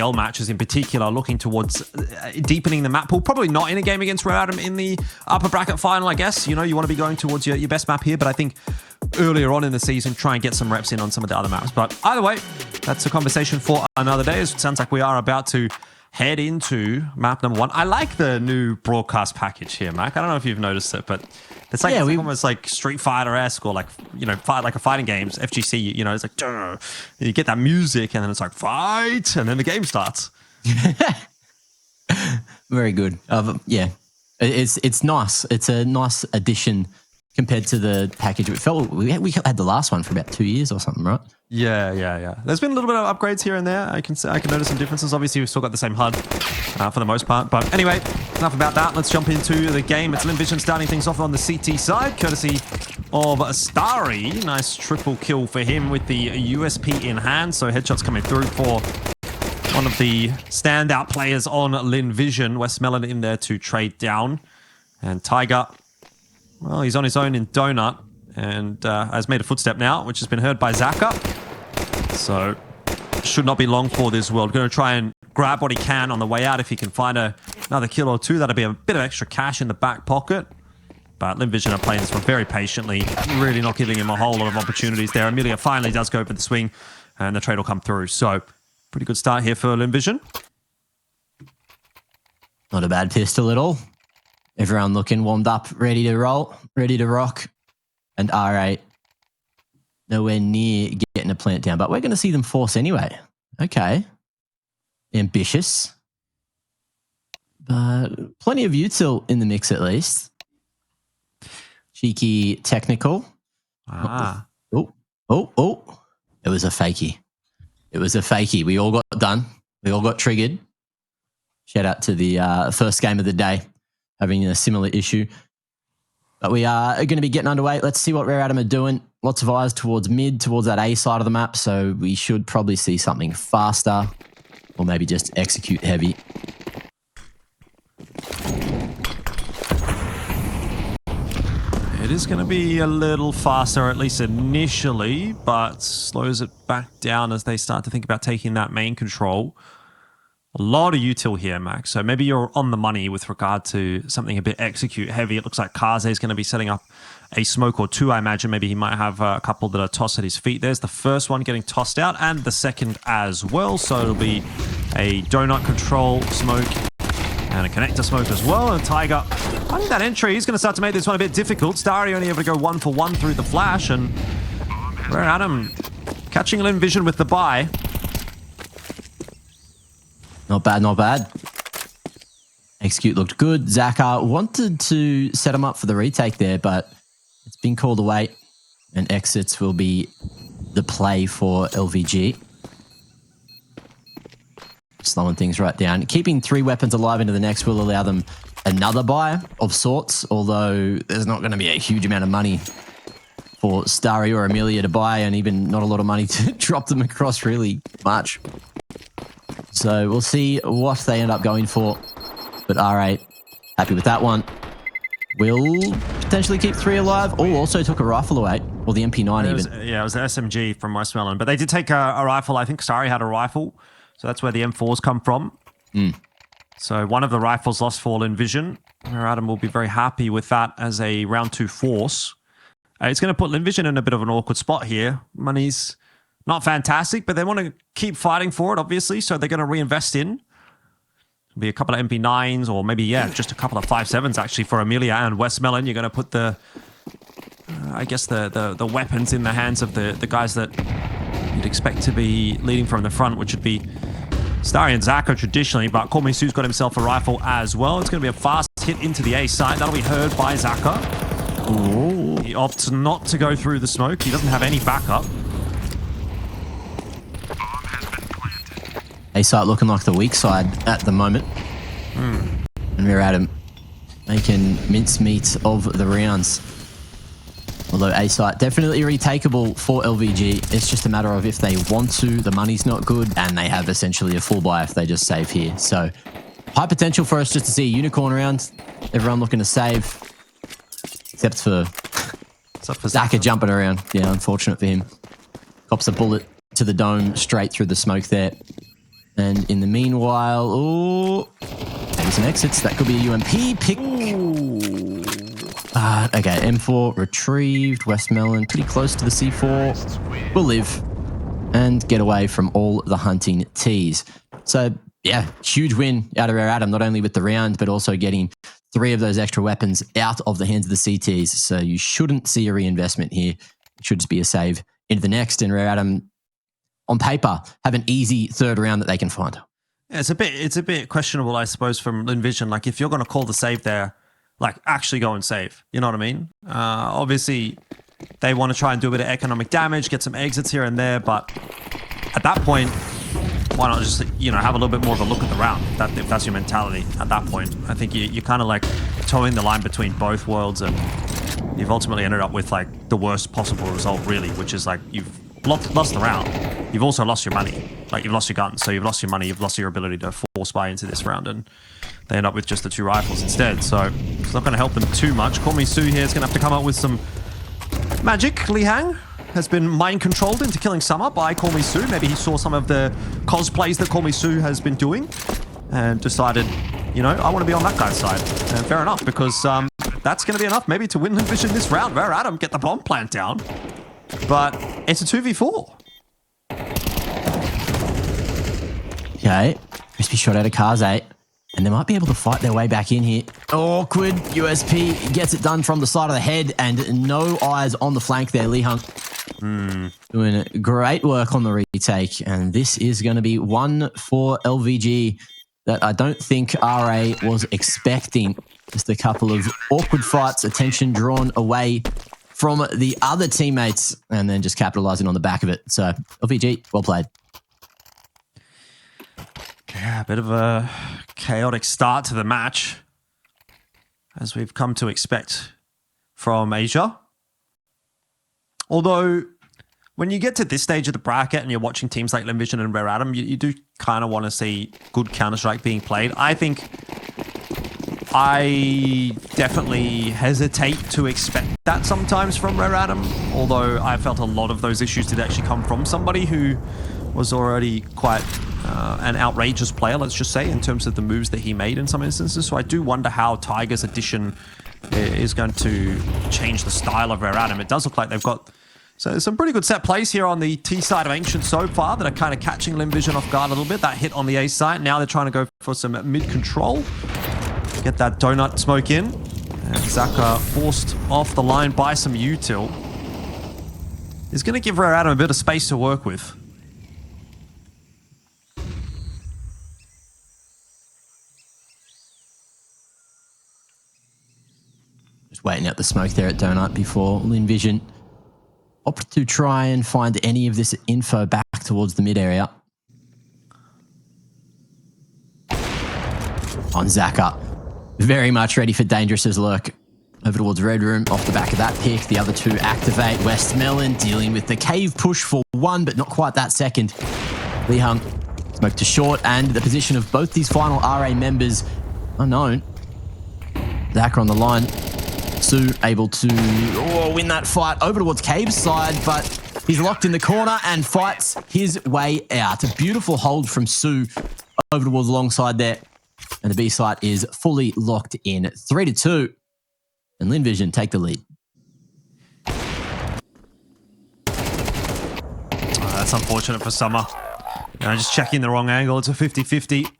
ESL matches in particular, looking towards deepening the map pool. Probably not in a game against Red Adam in the upper bracket final, I guess. You know, you want to be going towards your best map here, but I think earlier on in the season, try and get some reps in on some of the other maps. But either way, that's a conversation for another day. It sounds like we are about to head into map number 1. I like the new broadcast package here, Mac. I don't know if you've noticed it, but it's like, it's almost like Street Fighter-esque, or like, you know, like a fighting games, FGC, you know, it's like, duh, you get that music and then it's like, fight, and then the game starts. Very good. Yeah, it's nice. It's a nice addition compared to the package. We had the last one for about 2 years or something, right? Yeah. There's been a little bit of upgrades here and there. I can notice some differences. Obviously, we've still got the same HUD for the most part. But anyway, enough about that. Let's jump into the game. It's Lynn Vision starting things off on the CT side, courtesy of Starry. Nice triple kill for him with the USP in hand. So headshots coming through for one of the standout players on Lynn Vision. Westmelon in there to trade down. And Tiger, well, he's on his own in Donut and has made a footstep now, which has been heard by Zaka. So should not be long for this world. Going to try and grab what he can on the way out. If he can find another kill or two, that'll be a bit of extra cash in the back pocket. But Lynn Vision are playing this one very patiently, really not giving him a whole lot of opportunities there. Emilia finally does go for the swing, and the trade will come through. So pretty good start here for Lynn Vision. Not a bad pistol at all. Everyone looking warmed up, ready to roll, ready to rock. And R8 nowhere near getting a plant down, but we're going to see them force anyway. Okay. Ambitious. But plenty of util in the mix at least. Cheeky technical. Ah. Oh. It was a fakie. It was a fakie. We all got done. We all got triggered. Shout out to the first game of the day having a similar issue. But we are going to be getting underway. Let's see what Rare Adam are doing. Lots of eyes towards mid, towards that A side of the map. So we should probably see something faster, or maybe just execute heavy. It is going to be a little faster, at least initially, but slows it back down as they start to think about taking that main control. A lot of util here, Max. So maybe you're on the money with regard to something a bit execute heavy. It looks like Kaze is going to be setting up a smoke or two, I imagine. Maybe he might have a couple that are tossed at his feet. There's the first one getting tossed out, and the second as well. So it'll be a donut control smoke and a connector smoke as well. And Tiger, I think that entry is going to start to make this one a bit difficult. Starry only able to go 1 for 1 through the flash, and Rare Adam catching Lynn Vision with the buy. Not bad, not bad. Execute looked good. Zaka wanted to set him up for the retake there, but it's been called away, and exits will be the play for LVG. Slowing things right down. Keeping 3 weapons alive into the next will allow them another buy of sorts, although there's not going to be a huge amount of money for Starry or Emilia to buy, and even not a lot of money to drop them across really much. So we'll see what they end up going for. But R8, happy with that one. Will potentially keep 3 alive. Oh, also took a rifle away. Or the MP9 even. Yeah, it was the SMG from Westmelon. But they did take a rifle. I think Starry had a rifle. So that's where the M4s come from. So one of the rifles lost for Lynn Vision. Rare Adam will be very happy with that as a round 2 force. It's going to put Lynn Vision in a bit of an awkward spot here. Money's not fantastic, but they want to keep fighting for it, obviously, so they're going to reinvest in. It'll be a couple of MP9s, or maybe, yeah, just a couple of 5.7s, actually, for Emilia and Westmelon. You're going to put the, I guess, the weapons in the hands of the guys that you'd expect to be leading from the front, which would be Starry and Zaka traditionally, but Kormisu's got himself a rifle as well. It's going to be a fast hit into the A site. That'll be heard by Zaka. Ooh. He opts not to go through the smoke. He doesn't have any backup. A site looking like the weak side at the moment. And Rare Adam making mincemeat of the rounds. Although A site definitely retakeable for LVG. It's just a matter of if they want to. The money's not good, and they have essentially a full buy if they just save here. So high potential for us just to see a unicorn round. Everyone looking to save, except for Zaka jumping around. Yeah, unfortunate for him. Cops a bullet to the dome straight through the smoke there. And in the meanwhile, oh, maybe some exits. That could be a UMP pick. Okay, M4 retrieved. Westmelon pretty close to the C4. Will live and get away from all the hunting T's. So, yeah, huge win out of Rare Adam, not only with the round, but also getting 3 of those extra weapons out of the hands of the CTs. So you shouldn't see a reinvestment here. It should just be a save into the next. And Rare Adam, on paper, have an easy third round that they can find. Yeah, it's a bit questionable, I suppose, from Lynn Vision. Like, if you're going to call the save there, like, actually go and save. You know what I mean? Obviously, they want to try and do a bit of economic damage, get some exits here and there, but at that point, why not just, you know, have a little bit more of a look at the round, if that's your mentality at that point. I think you're kind of like towing the line between both worlds, and you've ultimately ended up with like the worst possible result, really, which is like you've lost the round. You've also lost your money. Like, you've lost your gun, so you've lost your money, you've lost your ability to force buy into this round, and they end up with just the 2 rifles instead. So it's not going to help them too much. Call Me Sue here is going to have to come up with some magic. Li Hang has been mind-controlled into killing Summer by Call Me Sue. Maybe he saw some of the cosplays that Call Me Sue has been doing and decided, you know, I want to be on that guy's side. And fair enough, because that's going to be enough maybe to win Vision this round. Rare Adam get the bomb plant down. But it's a 2v4. Okay, Crispy shot out of Cars 8. And they might be able to fight their way back in here. Awkward. USP gets it done from the side of the head, and no eyes on the flank there. Li Hung doing great work on the retake. And this is going to be one for LVG that I don't think RA was expecting. Just a couple of awkward fights, attention drawn away from the other teammates, and then just capitalizing on the back of it. So LVG, well played. Yeah, a bit of a chaotic start to the match, as we've come to expect from Asia. Although, when you get to this stage of the bracket and you're watching teams like Lynn Vision and Rare Adam, you do kind of want to see good Counter-Strike being played. I think I definitely hesitate to expect that sometimes from Rare Adam, although I felt a lot of those issues did actually come from somebody who was already quite an outrageous player, let's just say, in terms of the moves that he made in some instances. So I do wonder how Tiger's addition is going to change the style of Rare Adam. It does look like they've got some pretty good set plays here on the T side of Ancient so far that are kind of catching Lynn Vision off guard a little bit. That hit on the A side. Now they're trying to go for some mid-control. Get that donut smoke in. And Zaka forced off the line by some util. Is going to give Rare Adam a bit of space to work with. Just waiting out the smoke there at Donut before Lynn Vision opt to try and find any of this info back towards the mid area. On Zaka, very much ready for Dangerous's lurk. Over towards Red Room, off the back of that pick. The other 2 activate. Westmelon dealing with the cave push for 1, but not quite that second. Li Hung smoke to short, and the position of both these final RA members unknown. Zaka on the line. Sue able to win that fight over towards Cave's side, but he's locked in the corner and fights his way out. A beautiful hold from Sue over towards the long side there. And the B site is fully locked in. 3-2. And Lynn Vision take the lead. That's unfortunate for Summer. Just checking the wrong angle. It's a 50-50.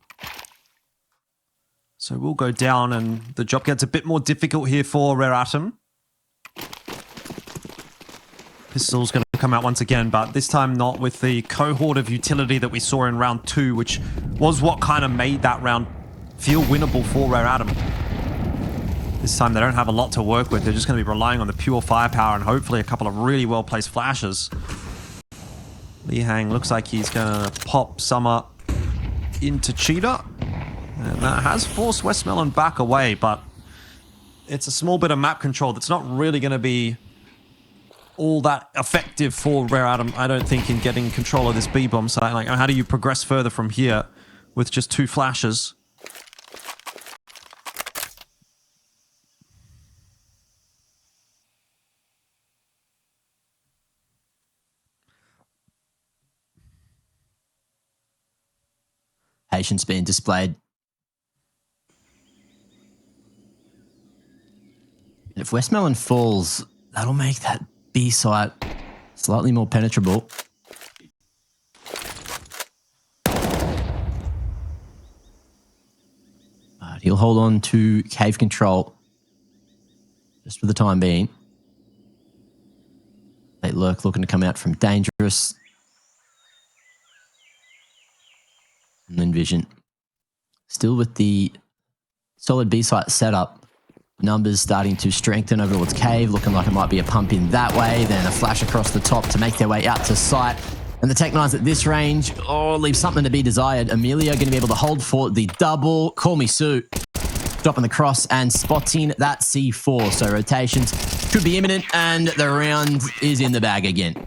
So we'll go down, and the job gets a bit more difficult here for Rare Atom. Pistol's going to come out once again, but this time not with the cohort of utility that we saw in round 2, which was what kind of made that round feel winnable for Rare Atom. This time they don't have a lot to work with. They're just going to be relying on the pure firepower and hopefully a couple of really well-placed flashes. Li Hang looks like he's going to pop Summer into Cheetah. And that has forced Westmelon back away, but it's a small bit of map control that's not really going to be all that effective for Rare Atom, I don't think, in getting control of this B-bomb site. Like, how do you progress further from here with just 2 flashes? patience being displayed. And if Westmelon falls, that'll make that B site slightly more penetrable. But he'll hold on to cave control just for the time being. Late Lurk looking to come out from dangerous. And then Vision. Still with the solid B-site setup. Numbers starting to strengthen over towards cave, looking like it might be a pump in that way, then a flash across the top to make their way out to site. And the Tech-9s at this range, leave something to be desired. Emilia going to be able to hold for the double. Call me Sue. Dropping the cross and spotting that C4. So rotations should be imminent, and the round is in the bag again.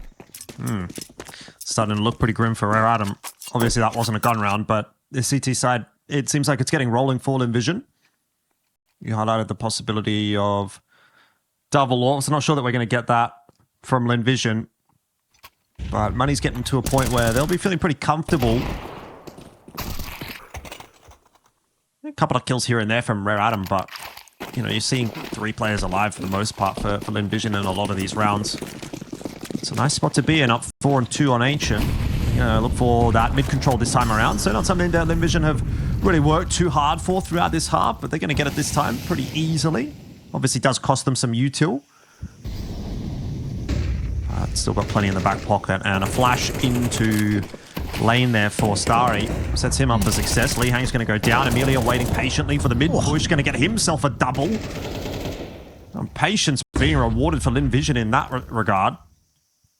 Starting to look pretty grim for Rare Adam. Obviously, that wasn't a gun round, but the CT side, it seems like it's getting rolling for Lynn Vision. You highlighted the possibility of double orbs. I'm not sure that we're going to get that from Lynn Vision, but money's getting to a point where they'll be feeling pretty comfortable. A couple of kills here and there from Rare Adam, but you know, you're seeing 3 players alive for the most part for Lynn Vision in a lot of these rounds. It's a nice spot to be in, up 4-2 on Ancient. You know, look for that mid-control this time around. So not something that Lynn Vision have really worked too hard for throughout this half, but they're going to get it this time pretty easily. Obviously, does cost them some util. Still got plenty in the back pocket, and a flash into lane there for Starry. Sets him up for success. Lee Hang's going to go down. Emilia waiting patiently for the mid-push. Going to get himself a double. Patience being rewarded for Lynn Vision in that regard.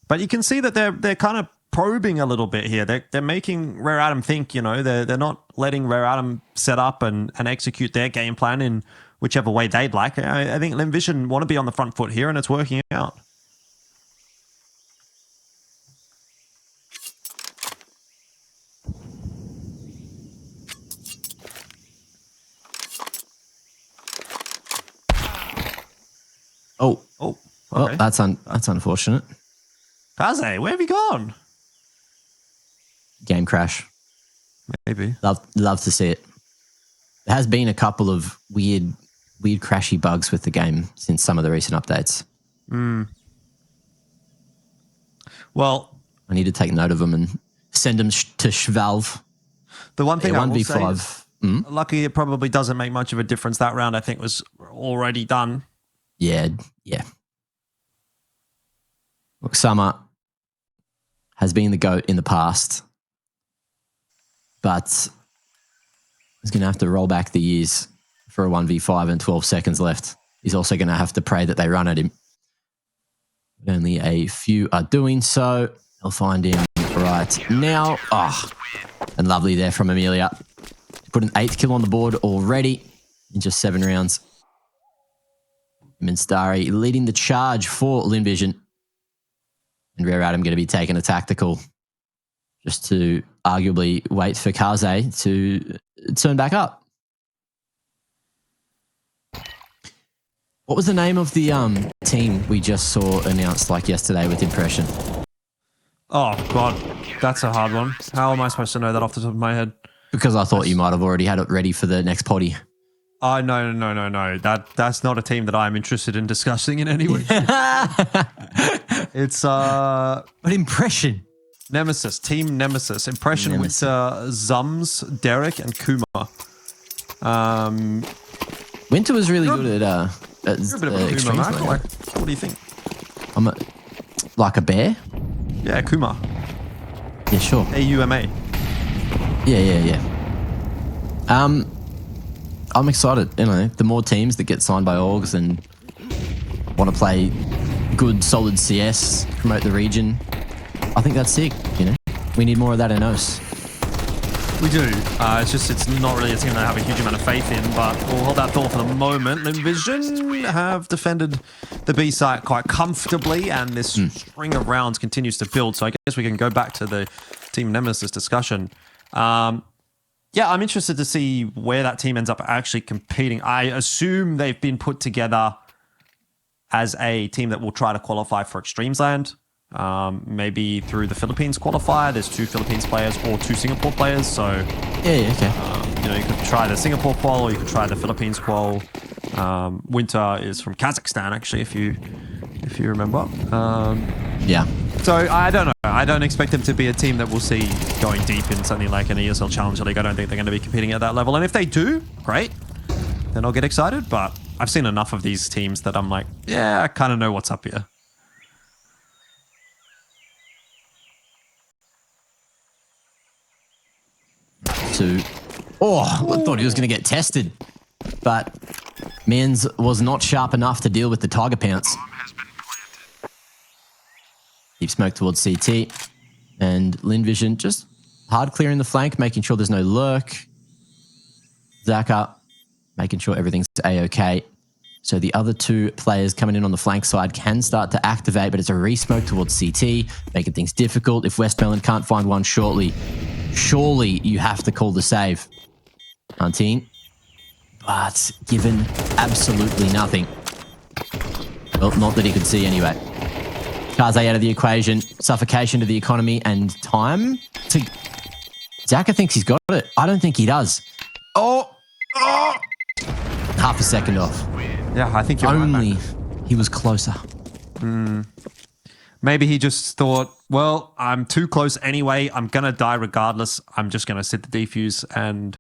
But you can see that they're kind of probing a little bit here. They're making Rare Adam think, you know, they're not letting Rare Adam set up and execute their game plan in whichever way they'd like. I think Lynn Vision want to be on the front foot here, and it's working out. Oh, okay. Well, that's unfortunate. Kaze, where have you gone? Game crash. Maybe. Love to see it. There has been a couple of weird crashy bugs with the game since some of the recent updates. Well, I need to take note of them and send them to Shvalve. The one thing I will say 1v5. is, lucky it probably doesn't make much of a difference. That round, I think, was already done. Yeah. Look, Summer has been the GOAT in the past, but he's going to have to roll back the years for a 1v5 and 12 seconds left. He's also going to have to pray that they run at him. Only a few are doing so. They'll find him right now. And lovely there from Emilia. Put an 8th kill on the board already in just 7 rounds. Him and Starry leading the charge for Lynn Vision. And Rare Adam going to be taking a tactical just to arguably wait for Kaze to turn back up. What was the name of the team we just saw announced like yesterday with Impression? Oh, God. That's a hard one. How am I supposed to know that off the top of my head? Because I thought you might have already had it ready for the next potty. Oh, no. That's not a team that I'm interested in discussing in any way. It's But Impression. Nemesis, Team Nemesis. Impression with Zums, Derek, and Kuma. Winter was really good at You're a bit of a Kuma, extremes. Mark. Like, what do you think? I'm like a bear? Yeah, Kuma. Yeah, sure. AUMA. Yeah. I'm excited. You know, the more teams that get signed by orgs and want to play good, solid CS, promote the region, I think that's sick. You know, we need more of that in OS. We do. It's not really a team that I have a huge amount of faith in, but we'll hold that thought for the moment. Lynn Vision have defended the B site quite comfortably, and this string of rounds continues to build. So I guess we can go back to the Team Nemesis discussion. Yeah, I'm interested to see where that team ends up actually competing. I assume they've been put together as a team that will try to qualify for Extremes Land. Maybe through the Philippines qualifier. There's 2 Philippines players or 2 Singapore players. So Yeah, okay. you know, you could try the Singapore qual or you could try the Philippines qual. Winter is from Kazakhstan, actually, if you remember. Yeah. So I don't know. I don't expect them to be a team that we'll see going deep in something like an ESL Challenger League. I don't think they're going to be competing at that level. And if they do, great. Then I'll get excited. But I've seen enough of these teams that I'm like, yeah, I kind of know what's up here. Oh, I thought he was going to get tested. But Mans was not sharp enough to deal with the Tiger Pounce. Deep smoke towards CT. And Lynn Vision just hard clearing the flank, making sure there's no lurk. Zaka making sure everything's A-OK. So the other 2 players coming in on the flank side can start to activate, but it's a re-smoke towards CT, making things difficult. If Westmoreland can't find one shortly, surely you have to call the save, Antine. But given absolutely nothing. Well, not that he could see anyway. Kaze out of the equation, suffocation to the economy, and time to... Zaka thinks he's got it. I don't think he does. Oh! Half a second off. Yeah, I think you're Only right, he was closer. Maybe he just thought, well, I'm too close anyway. I'm going to die regardless. I'm just going to sit the defuse, and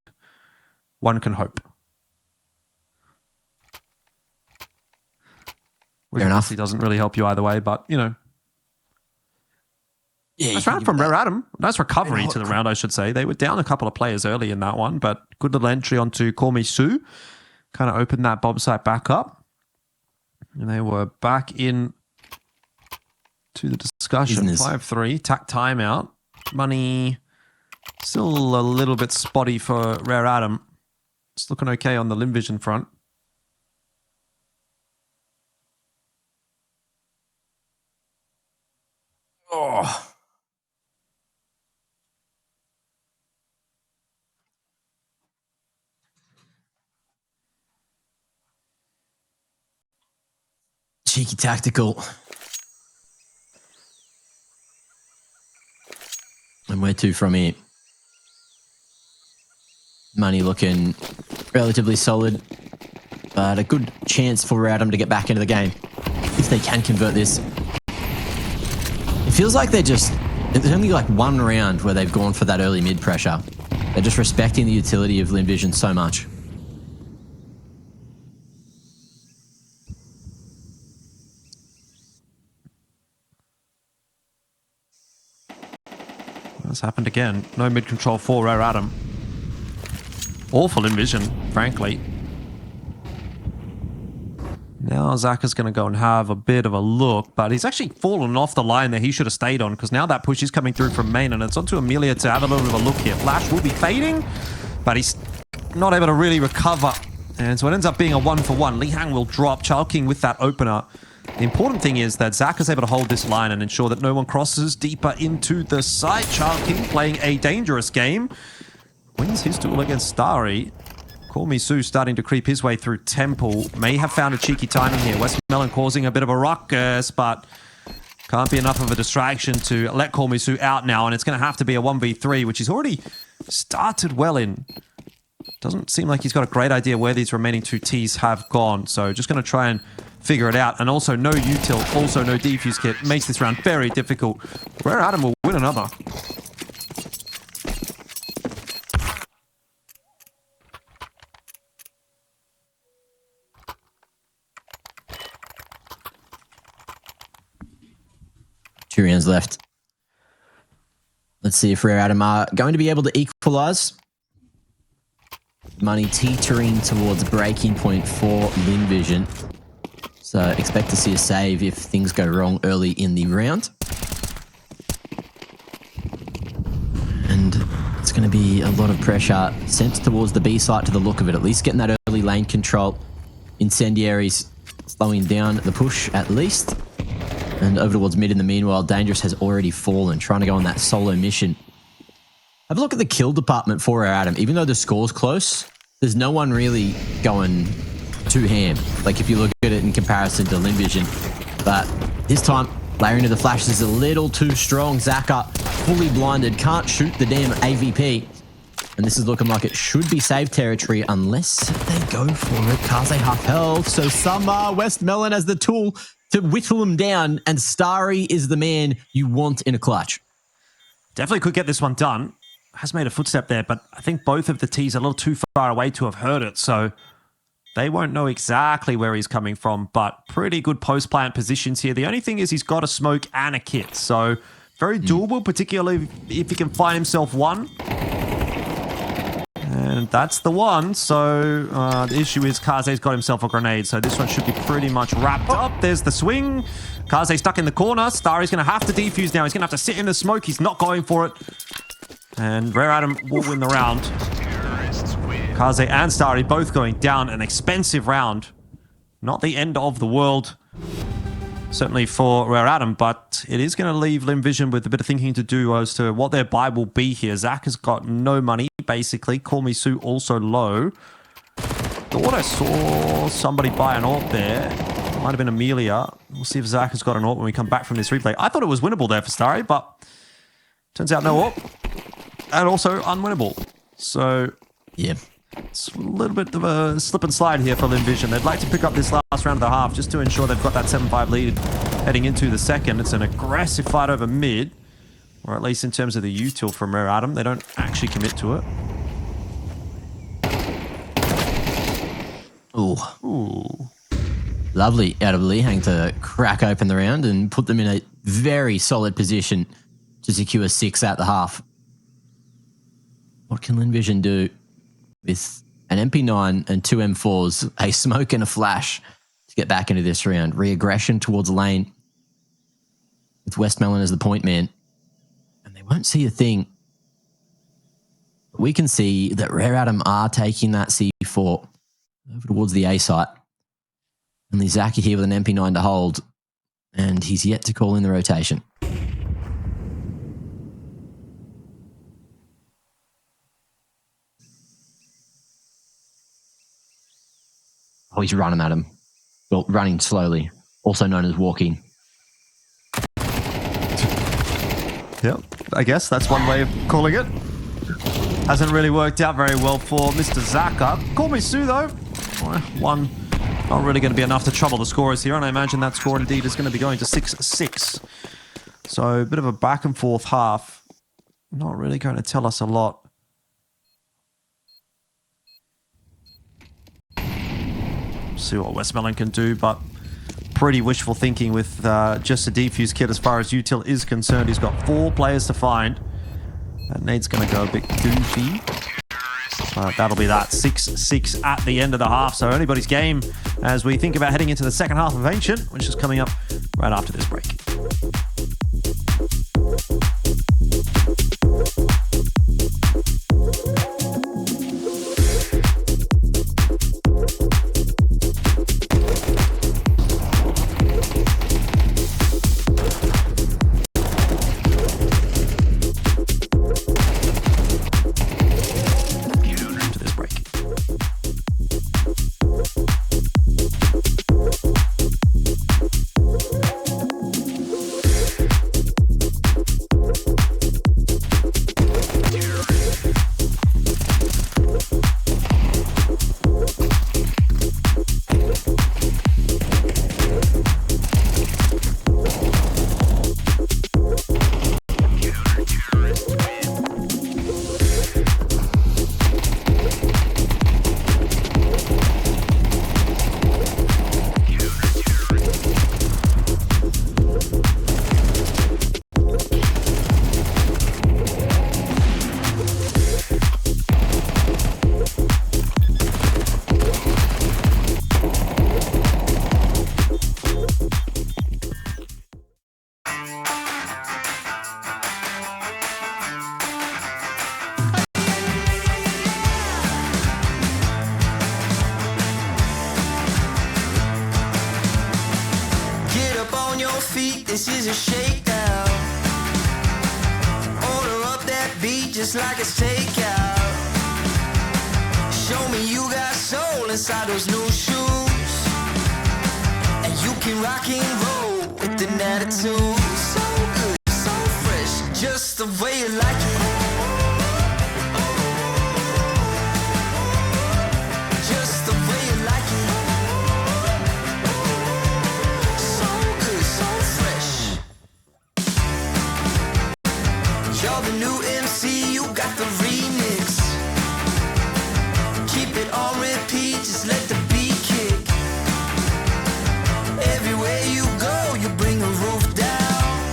one can hope. Which Fair enough. He doesn't really help you either way, but, you know. Yeah, Nice round from Rare Adam. Nice recovery to the round, I should say. They were down a couple of players early in that one, but good little entry onto Call Me Sue. Kind of opened that bomb site back up. And they were back in to the discussion. 5-3, tack timeout. Money still a little bit spotty for Rare Adam. It's looking okay on the Lim Vision front. Oh. Cheeky tactical. And where to from here? Money looking relatively solid, but a good chance for Adam to get back into the game if they can convert this. It feels like there's only like one round where they've gone for that early mid pressure. They're just respecting the utility of Lynn Vision so much. That's happened again. No mid control for Rare Adam. Awful in vision, frankly. Now Zaka's going to go and have a bit of a look, but he's actually fallen off the line that he should have stayed on, because now that push is coming through from main, and it's onto Emilia to have a little bit of a look here. Flash will be fading, but he's not able to really recover. And so it ends up being a 1-for-1. Li Hang will drop. Child King with that opener. The important thing is that Zak is able to hold this line and ensure that no one crosses deeper into the site. Child King playing a dangerous game. Wins his duel against Starry. Call Me Sue starting to creep his way through Temple. May have found a cheeky timing here. Westmoreland causing a bit of a ruckus, but can't be enough of a distraction to let Call Me Sue out now. And it's going to have to be a 1v3, which he's already started well in. Doesn't seem like he's got a great idea where these remaining 2 Ts have gone. So just going to try and figure it out. And also no util, also no defuse kit. Makes this round very difficult. Rare Adam will win another. Two rounds left. Let's see if Rare Adam are going to be able to equalise. Money teetering towards breaking point for Lynn Vision. So expect to see a save if things go wrong early in the round. And it's going to be a lot of pressure sent towards the B site to the look of it. At least getting that early lane control. Incendiaries slowing down the push at least. And over towards mid in the meanwhile, Dangerous has already fallen, trying to go on that solo mission. Have a look at the kill department for Rare Adam. Even though the score's close, there's no one really going too ham. Like if you look at it in comparison to Lynn Vision. But this time, Layering of the flashes is a little too strong. Zaka fully blinded, can't shoot the damn AVP. And this is looking like it should be safe territory unless they go for it. Kaze half health. So Summer, Westmelon as the tool to whittle him down. And Starry is the man you want in a clutch. Definitely could get this one done. Has made a footstep there, but I think both of the T's are a little too far away to have heard it. So they won't know exactly where he's coming from, but pretty good post-plant positions here. The only thing is he's got a smoke and a kit. So very doable, particularly if he can find himself one. And that's the one. So the issue is Kaze's got himself a grenade. So this one should be pretty much wrapped up. There's the swing. Kaze stuck in the corner. Starry's going to have to defuse now. He's going to have to sit in the smoke. He's not going for it. And Rare Adam will win the round. Kaze and Starry both going down. An expensive round. Not the end of the world. Certainly for Rare Adam, but it is going to leave Lynn Vision with a bit of thinking to do as to what their buy will be here. Zach has got no money, basically. Call Me Sue also low. Thought I saw somebody buy an AWP there. Might have been Emilia. We'll see if Zach has got an AWP when we come back from this replay. I thought it was winnable there for Starry, but turns out no AWP. And also unwinnable. So, yeah. It's a little bit of a slip and slide here for Lynn Vision. They'd like to pick up this last round of the half just to ensure they've got that 7-5 lead heading into the second. It's an aggressive fight over mid, or at least in terms of the util from Rare Adam. They don't actually commit to it. Ooh. Lovely out of Lihang to crack open the round and put them in a very solid position to secure 6 at the half. What can Lynn Vision do with an MP9 and 2 M4s, a smoke and a flash to get back into this round? Re-aggression towards lane with Westmelon as the point man. And they won't see a thing. But we can see that Rare Adam are taking that C4 over towards the A site. Only Zaki here with an MP9 to hold. And he's yet to call in the rotation. Oh, he's running at him. Well, running slowly, also known as walking. Yep, I guess that's one way of calling it. Hasn't really worked out very well for Mr. Zaka. Call Me Sue, though. One, not really going to be enough to trouble the scorers here, and I imagine that score indeed is going to be going to 6-6. So a bit of a back and forth half. Not really going to tell us a lot. See what Westmelon can do, but pretty wishful thinking with just a defuse kit as far as util is concerned. He's got 4 players to find. That nade's going to go a bit goofy. But that'll be that 6-6 at the end of the half. So anybody's game as we think about heading into the second half of Ancient, which is coming up right after this break. This is a shakedown. Order up that beat just like it's takeout. Show me you got soul inside those new shoes, and you can rock and roll. acting attitude. So good, so fresh, just the way you like it. Just the way you like it. So good, so fresh. You're the new MC, you got the remix. Keep it on repeat, just let the beat kick. Everywhere you go, you bring the roof down.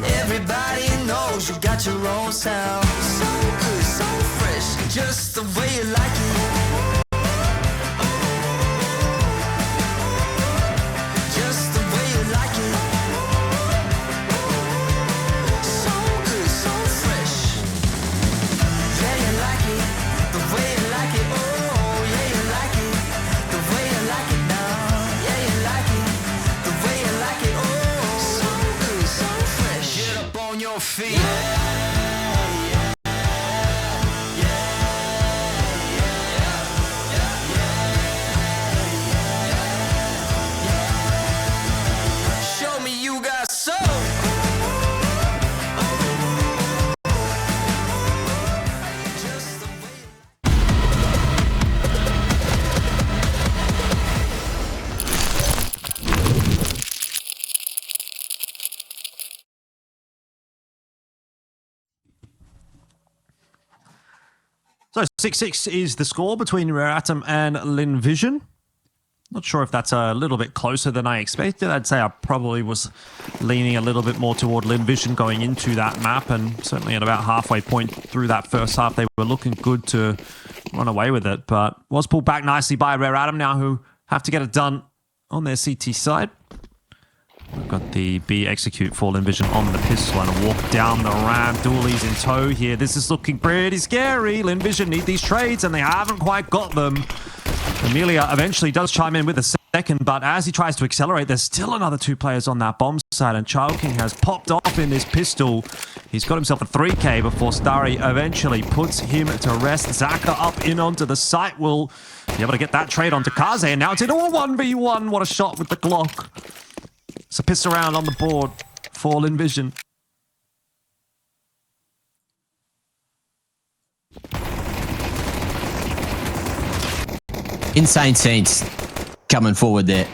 Everybody knows you got your own sound. So good, so fresh, just the way you like it. Just the way you like it. So good, so fresh. Yeah, you like it, the way you like it. Oh, yeah, you like it, the way you like it now. Yeah, you like it, the way you like it. Oh, so good, so fresh. Get up on your feet. Show me you got soul. Just the way. So 6-6 is the score between Rare Atom and Lynn Vision. Not sure if that's a little bit closer than I expected. I'd say I probably was leaning a little bit more toward Lynn Vision going into that map, and certainly at about halfway point through that first half, they were looking good to run away with it, but was pulled back nicely by Rare Atom now, who have to get it done on their CT side. We've got the B execute for Lynn Vision on the pistol and a walk down the ramp. Dooley's in tow here. This is looking pretty scary. Lynn Vision need these trades, and they haven't quite got them. Emilia eventually does chime in with a second, but as he tries to accelerate, there's still another two players on that bomb side, and Child King has popped off in this pistol. He's got himself a 3K before Starry eventually puts him to rest. Zaka up in onto the site will be able to get that trade onto Kaze, and now it's into a 1v1. What a shot with the Glock. It's a pistol round on the board for Lynn Vision. Insane scenes coming forward there.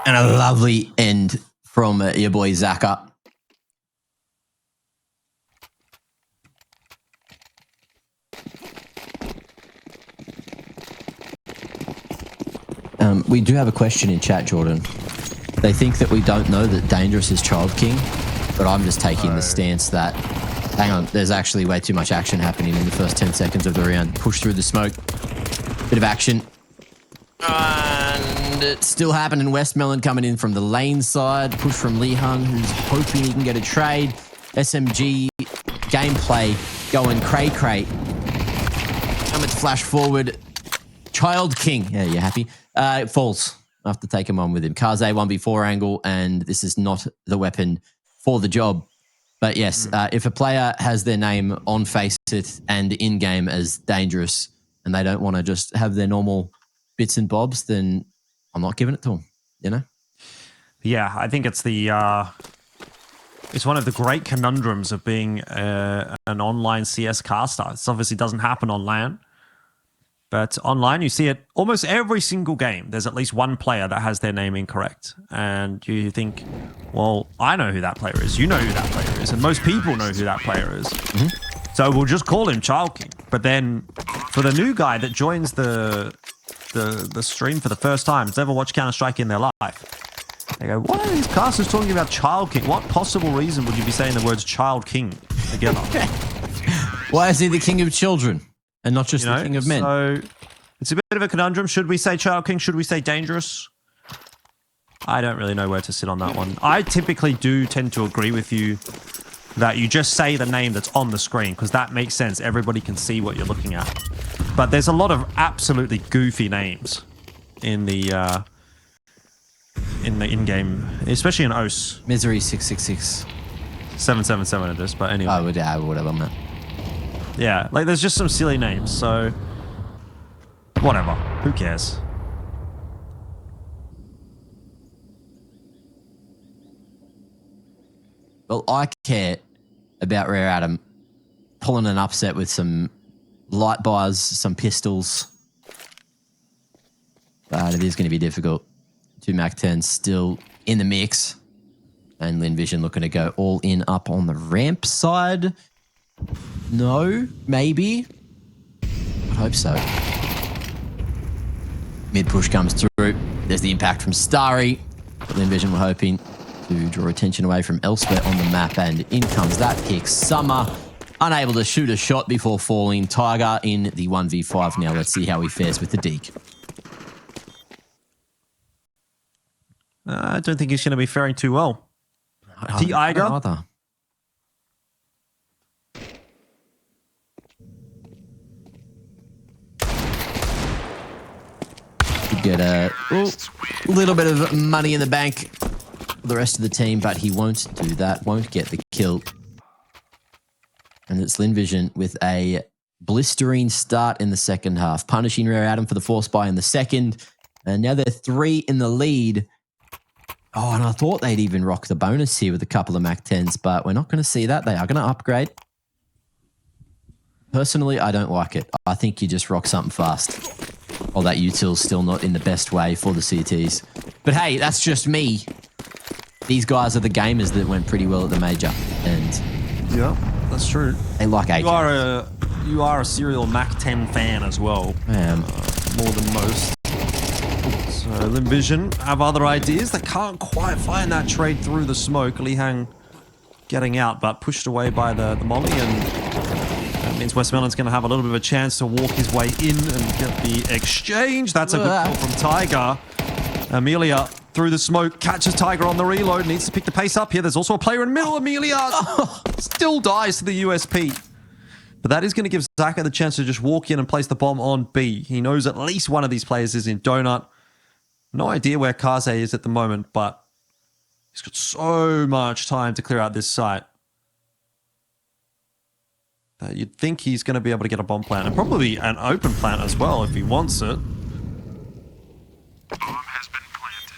And a lovely end from your boy Zaka. We do have a question in chat, Jordan. They think that we don't know that Dangerous is Child King, but I'm just taking the stance that, hang on, there's actually way too much action happening in the first 10 seconds of the round. Push through the smoke. Bit of action. And it's still happening. Westmelon coming in from the lane side. Push from Lee Hung, who's hoping he can get a trade. SMG gameplay going cray-cray. Coming to flash forward. Child King. Yeah, you happy? It falls. I have to take him on with him. Kaze 1v4 angle, and this is not the weapon for the job. But yes, if a player has their name on Faceit and in-game as Dangerous, and they don't want to just have their normal bits and bobs, then I'm not giving it to them, you know? Yeah, I think it's the it's one of the great conundrums of being an online CS caster. This obviously doesn't happen on LAN, but online you see it almost every single game. There's at least one player that has their name incorrect, and you think, well, I know who that player is. You know who that player is, and most people know who that player is. So we'll just call him Child King. But then for the new guy that joins the stream for the first time, has never watched Counter-Strike in their life, they go, why are these casters talking about Child King? What possible reason would you be saying the words Child King together? Why is he the king of children and not just the king of men? So it's a bit of a conundrum. Should we say Child King? Should we say Dangerous? I don't really know where to sit on that one. I typically do tend to agree with you that you just say the name that's on the screen, because that makes sense. Everybody can see what you're looking at. But there's a lot of absolutely goofy names in the in-game, especially in OS. Misery 666. 777 it is, but anyway. Oh, whatever, man. Yeah, like there's just some silly names, so whatever. Who cares? Well, I care about Rare Adam pulling an upset with some light bars, some pistols. But it is going to be difficult. 2 MAC-10s still in the mix. And Lynn Vision looking to go all in up on the ramp side. No, maybe. I hope so. Mid push comes through. There's the impact from Starry. Lynn Vision were hoping to draw attention away from elsewhere on the map, and in comes that pick. Summer unable to shoot a shot before falling. Tiger in the 1v5 now. Let's see how he fares with the deke. I don't think he's going to be faring too well. Tiger. Get a little bit of money in the bank for the rest of the team, but he won't do that, won't get the kill. And it's Lynn Vision with a blistering start in the second half, punishing Rare Adam for the force buy in the second. And now they're 3 in the lead. Oh, and I thought they'd even rock the bonus here with a couple of MAC-10s, but we're not going to see that. They are going to upgrade. Personally, I don't like it. I think you just rock something fast. Oh, that util's still not in the best way for the CTs. But hey, that's just me. These guys are the gamers that went pretty well at the major. And yeah, that's true. They like AK. You are a serial MAC-10 fan as well. I am. More than most. So Lynn Vision have other ideas. They can't quite find that trade through the smoke. Lihang getting out, but pushed away by the molly, and that means Westmoreland's going to have a little bit of a chance to walk his way in and get the exchange. That's a good kill from Tiger. Emilia through the smoke, catches Tiger on the reload, needs to pick the pace up here. There's also a player in the middle. Emilia still dies to the USP. But that is going to give Zaka the chance to just walk in and place the bomb on B. He knows at least one of these players is in Donut. No idea where Kaze is at the moment, but he's got so much time to clear out this site. You'd think he's going to be able to get a bomb plant, and probably an open plant as well if he wants it. Bomb has been planted.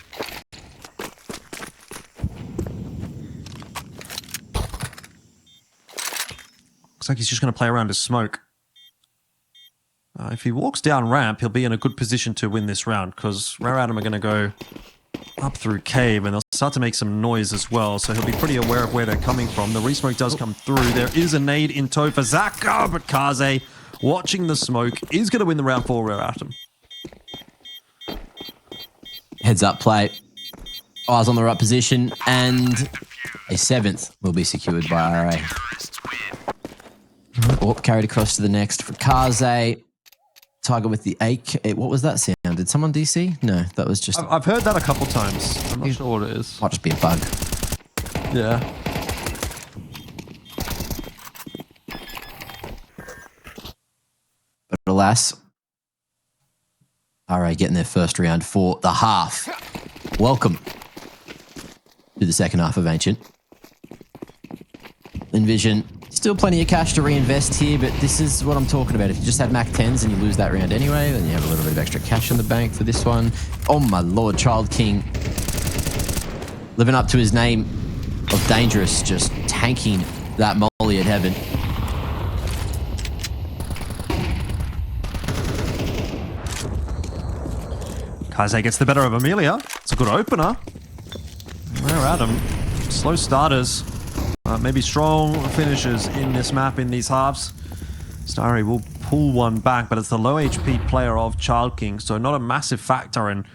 Looks like he's just going to play around his smoke. If he walks down ramp, he'll be in a good position to win this round, because Rare Adam are going to go up through cave, and they'll start to make some noise as well, so he'll be pretty aware of where they're coming from. The resmoke does come through. There is a nade in tow for Zaka, but Kaze, watching the smoke, is going to win the round for Rare Adam. Heads up play. Eyes on the right position, and a 7th will be secured by RA. Carried across to the next for Kaze. Tiger with the AK. What was that sound? Did someone DC? No, that was just... I've heard that a couple times. I'm not sure what it is. Might just be a bug. Yeah. But alas, RA getting their first round for the half. Welcome to the second half of Ancient. Envision, still plenty of cash to reinvest here, but this is what I'm talking about. If you just had MAC-10s and you lose that round anyway, then you have a little bit of extra cash in the bank for this one. Oh my lord, Child King living up to his name of dangerous, just tanking that molly at heaven. Kaze gets the better of Emilia. It's a good opener. Rare Adam, slow starters. Maybe strong finishers in this map in these halves. Starry will pull one back, but it's the low HP player of Child King, so not a massive factor, and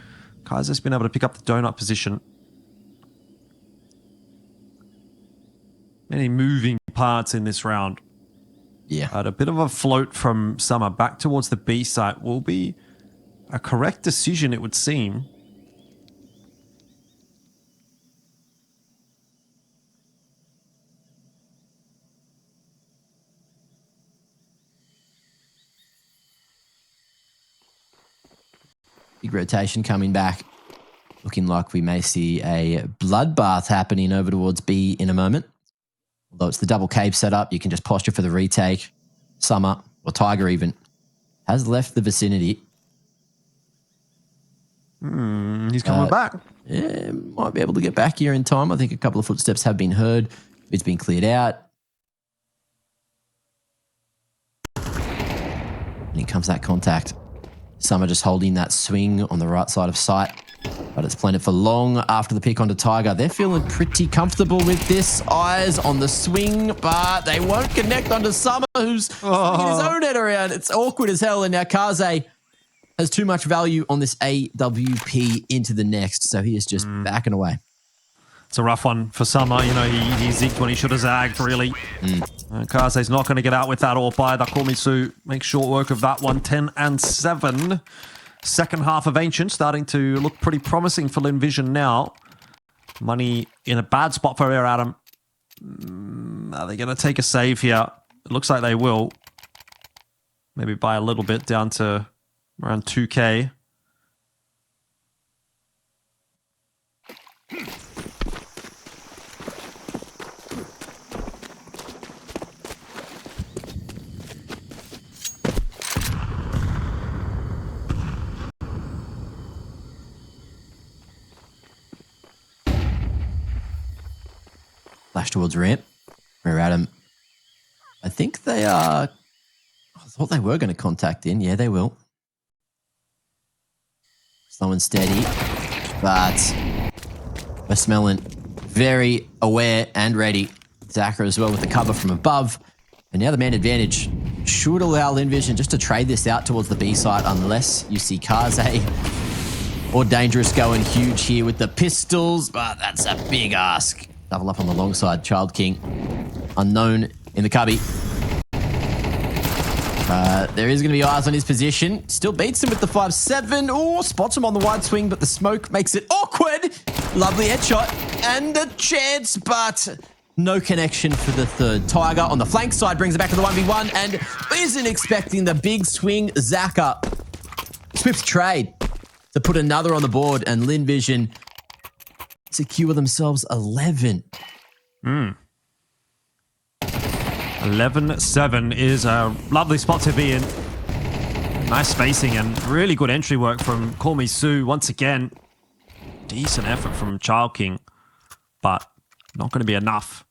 Kaiser's been able to pick up the donut position. Many moving parts in this round. Yeah. A bit of a float from Summer back towards the B site will be a correct decision, it would seem. Big rotation coming back. Looking like we may see a bloodbath happening over towards B in a moment. Although it's the double cave setup, you can just posture for the retake. Summer, or Tiger even, has left the vicinity. He's coming back. Yeah, might be able to get back here in time. I think a couple of footsteps have been heard. It's been cleared out. And here comes that contact. Summer just holding that swing on the right side of sight. But it's planted for long after the pick onto Tiger. They're feeling pretty comfortable with this. Eyes on the swing, but they won't connect onto Summer, who's swinging his own head around. It's awkward as hell. And now Kaze has too much value on this AWP into the next. So he is just backing away. It's a rough one for Summer. You know, he zigged when he should have zagged, really. Kaze's not going to get out with that AWP either. Komisu makes short work of that one. 10-7. Second half of Ancient starting to look pretty promising for Lynn Vision now. Money in a bad spot for Air Adam. Are they going to take a save here? It looks like they will. Maybe by a little bit, down to around 2K. Flash towards ramp. We're at him. I think they are... I thought they were going to contact in. Yeah, they will. Slow and steady. But Westmoreland very aware and ready. Zachar as well with the cover from above. And now the man advantage should allow Lynn Vision just to trade this out towards the B side unless you see Kaze or Dangerous going huge here with the pistols. But that's a big ask. Double up on the long side. Child King. Unknown in the cubby. There is going to be eyes on his position. Still beats him with the 5-7. Oh, spots him on the wide swing, but the smoke makes it awkward. Lovely headshot and a chance, but no connection for the third. Tiger on the flank side brings it back to the 1v1 and isn't expecting the big swing. Zaka. Swift trade to put another on the board, and Lynn Vision secure themselves 11. 11-7 is a lovely spot to be in. Nice spacing and really good entry work from Komisu. Once again, decent effort from Child King, but not going to be enough.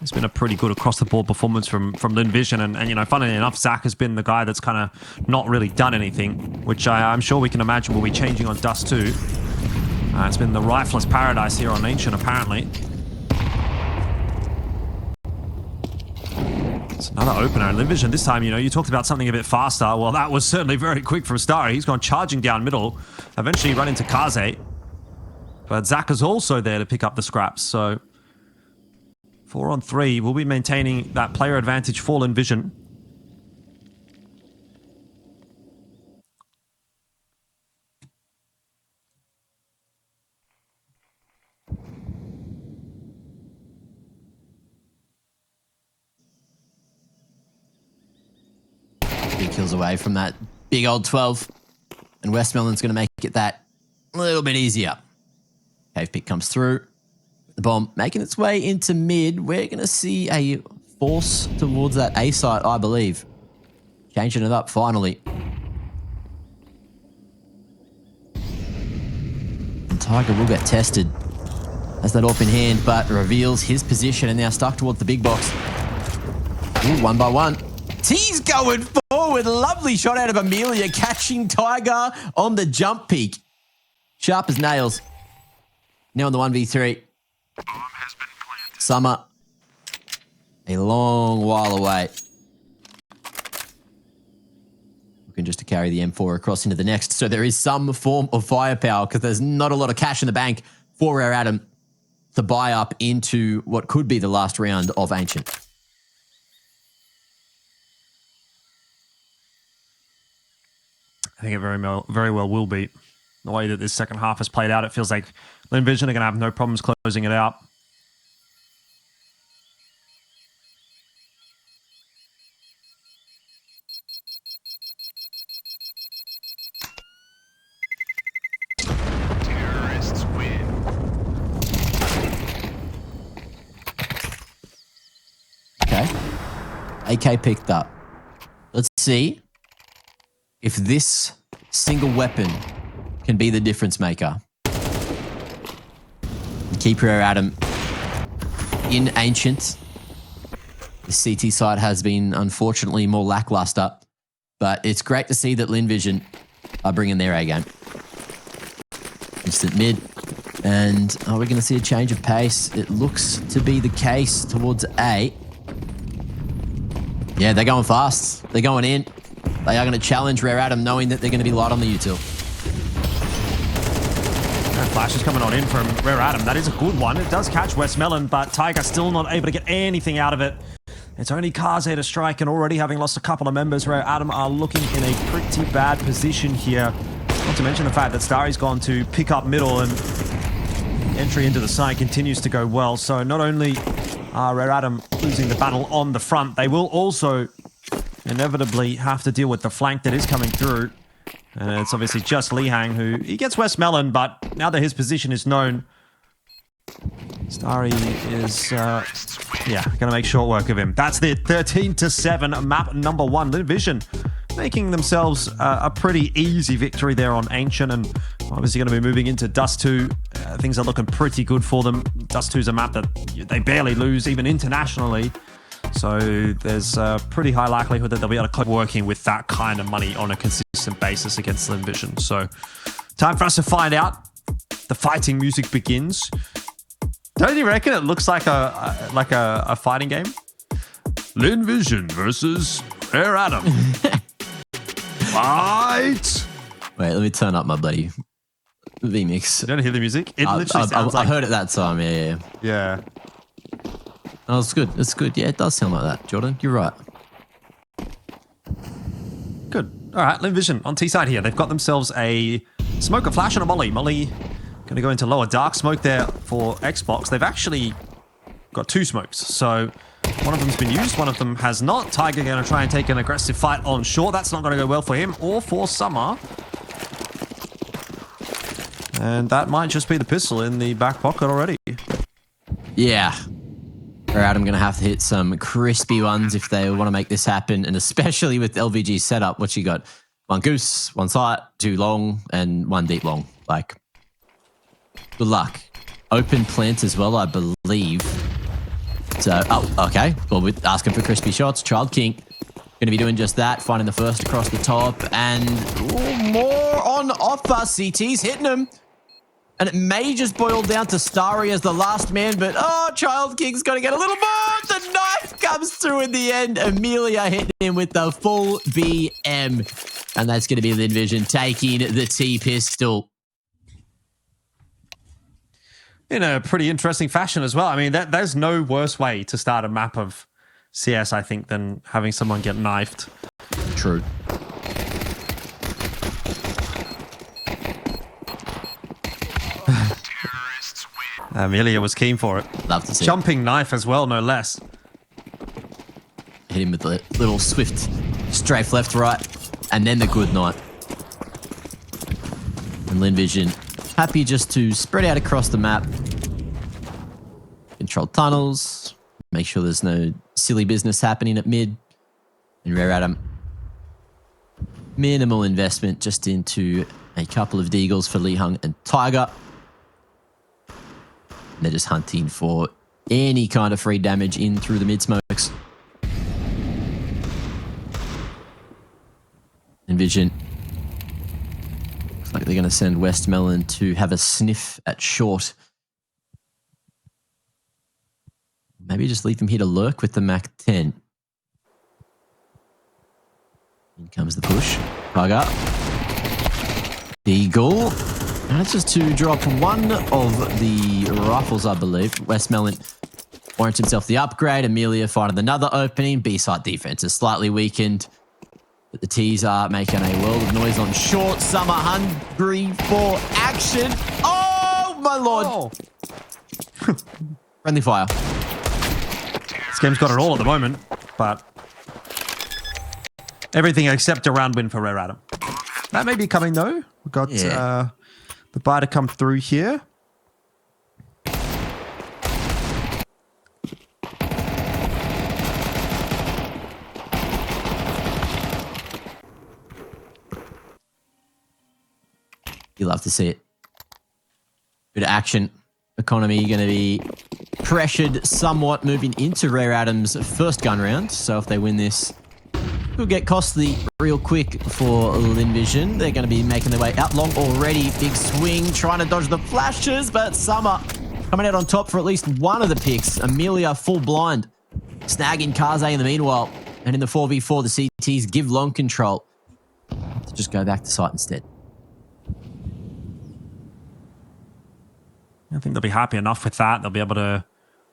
It's been a pretty good across-the-board performance from Lynn Vision. And, you know, funnily enough, Zach has been the guy that's kind of not really done anything, which I'm sure we can imagine will be changing on Dust2. It's been the rifleless paradise here on Ancient, apparently. It's another opener. Lynn Vision this time, you know, you talked about something a bit faster. Well, that was certainly very quick from Starry. He's gone charging down middle. Eventually run into Kaze. But Zach is also there to pick up the scraps. So 4-on-3. We'll be maintaining that player advantage for Lynn Vision. Kills away from that big old 12. And Westmoreland's going to make it that a little bit easier. Cave pick comes through. The bomb making its way into mid. We're going to see a force towards that A site, I believe. Changing it up finally. And Tiger will get tested. Has that off in hand, but reveals his position and now stuck towards the big box. Ooh, 1 by 1. He's going forward. Lovely shot out of Emilia, catching Tiger on the jump peak. Sharp as nails. Now on the 1v3. Summer. A long while away. Looking just to carry the M4 across into the next. So there is some form of firepower because there's not a lot of cash in the bank for our Adam to buy up into what could be the last round of Ancient. I think it very well will be. The way that this second half has played out, it feels like Lynn Vision are going to have no problems closing it out. Terrorists win. Okay. AK picked up. Let's see if this single weapon can be the difference maker. Keep her Adam in Ancient. The CT side has been, unfortunately, more lackluster. But it's great to see that Lynn Vision are bringing their A game. Instant mid. And are we going to see a change of pace? It looks to be the case towards A. Yeah, they're going fast. They're going in. They are going to challenge Rare Adam, knowing that they're going to be light on the util. Flash is coming on in from Rare Adam. That is a good one. It does catch Westmelon, but Tiger still not able to get anything out of it. It's only Cars here to strike, and already having lost a couple of members, Rare Adam are looking in a pretty bad position here. Not to mention the fact that Starry's gone to pick up middle, and entry into the side continues to go well. So not only are Rare Adam losing the battle on the front, they will also inevitably have to deal with the flank that is coming through. And it's obviously just Lihang who he gets Westmelon, but now that his position is known, Starry is gonna make short work of him. That's the 13-7 map number 1. Lynn Vision making themselves a pretty easy victory there on Ancient, and obviously going to be moving into Dust2. Things are looking pretty good for them. Dust2 is a map that they barely lose, even internationally. So there's a pretty high likelihood that they'll be able to keep working with that kind of money on a consistent basis against Lynn Vision. So time for us to find out. The fighting music begins. Don't you reckon it looks like a fighting game? Lynn Vision versus Rare Adam. Fight! Wait, let me turn up my bloody V-Mix. You don't hear the music? It literally sounds I like... heard it that time, yeah. Yeah. Oh, it's good. It's good. Yeah, it does sound like that, Jordan. You're right. Good. All right, Lynn Vision on T-side here. They've got themselves a smoke, a flash, and a molly. Molly going to go into lower. Dark smoke there for Xbox. They've actually got 2 smokes. So one of them's been used, one of them has not. Tiger going to try and take an aggressive fight on shore. That's not going to go well for him or for Summer. And that might just be the pistol in the back pocket already. Yeah. Rare Adam going to have to hit some crispy ones if they want to make this happen. And especially with LVG's setup, what you got? 1 goose, 1 sight, 2 long, and 1 deep long. Like, good luck. Open plant as well, I believe. So, oh, okay. Well, we're asking for crispy shots. Child King going to be doing just that, finding the first across the top. And more on offer. CT's hitting him. And it may just boil down to Starry as the last man, but Child King's got to get a little more. The knife comes through in the end. Emilia hitting him with the full BM. And that's going to be Lynn Vision taking the T-pistol. In a pretty interesting fashion as well. I mean, there's no worse way to start a map of CS, I think, than having someone get knifed. True. Emilia was keen for it. Love to see Jumping knife as well, no less. Hit him with the little swift strafe left, right, and then the good night. And Lynn Vision happy just to spread out across the map. Control tunnels. Make sure there's no silly business happening at mid. And Rare Adam, minimal investment just into a couple of deagles for Lee Hung and Tiger. And they're just hunting for any kind of free damage in through the mid smokes. And Vision, looks like they're going to send Westmelon to have a sniff at short. Maybe just leave him here to lurk with the Mac 10. In comes the push. Tiger. Eagle. And that's just to drop 1 of the rifles, I believe. Westmelon warrants himself the upgrade. Emilia finding another opening. B-side defense is slightly weakened. But the T's are making a world of noise on short. Summer hungry for action. Oh, my lord. Oh. Friendly fire. This game's got it all at the moment, but everything except a round win for Rare Adam. That may be coming, though. We've got the buy to come through here. You love to see it. Good action. Economy going to be pressured somewhat moving into Rare Adam's first gun round. So if they win this, it'll get costly real quick for Lynn Vision. They're going to be making their way out long already. Big swing, trying to dodge the flashes, but Summer coming out on top for at least one of the picks. Emilia full blind, snagging Kaze in the meanwhile. And in the 4v4, the CTs give long control to just go back to site instead. I think they'll be happy enough with that. They'll be able to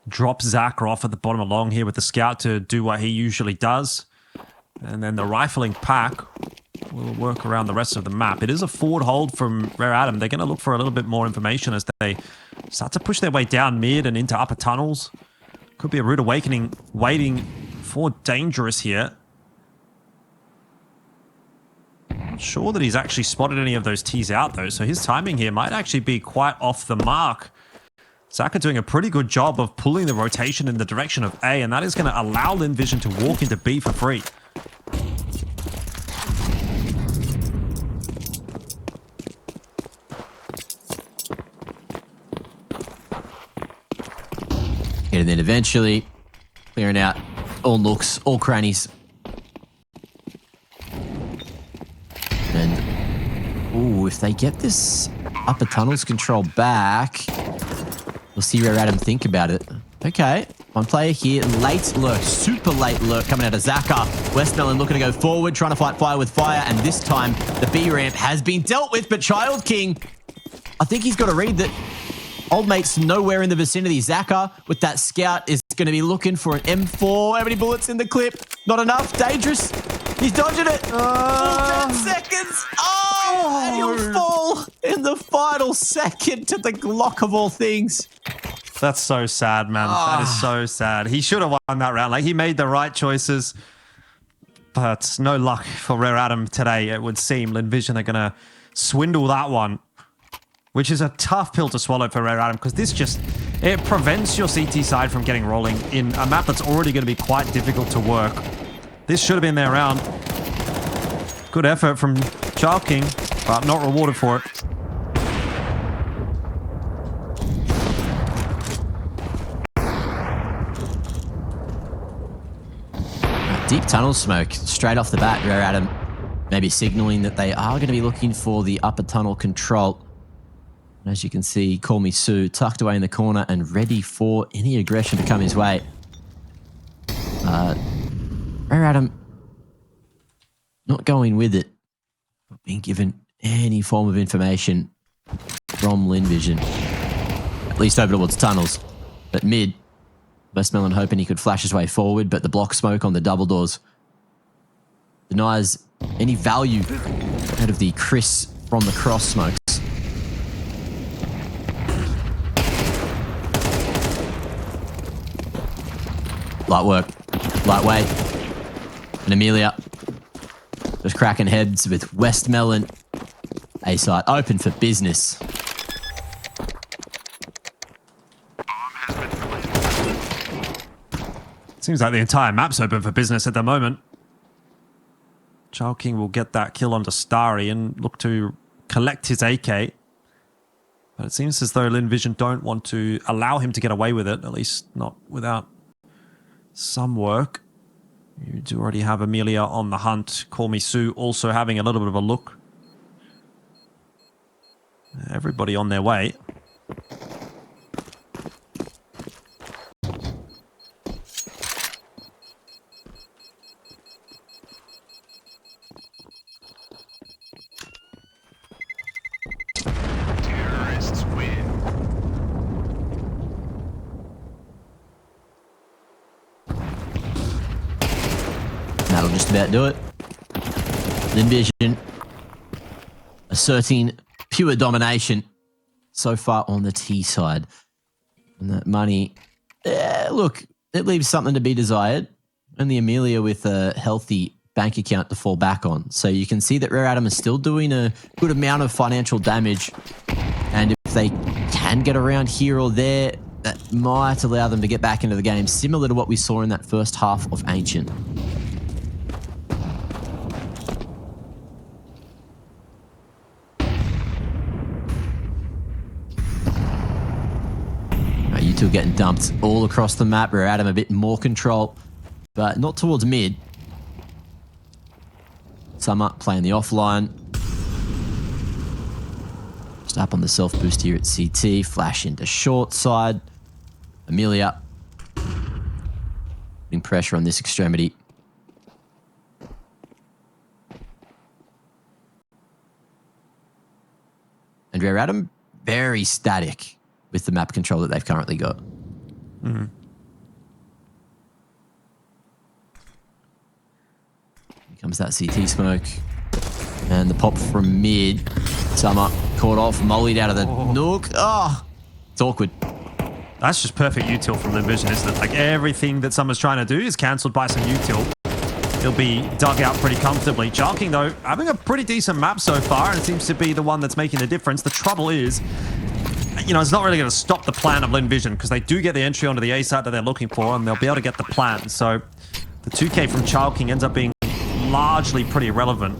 drop Zaka off at the bottom along here with the scout to do what he usually does. And then the rifling pack will work around the rest of the map. It is a forward hold from Rare Adam. They're going to look for a little bit more information as they start to push their way down mid and into upper tunnels. Could be a rude awakening waiting for Dangerous here. Not sure that he's actually spotted any of those T's out though, so his timing here might actually be quite off the mark. Zaka doing a pretty good job of pulling the rotation in the direction of A, and that is going to allow Lynn Vision to walk into B for free. And then eventually clearing out all nooks, all crannies. And, ooh, if they get this upper tunnels control back, we'll see Rare Adam think about it. Okay, one player here, late lurk, super late lurk coming out of Zaka. Westmelon looking to go forward, trying to fight fire with fire, and this time the B ramp has been dealt with, but Child King, I think he's got to read that old mate's nowhere in the vicinity. Zaka with that scout is going to be looking for an M4. How many bullets in the clip? Not enough. Dangerous. He's dodging it. Full 10 seconds. Oh, and he'll fall in the final second to the Glock of all things. That's so sad, man. That is so sad. He should have won that round. Like, he made the right choices, but no luck for Rare Adam today, it would seem. Lynn Vision are going to swindle that one, which is a tough pill to swallow for Rare Adam, because this just, it prevents your CT side from getting rolling in a map that's already going to be quite difficult to work. This should have been their round. Good effort from Child King, but not rewarded for it. Deep tunnel smoke straight off the bat. Rare Adam maybe signaling that they are going to be looking for the upper tunnel control. And as you can see, Call Me Sue tucked away in the corner and ready for any aggression to come his way. Rare Adam not going with it, not being given any form of information from Lynn Vision, at least over towards tunnels. But mid, Westmelon hoping he could flash his way forward, but the block smoke on the double doors denies any value out of the Chris from the cross smokes. Light work, lightweight, and Emilia just cracking heads with Westmelon. A site open for business. Seems like the entire map's open for business at the moment. Child King will get that kill onto Starry and look to collect his AK. But it seems as though Lynn Vision don't want to allow him to get away with it, at least not without some work. You do already have Emilia on the hunt. Call Me Sue also having a little bit of a look. Everybody on their way. Terrorists win. That'll just about do it. Lynn Vision asserting pure domination so far on the T side. And that money, look, it leaves something to be desired. And the Emilia with a healthy bank account to fall back on. So you can see that Rare Adam is still doing a good amount of financial damage. And if they can get around here or there, that might allow them to get back into the game, similar to what we saw in that first half of Ancient. U2 getting dumped all across the map. We're at him a bit more control, but not towards mid. Summer playing the offline. Just up on the self-boost here at CT. Flash into short side. Emilia putting pressure on this extremity. And Rare Adam, very static with the map control that they've currently got. Mm-hmm. Here comes that CT smoke. And the pop from mid. Summer caught off, mollied out of the nook. Oh, it's awkward. That's just perfect util from Lynn Vision, isn't it? Like everything that Summer's trying to do is cancelled by some util. He'll be dug out pretty comfortably. Chalking, though, having a pretty decent map so far, and it seems to be the one that's making the difference. The trouble is, you know, it's not really going to stop the plan of Lynn Vision because they do get the entry onto the A site that they're looking for, and they'll be able to get the plan. So the 2K from Chalking ends up being largely pretty irrelevant.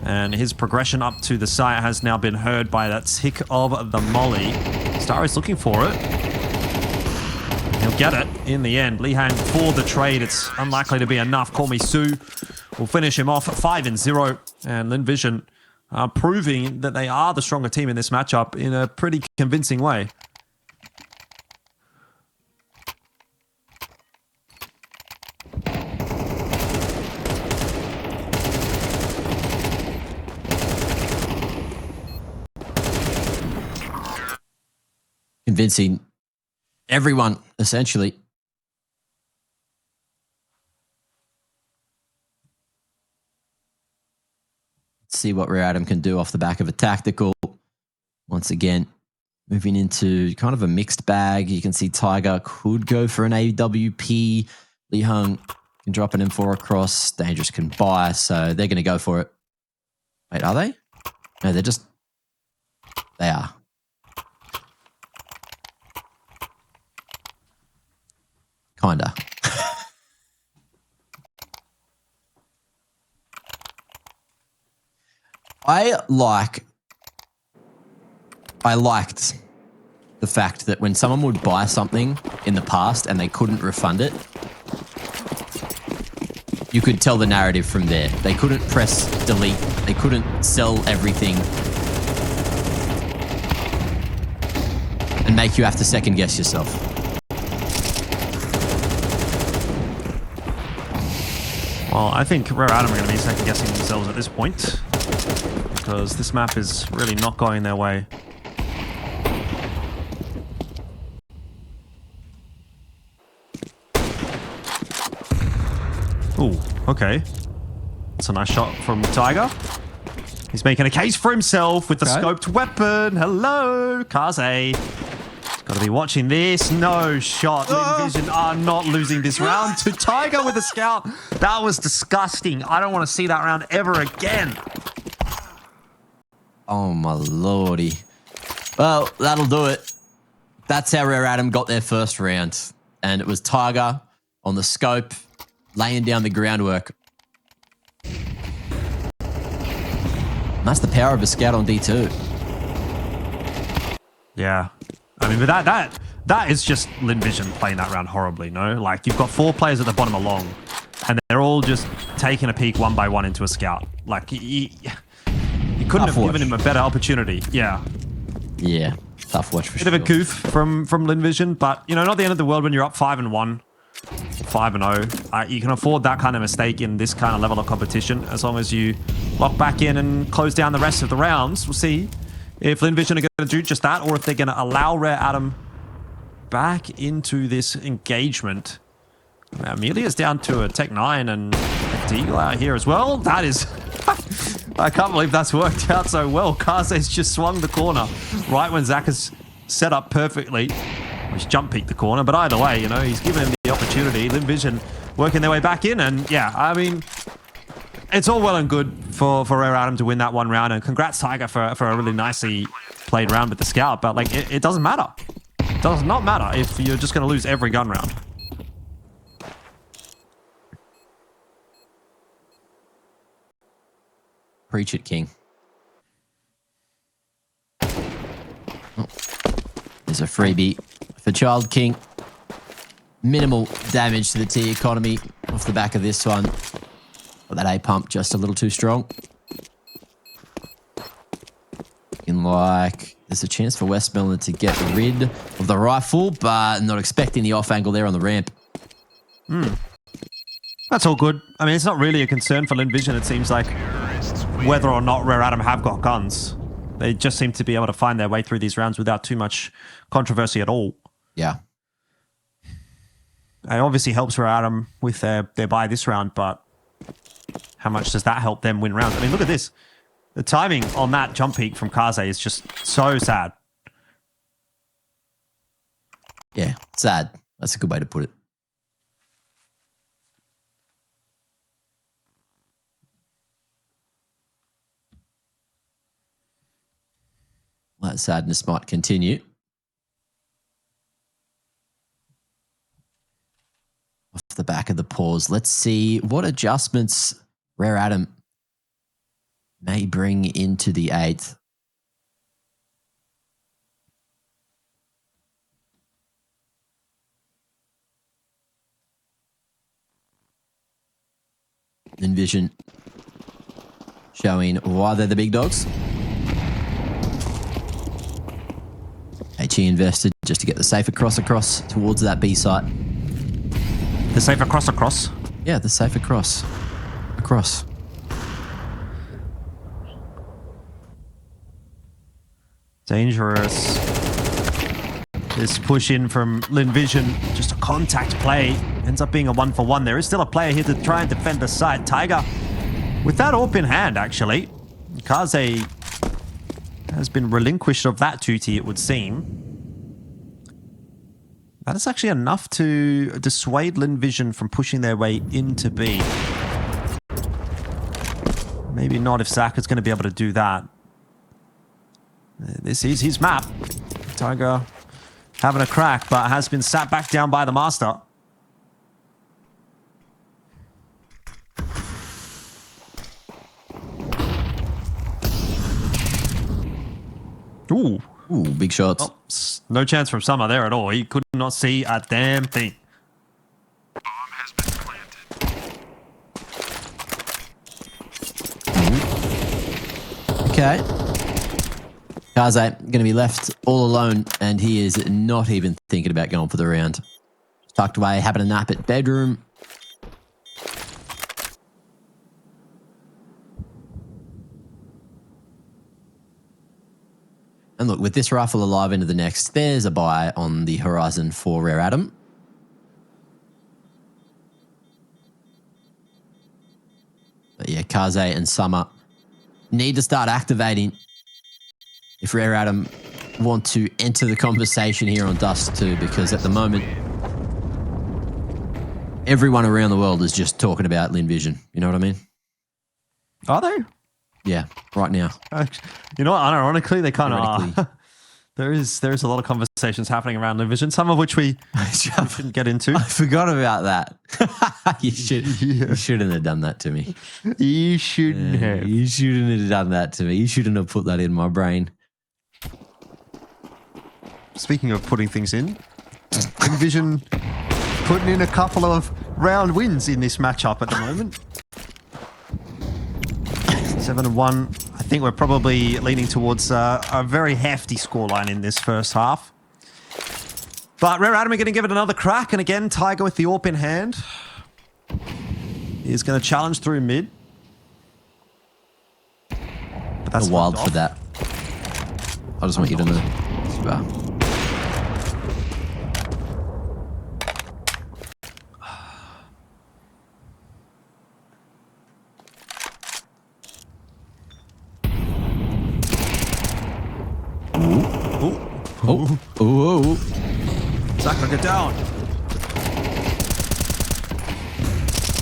And his progression up to the site has now been heard by that tick of the molly. Star is looking for it. He'll get it in the end. Lihang for the trade. It's unlikely to be enough. Call me Sue. Will finish him off at 5-0. And Lynn Vision are proving that they are the stronger team in this matchup in a pretty convincing way. Convincing everyone, essentially. Let's see what Rare Adam can do off the back of a tactical. Once again, moving into kind of a mixed bag. You can see Tiger could go for an AWP. Li Hung can drop an M4 across. Dangerous can buy, so they're going to go for it. Wait, are they? No, they're just... They are. Kinda. I liked the fact that when someone would buy something in the past and they couldn't refund it, you could tell the narrative from there. They couldn't press delete. They couldn't sell everything and make you have to second guess yourself. Well, I think Rare Adam are going to be second-guessing themselves at this point because this map is really not going their way. Ooh, okay. That's a nice shot from Tiger. He's making a case for himself with the scoped weapon. Hello, Kaze. Got to be watching this. No shot. Lynn Vision are not losing this round to Tiger with a scout. That was disgusting. I don't want to see that round ever again. Oh, my lordy. Well, that'll do it. That's how Rare Adam got their first round. And it was Tiger on the scope, laying down the groundwork. And that's the power of a scout on D2. Yeah. I mean, but that is just Lynn Vision playing that round horribly, no? Like, you've got 4 players at the bottom along, and they're all just taking a peek one by one into a scout. Like, you couldn't have given him a better opportunity. Yeah. Yeah. Tough watch for sure. Bit of a goof from Lynn Vision, but, you know, not the end of the world when you're up 5-1, 5-0. You can afford that kind of mistake in this kind of level of competition as long as you lock back in and close down the rest of the rounds. We'll see if Lynn Vision are going to do just that, or if they're going to allow Rare Adam back into this engagement. Emilia's down to a Tech 9 and Deagle out here as well. That is... I can't believe that's worked out so well. Kaze's just swung the corner right when Zach has set up perfectly. He's jump peeked the corner, but either way, you know, he's given him the opportunity. Lynn Vision working their way back in, and yeah, I mean... It's all well and good for Rare Adam to win that one round, and congrats Tiger for a really nicely played round with the scout, but like it doesn't matter. It does not matter if you're just going to lose every gun round. Preach it, King. Oh. There's a freebie for Child King. Minimal damage to the T economy off the back of this one. But that A pump just a little too strong. Looking like there's a chance for Westmoreland to get rid of the rifle, but not expecting the off angle there on the ramp. That's all good. I mean, it's not really a concern for Lynn Vision, it seems like, whether or not Rare Adam have got guns. They just seem to be able to find their way through these rounds without too much controversy at all. Yeah. It obviously helps Rare Adam with their buy this round, but how much does that help them win rounds? I mean, look at this. The timing on that jump peak from Kaze is just so sad. Yeah, sad. That's a good way to put it. That sadness might continue. Off the back of the pause, let's see what adjustments Rare Adam may bring into the 8th. Envision showing why they're the big dogs. HE invested just to get the safe across towards that B site. The safe across? Yeah, the safe across. Dangerous. This push in from Lynn Vision, just a contact play, ends up being a 1-for-1. There is still a player here to try and defend the site. Tiger, with that AWP in hand, actually, Kaze has been relinquished of that duty, it would seem. That is actually enough to dissuade Lynn Vision from pushing their way into B. Maybe not if Zach is going to be able to do that. This is his map. Tiger having a crack, but has been sat back down by the master. Ooh. Ooh, big shots. Oh, no chance from Summer there at all. He could not see a damn thing. Bomb has been planted. Okay. Kaze going to be left all alone, and he is not even thinking about going for the round. Tucked away, having a nap at bedroom. And look, with this rifle alive into the next, there's a buy on the horizon for Rare Adam. But yeah, Kaze and Summer need to start activating if Rare Adam want to enter the conversation here on Dust2, because at the moment, everyone around the world is just talking about Lynn Vision. You know what I mean? Are they? Yeah, right now. You know what? Unironically, they kind of are. Theoretically. There is a lot of conversations happening around Lynn Vision, some of which we shouldn't get into. I forgot about that. You shouldn't have done that to me. You shouldn't have. You shouldn't have done that to me. You shouldn't have put that in my brain. Speaking of putting things in, Lynn Vision putting in a couple of round wins in this matchup at the moment. 7-1. I think we're probably leaning towards a very hefty scoreline in this first half. But Rare Adam are going to give it another crack. And again, Tiger with the AWP in hand. He's going to challenge through mid. But that's Wild off. for that. I just want you to know. Oh. Zach, get down.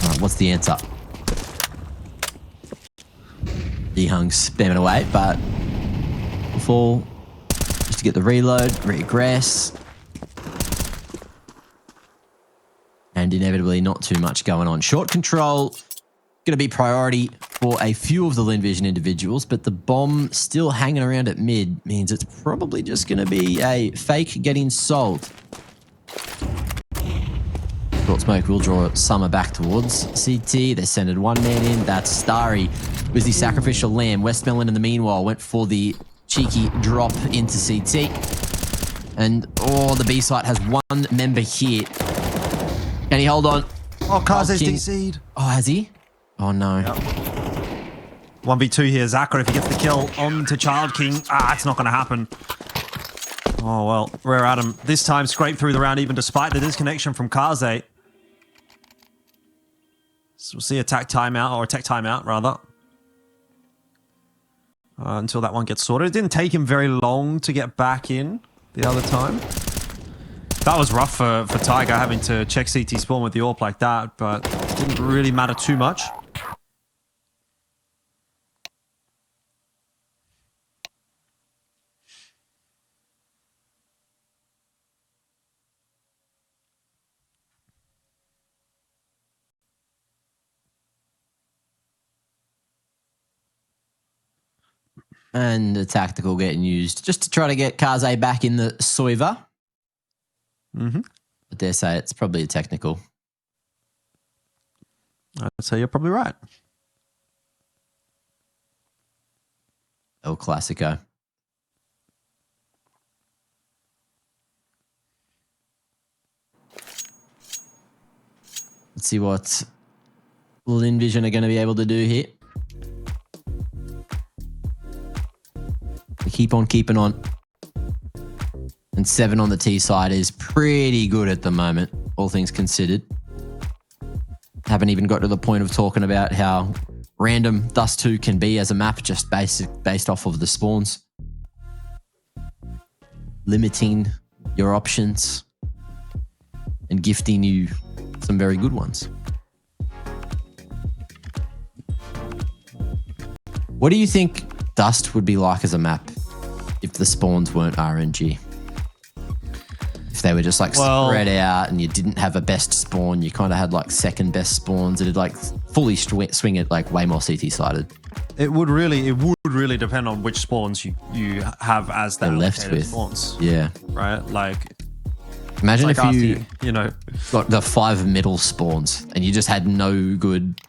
All right, what's the answer? Yihung spamming away, but fall just to get the reload, regress. And inevitably not too much going on. Short control, going to be priority for a few of the Lynn Vision individuals, but the bomb still hanging around at mid means it's probably just going to be a fake getting sold. Short smoke will draw Summer back towards CT. They sending one man in. That's Starry with the sacrificial lamb. Westmelon in the meanwhile went for the cheeky drop into CT. And, oh, the B site has one member here. Can he hold on? Oh, Kaze's King. DC'd. Oh, has he? Oh, no. Yep. 1v2 here. Zachar, if he gets the kill onto Child King. It's not going to happen. Oh, well. Rare Adam. This time scraped through the round even despite the disconnection from Kaze. So we'll see a tech timeout, rather. Until that one gets sorted. It didn't take him very long to get back in the other time. That was rough for Tiger having to check CT spawn with the AWP like that, but it didn't really matter too much. And the tactical getting used just to try to get Kaze back in the Soiva. Mm-hmm. I dare say it's probably a technical. I'd say you're probably right. El Clasico. Let's see what Lynn Vision are going to be able to do here. They keep on keeping on. And 7 on the T side is pretty good at the moment, all things considered. Haven't even got to the point of talking about how random Dust2 can be as a map, just based off of the spawns. Limiting your options and gifting you some very good ones. What do you think Dust would be like as a map if the spawns weren't RNG? If they were just like spread out and you didn't have a best spawn, you kind of had like second best spawns, it'd like fully swing it like way more CT sided. It would really depend on which spawns you have as the left with spawns. Yeah. Right? Like, imagine like if you know, got the 5 middle spawns and you just had no good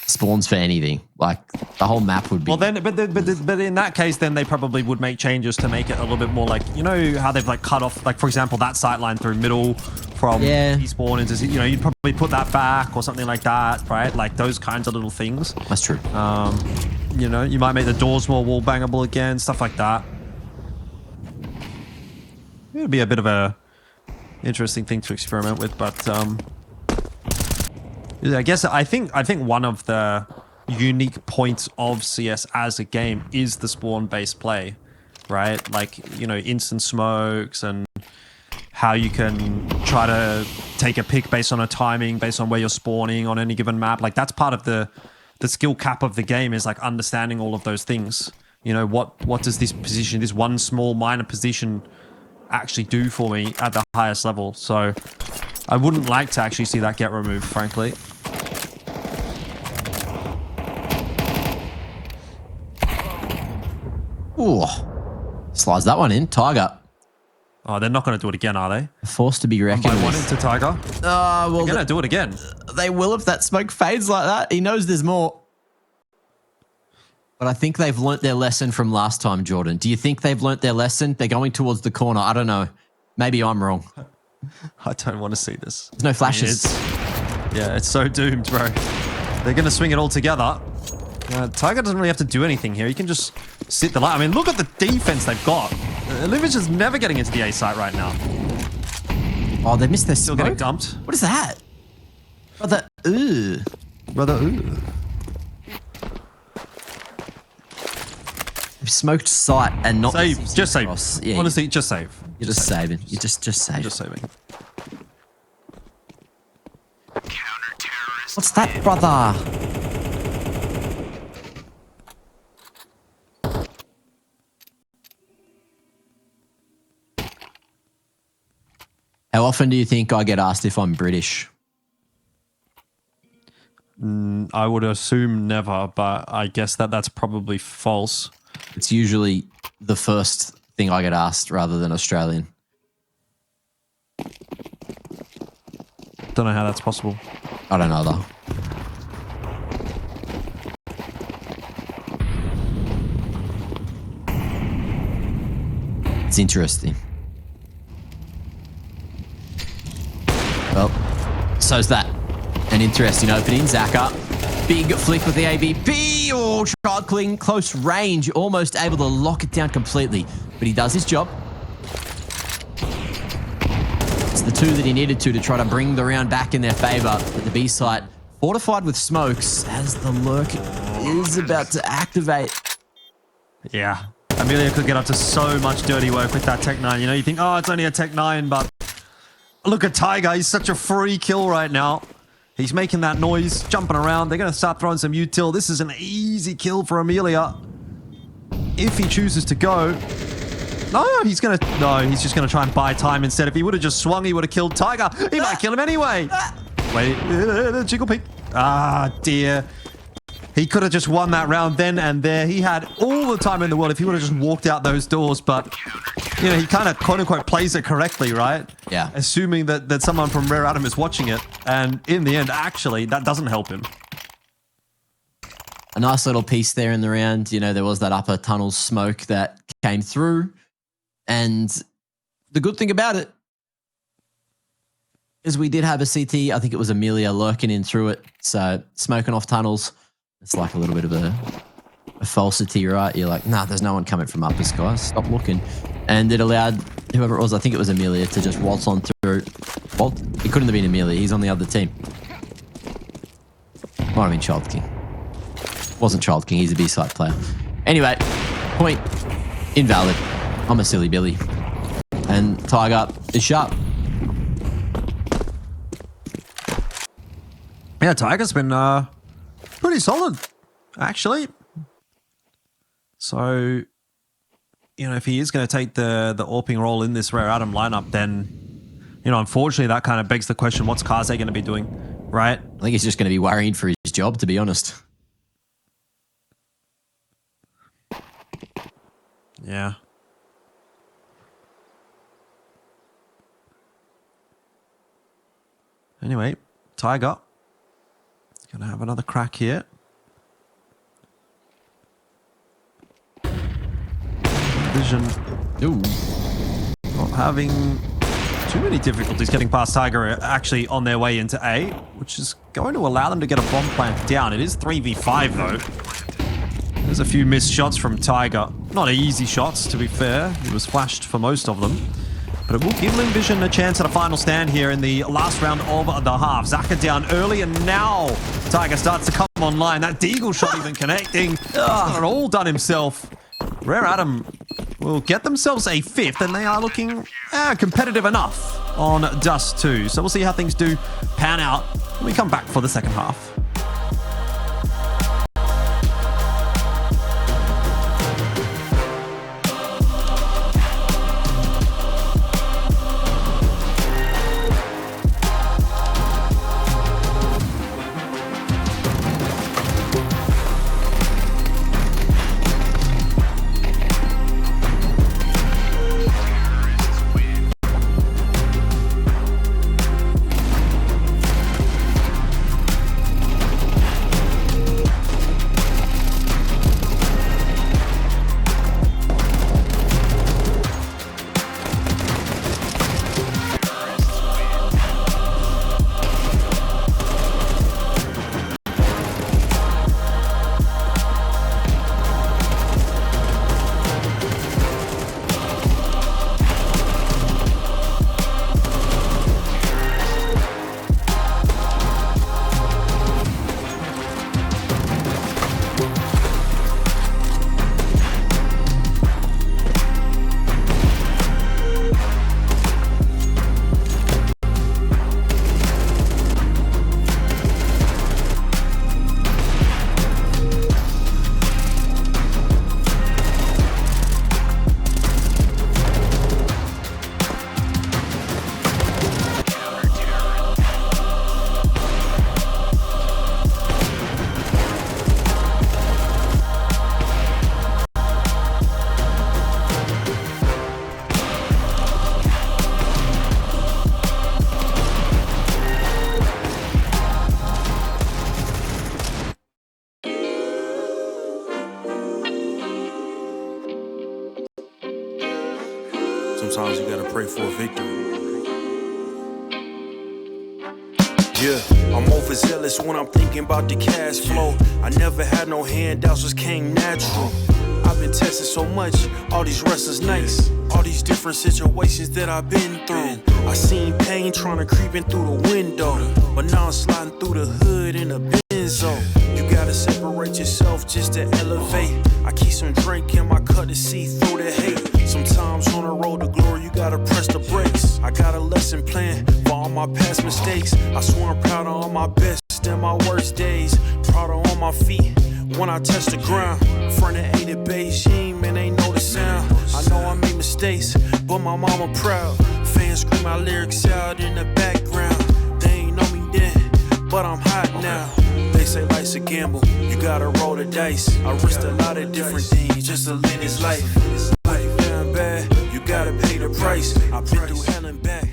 spawns for anything. Like the whole map would be. Well, then, but in that case, then they probably would make changes to make it a little bit more like, you know how they've like cut off, like for example, that sight line through middle from spawn into, you know, you'd probably put that back or something like that, right? Like those kinds of little things. That's true. You know, you might make the doors more wall bangable again, stuff like that. It would be a bit of a interesting thing to experiment with, but I think one of the unique points of CS as a game is the spawn-based play, right? Like, you know, instant smokes and how you can try to take a pick based on a timing, based on where you're spawning on any given map. Like that's part of the skill cap of the game, is like understanding all of those things. You know, what does this position, this one small minor position actually do for me at the highest level? So I wouldn't like to actually see that get removed, frankly. Ooh. Slides that one in. Tiger. Oh, they're not going to do it again, are they? Forced to be reckoned By one with. into Tiger. Well, They're going to do it again. They will if that smoke fades like that. He knows there's more. But I think they've learnt their lesson from last time, Jordan. Do you think they've learnt their lesson? They're going towards the corner. I don't know. Maybe I'm wrong. I don't want to see this. There's no flashes. It's so doomed, bro. They're going to swing it all together. Tiger doesn't really have to do anything here. He can just sit the line. I mean, look at the defense they've got. Olympia's just never getting into the A site right now. Oh, they missed their Still smoke? getting dumped. What is that? Brother, ooh. Brother, ooh. Smoked sight and not Save. CC Just save. cross. Yeah, Honestly, just save. you're just saving. You just save. Just saving. Counter-terrorist. What's that, brother? How often do you think I get asked if I'm British? I would assume never, but I guess that's probably false. It's usually the first thing I get asked rather than Australian. Don't know how that's possible. I don't know though. It's interesting. Well, so's that. An interesting opening. Zaka. Big flick with the AVP. Oh, child cling, close range. Almost able to lock it down completely. But he does his job. It's the two that he needed to try to bring the round back in their favor. But the B site fortified with smokes as the lurk is about to activate. Yeah. Emilia could get up to so much dirty work with that Tech 9. You know, you think, oh, it's only a Tech 9, but look at Tiger. He's such a free kill right now. He's making that noise, jumping around. They're going to start throwing some util. This is an easy kill for Emilia. If he chooses to go. No, he's just going to try and buy time instead. If he would have just swung, he would have killed Tiger. He might kill him anyway. Wait, jiggle peek. Ah, dear. He could have just won that round then and there. He had all the time in the world if he would have just walked out those doors. But, you know, he kind of, quote-unquote, plays it correctly, right? Yeah. Assuming that someone from Rare Atom is watching it. And in the end, actually, that doesn't help him. A nice little piece there in the round. You know, there was that upper tunnel smoke that came through. And the good thing about it is we did have a CT. I think it was Emilia lurking in through it. So smoking off tunnels. It's like a little bit of a falsity, right? You're like, nah, there's no one coming from uppers, guys. Stop looking. And it allowed whoever it was, I think it was Emilia, to just waltz on through. Well, it couldn't have been Emilia. He's on the other team. Might have been Child King. Wasn't Child King. He's a B-side player. Anyway, point invalid. I'm a silly Billy. And Tiger is sharp. Yeah, Tiger's been pretty solid, actually. So, you know, if he is going to take the AWPing role in this Rare Atom lineup, then, you know, unfortunately, that kind of begs the question, what's Kaze going to be doing, right? I think he's just going to be worrying for his job, to be honest. Yeah. Anyway, Tiger. Gonna have another crack here. Vision. Ooh. Not having too many difficulties getting past Tiger, actually on their way into A, which is going to allow them to get a bomb plant down. It is 3v5 though. There's a few missed shots from Tiger. Not easy shots, to be fair. He was flashed for most of them. But it will give Lynn Vision a chance at a final stand here in the last round of the half. Zaka down early, and now Tiger starts to come online. That Deagle shot even connecting. He's got it all done himself. Rare Atom will get themselves a fifth, and they are looking competitive enough on Dust2. So we'll see how things do pan out when we come back for the second half. pray for a victory. Yeah, I'm overzealous when I'm thinking about the cash flow. I never had no handouts, just came natural. I've been testing so much, all these wrestlers nice, all these different situations that I've been through. I seen pain trying to creep in through the window, but now I'm sliding through the hood in a Benzo. You gotta separate yourself just to elevate. I keep some drink in my cup to see through the hate. Sometimes on the road to glory, you gotta press the brakes. I got a lesson plan for all my past mistakes. I swear I'm proud of all my best and my worst days. Proud of all my feet when I touch the ground. Front of 8 at Beijing, man, they know the sound. I know I made mistakes, but my mama proud. Fans scream my lyrics out in the background. They ain't know me then, but I'm hot now. They say life's a gamble, you gotta roll the dice. I risked a lot of different things just to live this life. Life down bad, you gotta pay the price. I've been through hell and back.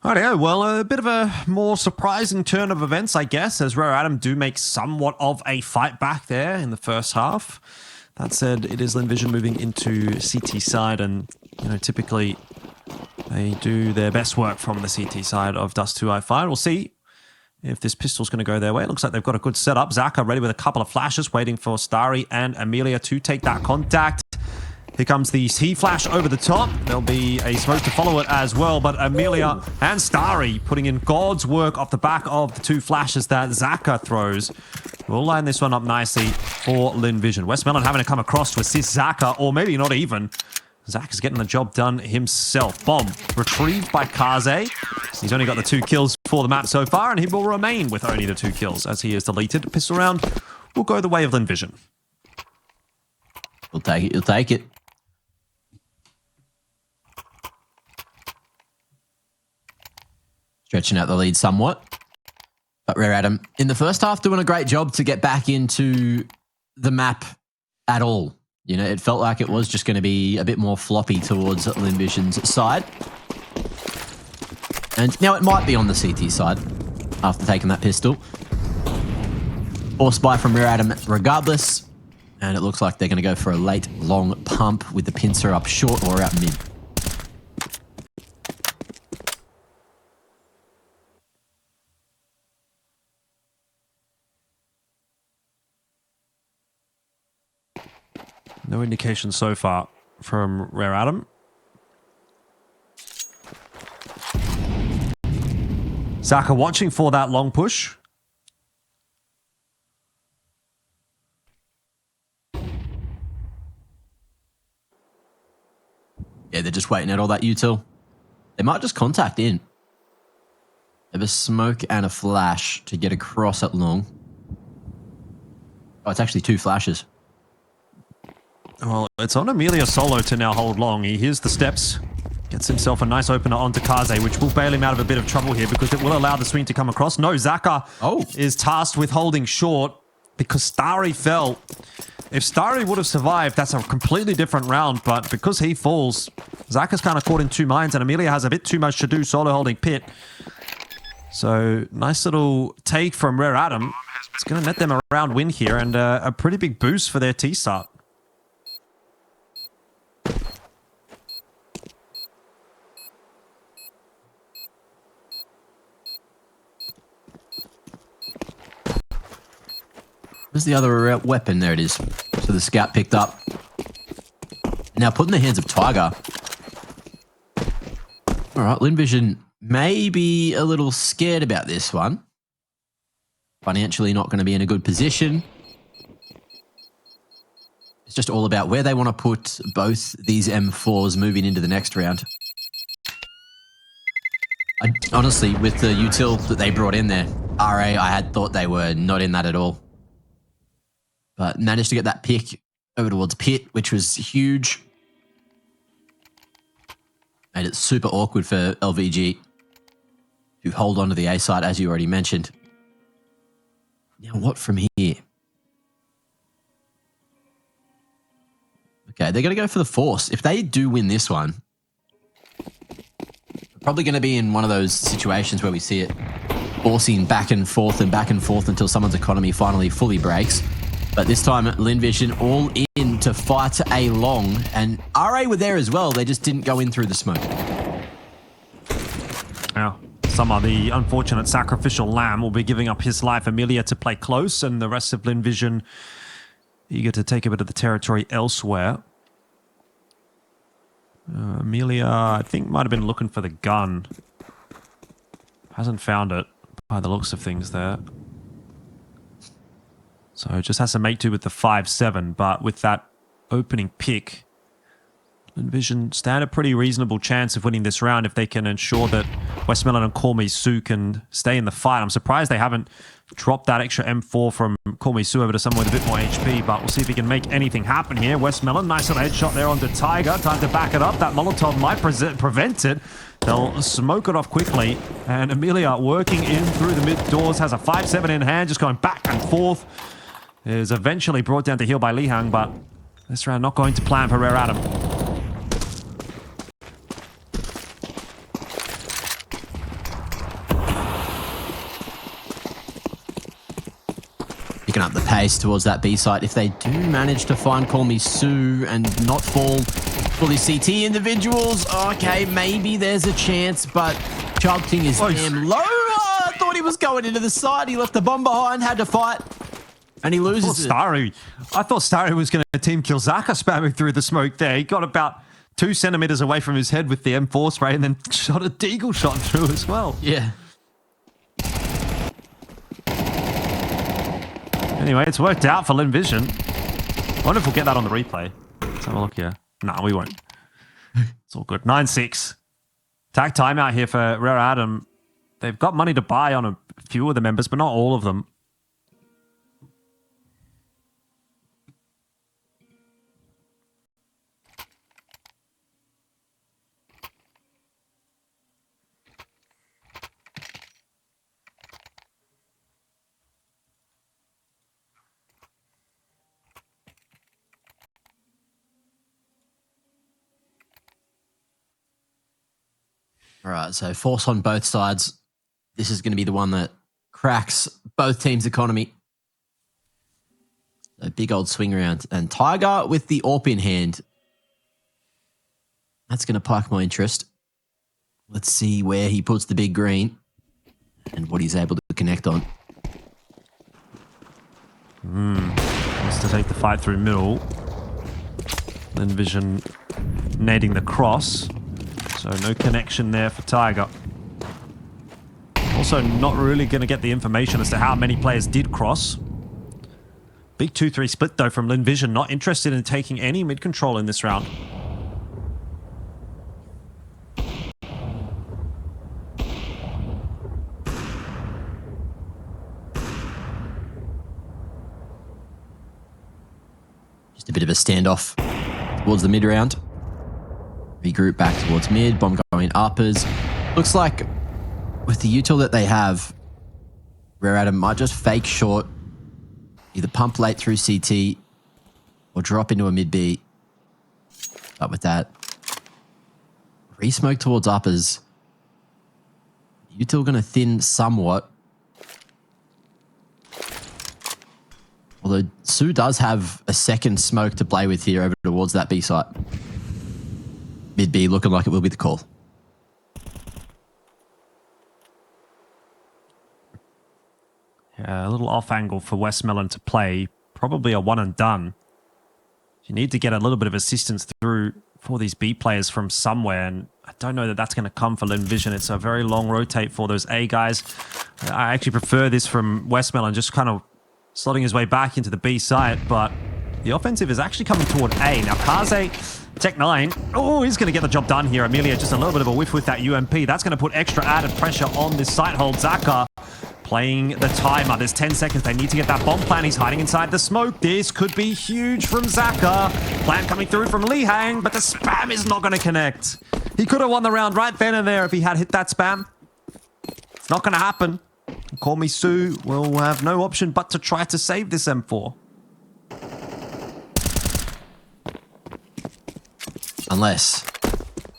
Rightio, well, a bit of a more surprising turn of events, I guess, as Rare Adam do make somewhat of a fight back there in the first half. That said, it is Lynn Vision moving into CT side, and, you know, typically they do their best work from the CT side of Dust2 Round. We'll see if this pistol's going to go their way. It looks like they've got a good setup. Zaka ready with a couple of flashes, waiting for Starry and Emilia to take that contact. Here comes the T-flash over the top. There'll be a smoke to follow it as well, but Emilia and Starry putting in God's work off the back of the 2 flashes that Zaka throws. We'll line this one up nicely for Lynn Vision. Westmelon having to come across to assist Zaka, or maybe not even. Zaka's getting the job done himself. Bomb retrieved by Kaze. He's only got the 2 kills for the map so far, and he will remain with only the 2 kills as he is deleted. Pistol round will go the way of Lynn Vision. He'll take it. He'll take it. Stretching out the lead somewhat. But Rare Adam, in the first half, doing a great job to get back into the map at all. You know, it felt like it was just going to be a bit more floppy towards Lynn Vision's side. And now it might be on the CT side after taking that pistol. Force buy from Rare Adam regardless. And it looks like they're going to go for a late, long pump with the pincer up short or out mid. No indication so far from Rare Adam. Zaka watching for that long push. Yeah, they're just waiting out all that util. They might just contact in. They have a smoke and a flash to get across at long. Oh, it's actually 2 flashes. Well, it's on Emilia solo to now hold long. He hears the steps, gets himself a nice opener onto Kaze, which will bail him out of a bit of trouble here because it will allow the swing to come across. No, Zaka is tasked with holding short because Starry fell. If Starry would have survived, that's a completely different round, but because he falls, Zaka's kind of caught in 2 minds, and Emilia has a bit too much to do solo holding pit. So, nice little take from Rare Adam. It's going to net them a round win here, and a pretty big boost for their T-start. Where's the other weapon? There it is. So the scout picked up. Now put in the hands of Tiger. All right, Lynn Vision may be a little scared about this one. Financially not going to be in a good position. It's just all about where they want to put both these M4s moving into the next round. Honestly, with the util that they brought in there, RA, I had thought they were not in that at all. But managed to get that pick over towards pit, which was huge. Made it super awkward for LVG to hold on to the A side, as you already mentioned. Now, what from here? Okay, they're going to go for the force. If they do win this one, Probably going to be in one of those situations where we see it forcing back and forth until someone's economy finally fully breaks. But this time, Lynn Vision all in to fight a long, and RA were there as well. They just didn't go in through the smoke. Yeah. Some are the unfortunate sacrificial lamb will be giving up his life. Emilia to play close, and the rest of Lynn Vision eager to take a bit of the territory elsewhere. Emilia, I think, might have been looking for the gun. Hasn't found it by the looks of things there. So just has to make do with the 5-7, but with that opening pick, Lynn Vision stand a pretty reasonable chance of winning this round if they can ensure that Westmelon and Call Me Sue can stay in the fight. I'm surprised they haven't dropped that extra M4 from Call Me Sue over to someone with a bit more HP, but we'll see if he can make anything happen here. Westmelon, nice little headshot there onto Tiger. Time to back it up. That Molotov might prevent it. They'll smoke it off quickly, and Emilia working in through the mid doors, has a 5-7 in hand, just going back and forth. Is eventually brought down to heel by Li Hang, but this round not going to plan for Rare Adam. Picking up the pace towards that B site. If they do manage to find Call Me Sue and not fall for the CT individuals, okay, maybe there's a chance, but Child King is damn low. Oh, I thought he was going into the side. He left the bomb behind, had to fight, and he loses it. I thought Starry was going to team kill Zaka spamming through the smoke there. He got about 2 centimeters away from his head with the M4 spray and then shot a deagle shot through as well. Yeah. Anyway, it's worked out for Lynn Vision. I wonder if we'll get that on the replay. Let's have a look here. No, we won't. It's all good. 9-6. Tag timeout here for Rare Adam. They've got money to buy on a few of the members, but not all of them. All right, so force on both sides. This is going to be the one that cracks both teams' economy. A big old swing around. And Tiger with the AWP in hand. That's going to pique my interest. Let's see where he puts the big green and what he's able to connect on. Wants to take the fight through middle. Lynn Vision nading the cross. So no connection there for Tiger. Also not really going to get the information as to how many players did cross. Big 2-3 split though from Lynn Vision. Not interested in taking any mid control in this round. Just a bit of a standoff towards the mid round. Regroup back towards mid, bomb going uppers. Looks like with the util that they have, Rare Adam might just fake short, either pump late through CT or drop into a mid B. But with that, re-smoke towards uppers. Util going to thin somewhat. Although Sue does have a second smoke to play with here over towards that B site. Mid B looking like it will be the call. Yeah, a little off angle for Westmelon to play. Probably a one and done. You need to get a little bit of assistance through for these B players from somewhere, and I don't know that that's going to come for Lynn Vision. It's a very long rotate for those A guys. I actually prefer this from Westmelon, just kind of slotting his way back into the B site, but the offensive is actually coming toward A. Now, Kaze, Tech 9, oh, he's going to get the job done here. Emilia, just a little bit of a whiff with that UMP. That's going to put extra added pressure on this site hold. Zaka playing the timer. There's 10 seconds. They need to get that bomb plan. He's hiding inside the smoke. This could be huge from Zaka. Plan coming through from Li Hang, but the spam is not going to connect. He could have won the round right then and there if he had hit that spam. It's not going to happen. Call Me Sue will have no option but to try to save this M4. Unless...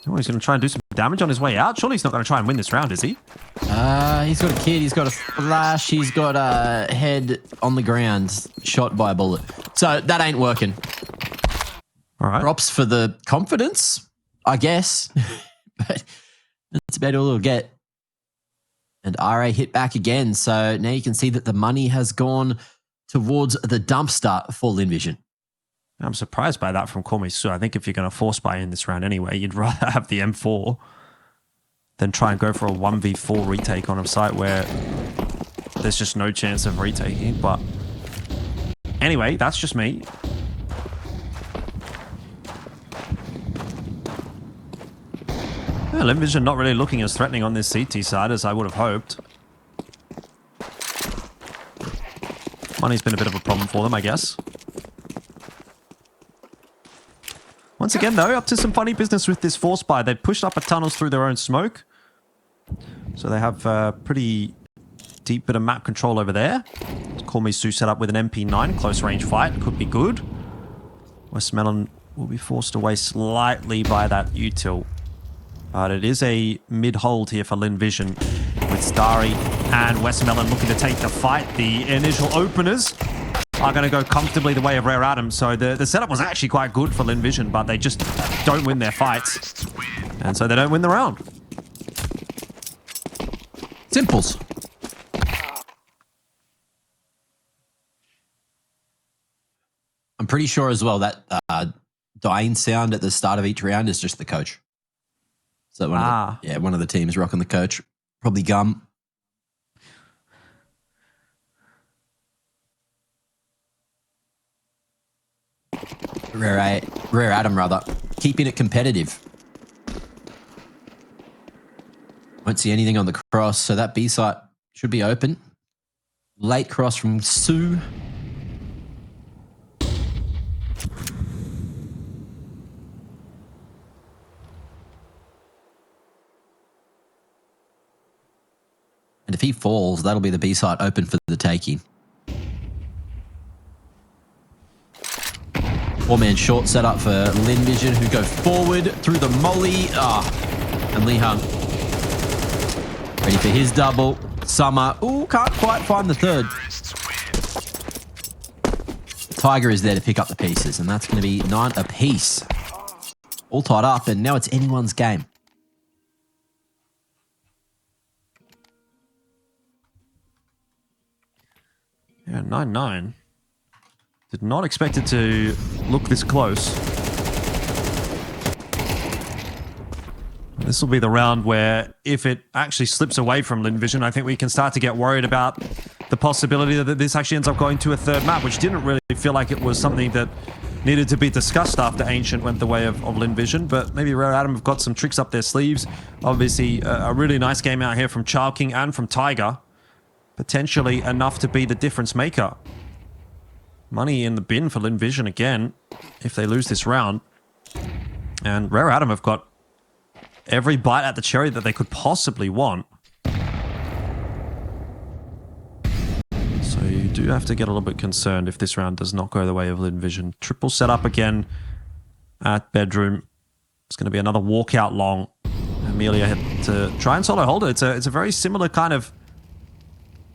Oh, he's going to try and do some damage on his way out. Surely he's not going to try and win this round, is he? He's got a kid. He's got a flash. He's got a head on the ground, shot by a bullet. So that ain't working. All right. Props for the confidence, I guess. But that's about all he'll get. And RA hit back again. So now you can see that the money has gone towards the dumpster for Lynn Vision. I'm surprised by that from Call Me Sue. I think if you're going to force buy in this round anyway, you'd rather have the M4 than try and go for a 1v4 retake on a site where there's just no chance of retaking. But anyway, that's just me. Yeah, Lynn Vision not really looking as threatening on this CT side as I would have hoped. Money's been a bit of a problem for them, I guess. Once again, though, up to some funny business with this force buy. They've pushed up a tunnels through their own smoke. So they have pretty deep bit of map control over there. Call Me Sue set up with an MP9. Close range fight. Could be good. Westmelon will be forced away slightly by that util. But it is a mid-hold here for Lynn Vision with Starry and Westmelon looking to take the fight. The initial openers are going to go comfortably the way of Rare Adam. So the setup was actually quite good for Lynn Vision, but they just don't win their fights. And so they don't win the round. Simples. I'm pretty sure as well that dying sound at the start of each round is just the coach. So one of the teams rocking the coach. Probably Gum. Rare Adam, rather. Keeping it competitive. Won't see anything on the cross, so that B site should be open. Late cross from Sue. And if he falls, that'll be the B site open for the taking. Four-man short setup for Lynn Vision, who go forward through the molly. And Lee Hung ready for his double. Summer, can't quite find the third. Tiger is there to pick up the pieces, and that's going to be 9 apiece. All tied up, and now it's anyone's game. Yeah, 9-9. Did not expect it to look this close. This will be the round where if it actually slips away from Lynn Vision, I think we can start to get worried about the possibility that this actually ends up going to a third map, which didn't really feel like it was something that needed to be discussed after Ancient went the way of Lynn Vision. But maybe Rare Adam have got some tricks up their sleeves. Obviously, a really nice game out here from Child King and from Tiger. Potentially enough to be the difference maker. Money in the bin for Lynn Vision again if they lose this round. And Rare Adam have got every bite at the cherry that they could possibly want. So you do have to get a little bit concerned if this round does not go the way of Lynn Vision. Triple setup again at bedroom. It's going to be another walkout long. Emilia had to try and solo hold it. It's a very similar kind of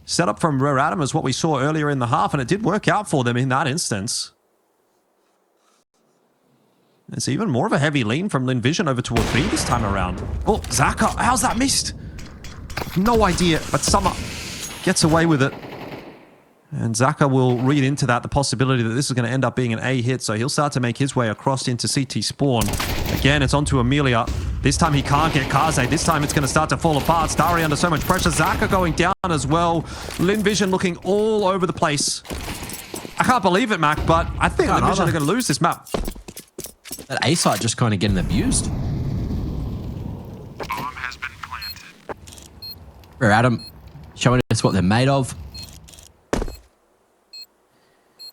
setup from Rare Adam as what we saw earlier in the half, and it did work out for them in that instance. It's even more of a heavy lean from Lynn Vision over toward B this time around. Oh, Zaka, how's that missed? No idea, but Summer gets away with it. And Zaka will read into that the possibility that this is going to end up being an A hit, so he'll start to make his way across into CT spawn. Again, it's onto Emilia. This time he can't get Kaze. This time it's going to start to fall apart. Starry under so much pressure. Zaka going down as well. Lynn Vision looking all over the place. I can't believe it, Mac, but I think Lynn Vision are going to lose this map. That A site just kind of getting abused. Bomb has been planted. Rare Adam showing us what they're made of.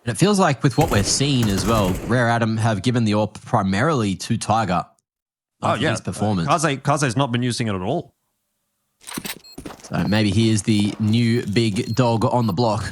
And it feels like with what we're seeing as well, Rare Adam have given the AWP primarily to Tiger. Oh, yeah. His performance. Kaze's not been using it at all. So maybe he is the new big dog on the block.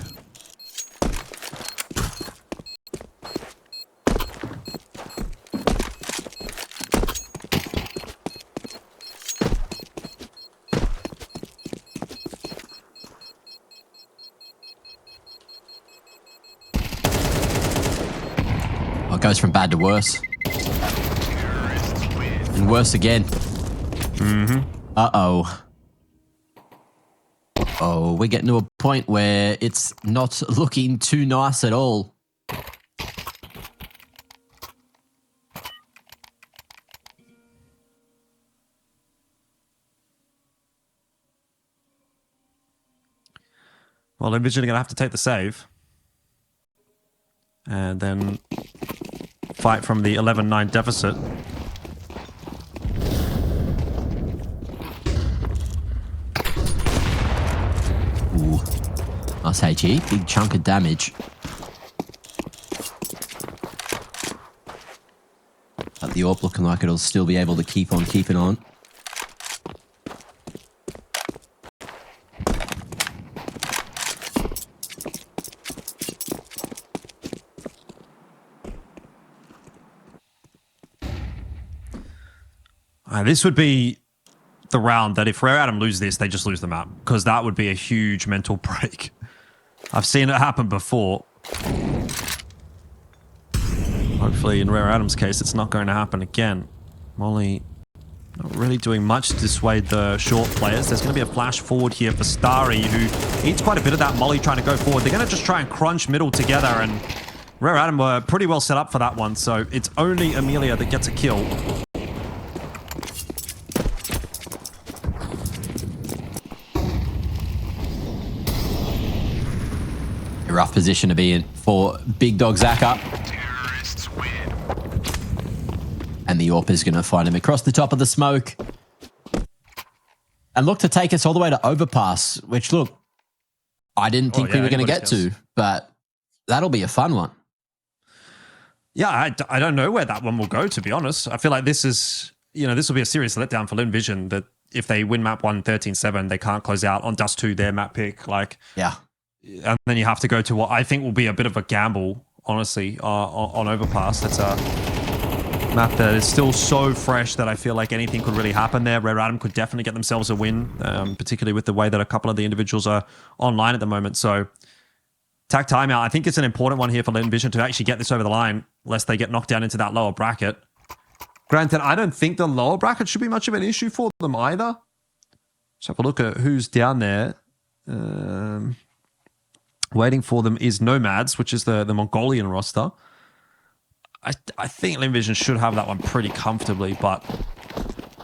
it goes from bad to worse. And worse again. Uh-oh. Oh, we're getting to a point where it's not looking too nice at all. Well, Envision are going to have to take the save. And then fight from the 11-9 deficit. Ooh. Nice HE. Big chunk of damage. But the AWP looking like it'll still be able to keep on keeping on. This would be the round that if Rare Adam lose this, they just lose the map. Because that would be a huge mental break. I've seen it happen before. Hopefully, in Rare Adam's case, it's not going to happen again. Molly not really doing much to dissuade the short players. There's going to be a flash forward here for Starry, who eats quite a bit of that Molly trying to go forward. They're going to just try and crunch middle together, and Rare Adam were pretty well set up for that one, so it's only Emilia that gets a kill. Rough position to be in for Big Dog Zaka. Terrorists win. And the AWP is going to find him across the top of the smoke. And look to take us all the way to Overpass, which, look, I didn't think we were going to get to, but that'll be a fun one. Yeah, I don't know where that one will go, to be honest. I feel like this is, this will be a serious letdown for Lynn Vision, that if they win map 1 13-7, they can't close out on Dust2, their map pick. Yeah. And then you have to go to what I think will be a bit of a gamble, honestly, on Overpass. That's a map that is still so fresh that I feel like anything could really happen there. Rare Adam could definitely get themselves a win, particularly with the way that a couple of the individuals are online at the moment. So, tack timeout. I think it's an important one here for Lynn Vision to actually get this over the line, lest they get knocked down into that lower bracket. Granted, I don't think the lower bracket should be much of an issue for them either. Let's have a look at who's down there. Waiting for them is Nomads, which is the Mongolian roster. I think Lynn Vision should have that one pretty comfortably, but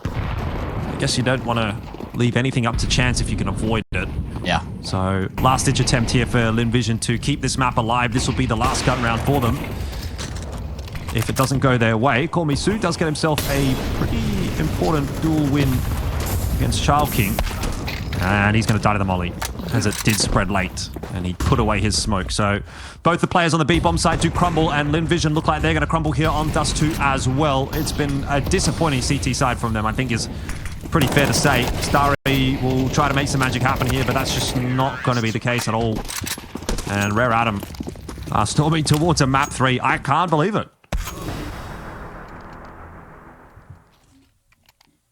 I guess you don't want to leave anything up to chance if you can avoid it. Yeah. So last-ditch attempt here for Lynn Vision to keep this map alive. This will be the last gun round for them. If it doesn't go their way, Call Me Sue does get himself a pretty important dual win against Child King. And he's going to die to the molly, as it did spread late, and he put away his smoke. So both the players on the B-bomb side do crumble, and Lynn Vision look like they're going to crumble here on Dust2 as well. It's been a disappointing CT side from them, I think is pretty fair to say. Starry will try to make some magic happen here, but that's just not going to be the case at all. And Rare Adam are storming towards a map 3. I can't believe it.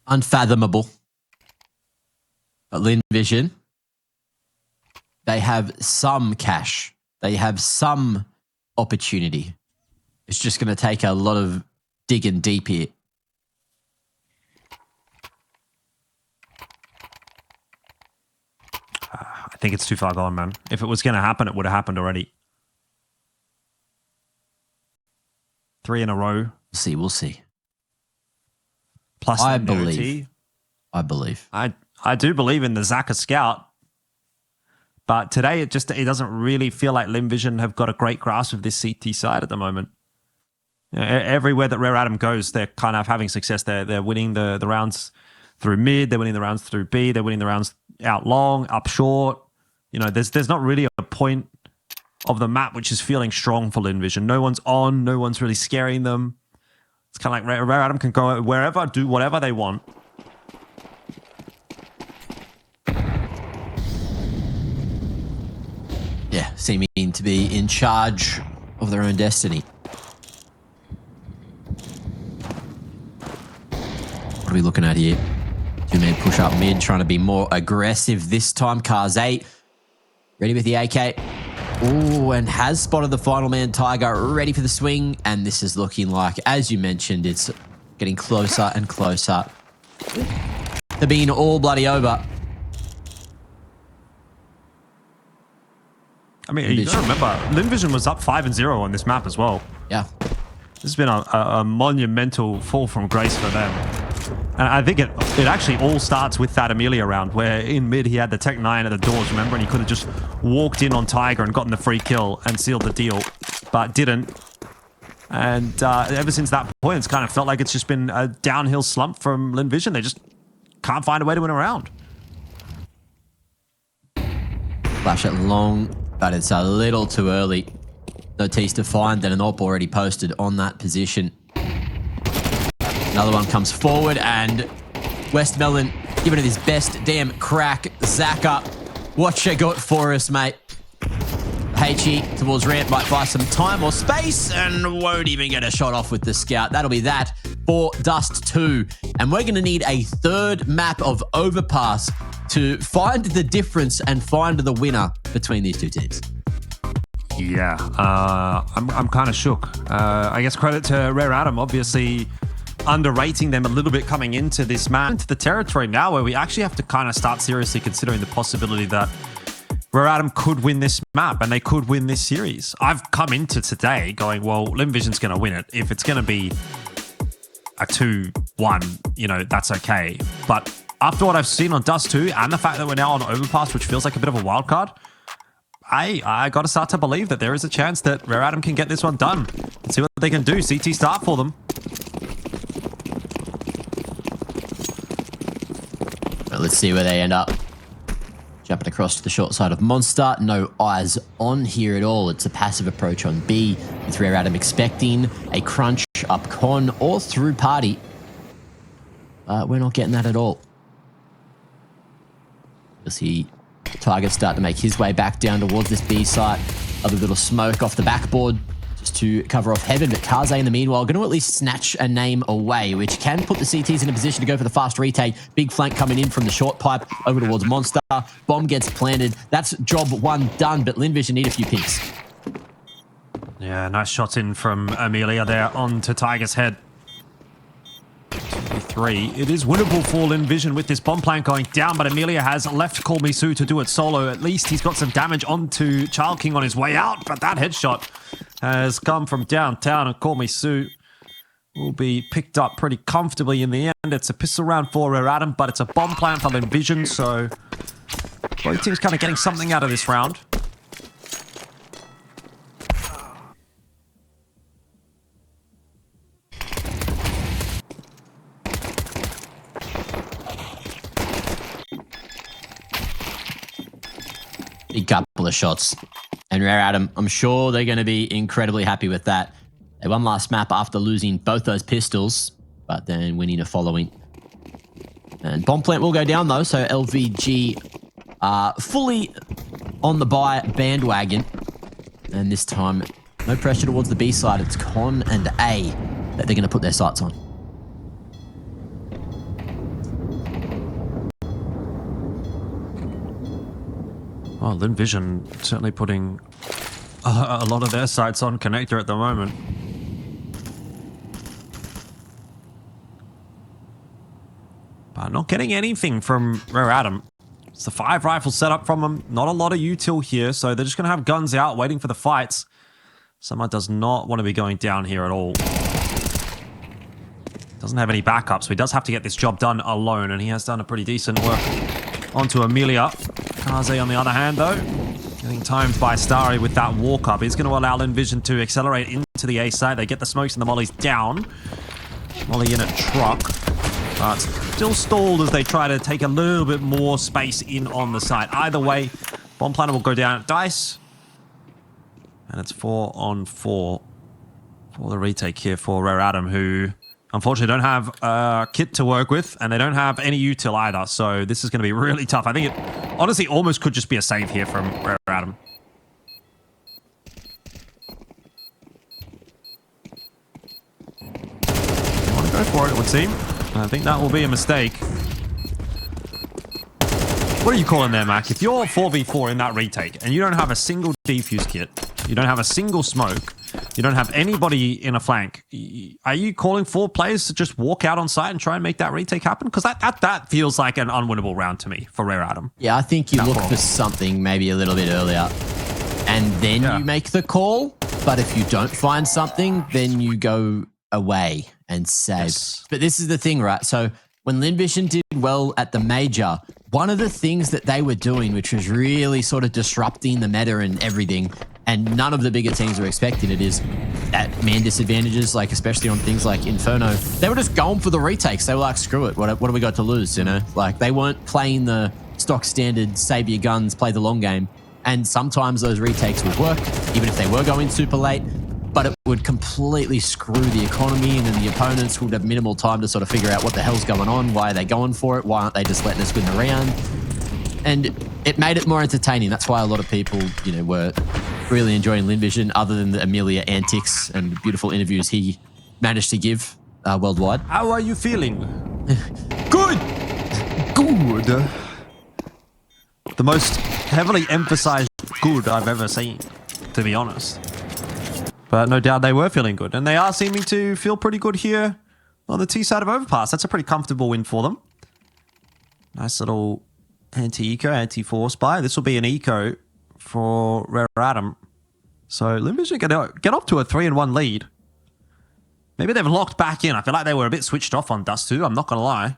Unfathomable. But Lynn Vision, they have some cash. They have some opportunity. It's just going to take a lot of digging deep here. I think it's too far gone, man. If it was going to happen, it would have happened already. 3 in a row. We'll see. Plus I the believe. I believe. I do believe in the Zaka Scout, but today it doesn't really feel like Lynn Vision have got a great grasp of this CT side at the moment. Everywhere that Rare Adam goes, they're kind of having success. They're winning the rounds through mid, they're winning the rounds through B, they're winning the rounds out long, up short. There's not really a point of the map which is feeling strong for Lynn Vision. No one's on, no one's really scaring them. It's kind of like Rare Adam can go wherever, do whatever they want. Yeah, seeming to be in charge of their own destiny. What are we looking at here? 2-man push up mid, trying to be more aggressive this time. Cars 8, ready with the AK. Ooh, and has spotted the final man, Tiger, ready for the swing. And this is looking like, as you mentioned, it's getting closer and closer to being all bloody over. I mean, you gotta remember, Lynn Vision was up 5-0 on this map as well. Yeah. This has been a monumental fall from grace for them. And I think it actually all starts with that Emilia round, where in mid he had the Tech 9 at the doors, remember? And he could have just walked in on Tiger and gotten the free kill and sealed the deal, but didn't. And ever since that point, it's kind of felt like it's just been a downhill slump from Lynn Vision. They just can't find a way to win a round. Flash it long, but it's a little too early. No tease to find, then an AWP already posted on that position. Another one comes forward, and Westmelon giving it his best damn crack. Zaka, what you got for us, mate? HE towards ramp, might buy some time or space, and won't even get a shot off with the scout. That'll be that for Dust2. And we're going to need a third map of Overpass to find the difference and find the winner between these two teams. Yeah, I'm kind of shook. I guess credit to Rare Adam, obviously underrating them a little bit coming into this map, into the territory now where we actually have to kind of start seriously considering the possibility that Rare Adam could win this map and they could win this series. I've come into today going, well, Lynn Vision's going to win it. If it's going to be a 2-1, you know, that's okay. But after what I've seen on Dust2 and the fact that we're now on Overpass, which feels like a bit of a wild card, I got to start to believe that there is a chance that Rare Adam can get this one done. Let's see what they can do. CT start for them. Let's see where they end up. Jumping across to the short side of Monster. No eyes on here at all. It's a passive approach on B, with Rare Adam expecting a crunch up con or through party. We're not getting that at all. You'll see Tiger start to make his way back down towards this B site. Other little smoke off the backboard just to cover off Heaven, but Kaze in the meanwhile going to at least snatch a name away, which can put the CTs in a position to go for the fast retake. Big flank coming in from the short pipe over towards Monster. Bomb gets planted. That's job one done, but Lynn Vision need a few picks. Yeah, nice shot in from Emilia there onto Tiger's head. 2v3. It is winnable for Lynn Vision with this bomb plant going down, but Emilia has left Call Me Sue to do it solo. At least he's got some damage onto Child King on his way out, but that headshot has come from downtown, and Call Me Sue will be picked up pretty comfortably in the end. It's a pistol round for Rare Adam, but it's a bomb plant for Lynn Vision, so both teams kind of getting something out of this round. Big couple of shots. And Rare Adam, I'm sure they're going to be incredibly happy with that. They won last map after losing both those pistols, but then winning a following. And bomb plant will go down though, so LVG are fully on the buy bandwagon. And this time, no pressure towards the B side. It's Con and A that they're going to put their sights on. Oh, Lynn Vision certainly putting a lot of their sights on Connector at the moment. But not getting anything from Rare Adam. It's the 5 rifle setup from them. Not a lot of util here, so they're just going to have guns out waiting for the fights. Summer does not want to be going down here at all. Doesn't have any backup, so he does have to get this job done alone, and he has done a pretty decent work onto Emilia. Kaze on the other hand, though, getting timed by Starry with that walk up. He's going to allow Lynn Vision to accelerate into the A side. They get the smokes and the mollies down. Molly in a truck, but still stalled as they try to take a little bit more space in on the side. Either way, bomb planner will go down at Dice. And it's 4-on-4 for the retake here for Rare Adam, who unfortunately don't have a kit to work with, and they don't have any util either, so this is going to be really tough. I think it honestly almost could just be a save here from Rare Adam. They want to go for it, it would seem. I think that will be a mistake. What are you calling there, Mac? If you're 4v4 in that retake and you don't have a single defuse kit, you don't have a single smoke, you don't have anybody in a flank, are you calling 4 players to just walk out on site and try and make that retake happen? Because that feels like an unwinnable round to me for Rare Adam. Yeah, I think you look for something maybe a little bit earlier and then you make the call. But if you don't find something, then you go away and save. Yes. But this is the thing, right? So when Lynn Vision did well at the major, one of the things that they were doing, which was really sort of disrupting the meta and everything, and none of the bigger teams were expecting it, is that man disadvantages, like especially on things like Inferno, they were just going for the retakes. They were like, screw it, what do we got to lose, you know? Like they weren't playing the stock standard, save your guns, play the long game. And sometimes those retakes would work, even if they were going super late, but it would completely screw the economy, and then the opponents would have minimal time to sort of figure out what the hell's going on, why are they going for it, why aren't they just letting us win the round? And it made it more entertaining. That's why a lot of people, you know, were really enjoying Lynn Vision, other than the Emilia antics and beautiful interviews he managed to give worldwide. How are you feeling? Good! Good. The most heavily emphasized good I've ever seen, to be honest. But no doubt they were feeling good. And they are seeming to feel pretty good here on the T side of Overpass. That's a pretty comfortable win for them. Nice little anti-eco, anti-force buy. This will be an eco for Rare Adam. So Lynn Vision get up to a 3-1 lead. Maybe they've locked back in. I feel like they were a bit switched off on Dust2. I'm not going to lie.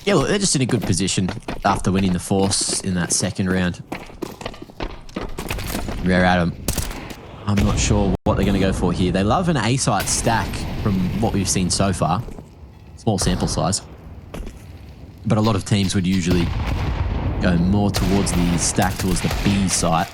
Yeah, look, they're just in a good position after winning the Force in that second round. Rare Adam, I'm not sure what they're going to go for here. They love an A-site stack from what we've seen so far. Small sample size. But a lot of teams would usually go more towards the stack, towards the B site.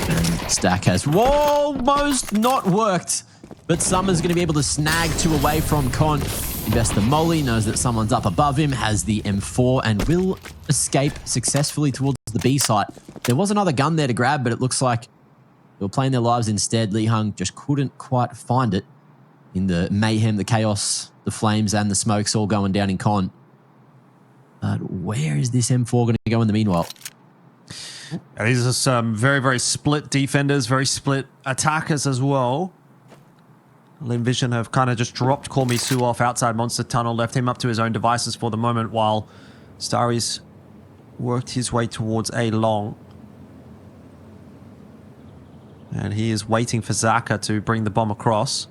And stack has almost not worked. But Summer's going to be able to snag 2 away from Con. Investor Molly knows that someone's up above him, has the M4, and will escape successfully towards the B site. There was another gun there to grab, but it looks like they were playing their lives instead. Li Hung just couldn't quite find it in the mayhem, the chaos, the flames, and the smokes all going down in Con. But where is this M4 going to go in the meanwhile? Yeah, these are some very, very split defenders, very split attackers as well. Lynn Vision have kind of just dropped Call Me Sue off outside Monster Tunnel, left him up to his own devices for the moment, while Starry's worked his way towards A long. And he is waiting for Zaka to bring the bomb across.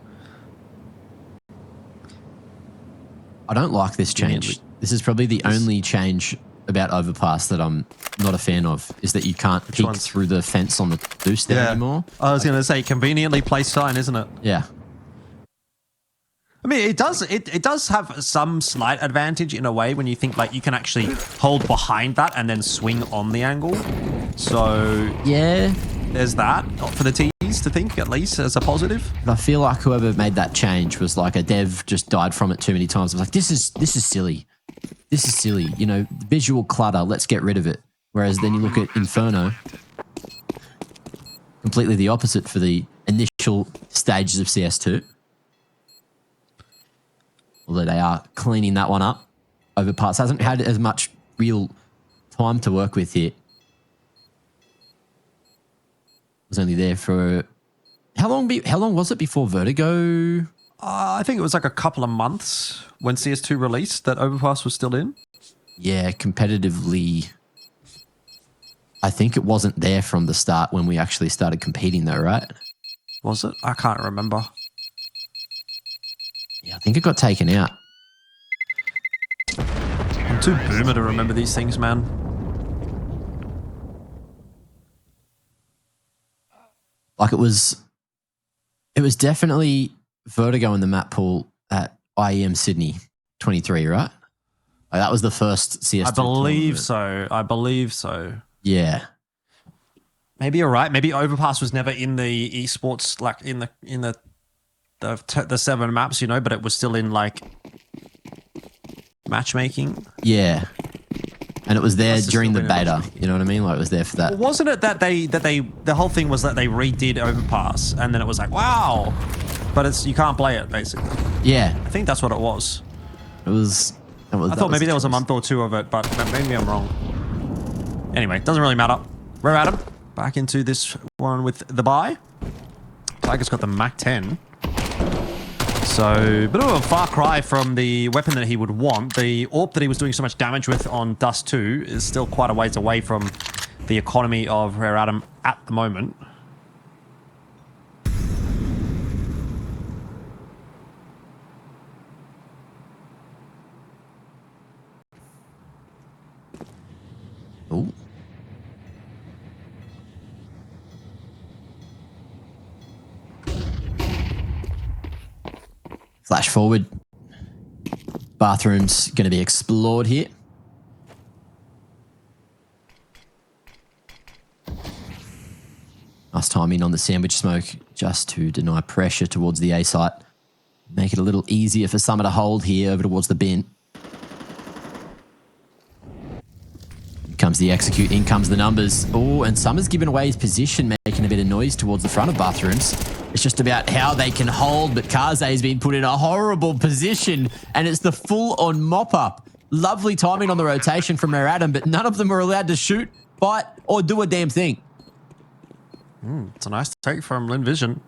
I don't like this change. This is probably the only change about Overpass that I'm not a fan of, is that you can't peek through the fence on the boost there anymore. I was going to say, conveniently placed sign, isn't it? Yeah. I mean, it does have some slight advantage in a way when you think like you can actually hold behind that and then swing on the angle. So yeah, there's that for the T's to think, at least as a positive. But I feel like whoever made that change was like a dev just died from it too many times. I was like, this is silly. This is silly. You know, visual clutter. Let's get rid of it. Whereas then you look at Inferno, completely the opposite for the initial stages of CS2. Although they are cleaning that one up. Overpass hasn't had as much real time to work with here. Was only there for how long was it before Vertigo? I think it was like a couple of months when CS2 released that Overpass was still in. Yeah, competitively, I think it wasn't there from the start when we actually started competing though, right? Was it? I can't remember. Yeah, I think it got taken out. I'm too boomer to remember these things, man. Like it was definitely Vertigo in the map pool at IEM Sydney 23, right? Like that was the first CS2 I believe tournament. so. I believe so. Yeah. Maybe you're right. Maybe Overpass was never in the esports, like in the 7 maps, you know, but it was still in like matchmaking. Yeah. And it was there during the beta, you know what I mean? Like it was there for that. Well, wasn't it that the whole thing was that they redid Overpass and then it was like, wow, but you can't play it, basically. Yeah, I think that's what it was. it was. I thought maybe there was a month or two of it, but maybe I'm wrong. Anyway, doesn't really matter. Rare Adam, back into this one with the buy. Tiger's got the Mac 10. So, a bit of a far cry from the weapon that he would want. The AWP that he was doing so much damage with on Dust 2 is still quite a ways away from the economy of Rare Adam at the moment. Ooh. Flash forward. Bathroom's going to be explored here. Nice timing on the sandwich smoke just to deny pressure towards the A site. Make it a little easier for Summer to hold here over towards the bin. Here comes the execute, in comes the numbers. Oh, and Summer's given away his position, making a bit of noise towards the front of Bathrooms. It's just about how they can hold, but Kaze's been put in a horrible position, and it's the full-on mop-up. Lovely timing on the rotation from Rare Adam, but none of them are allowed to shoot, fight, or do a damn thing. It's a nice take from Lynn Vision.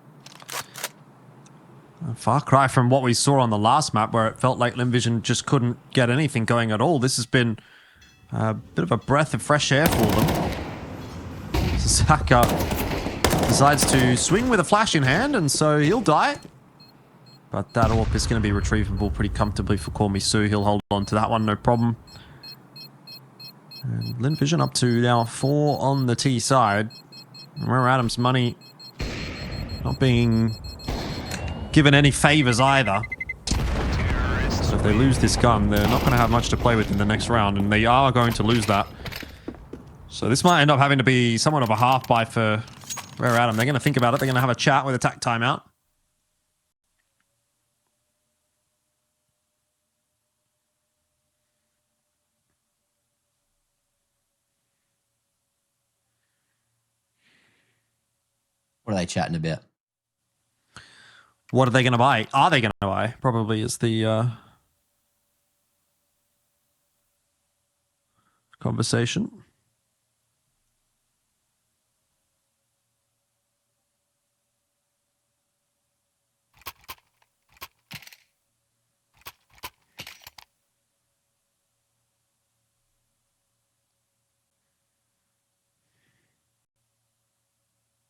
A far cry from what we saw on the last map, where it felt like Lynn Vision just couldn't get anything going at all. This has been a bit of a breath of fresh air for them. Saka decides to swing with a flash in hand, and so he'll die. But that AWP is going to be retrievable pretty comfortably for Kormisu. He'll hold on to that one, no problem. And Lynn Vision up to now 4 on the T side. Rare Adam's money not being given any favors either. So if they lose this gun, they're not going to have much to play with in the next round, and they are going to lose that. So this might end up having to be somewhat of a half buy for Rare Adam. They're going to think about it. They're going to have a chat with attack timeout. What are they chatting about? What are they going to buy? Are they going to buy? Probably is the conversation.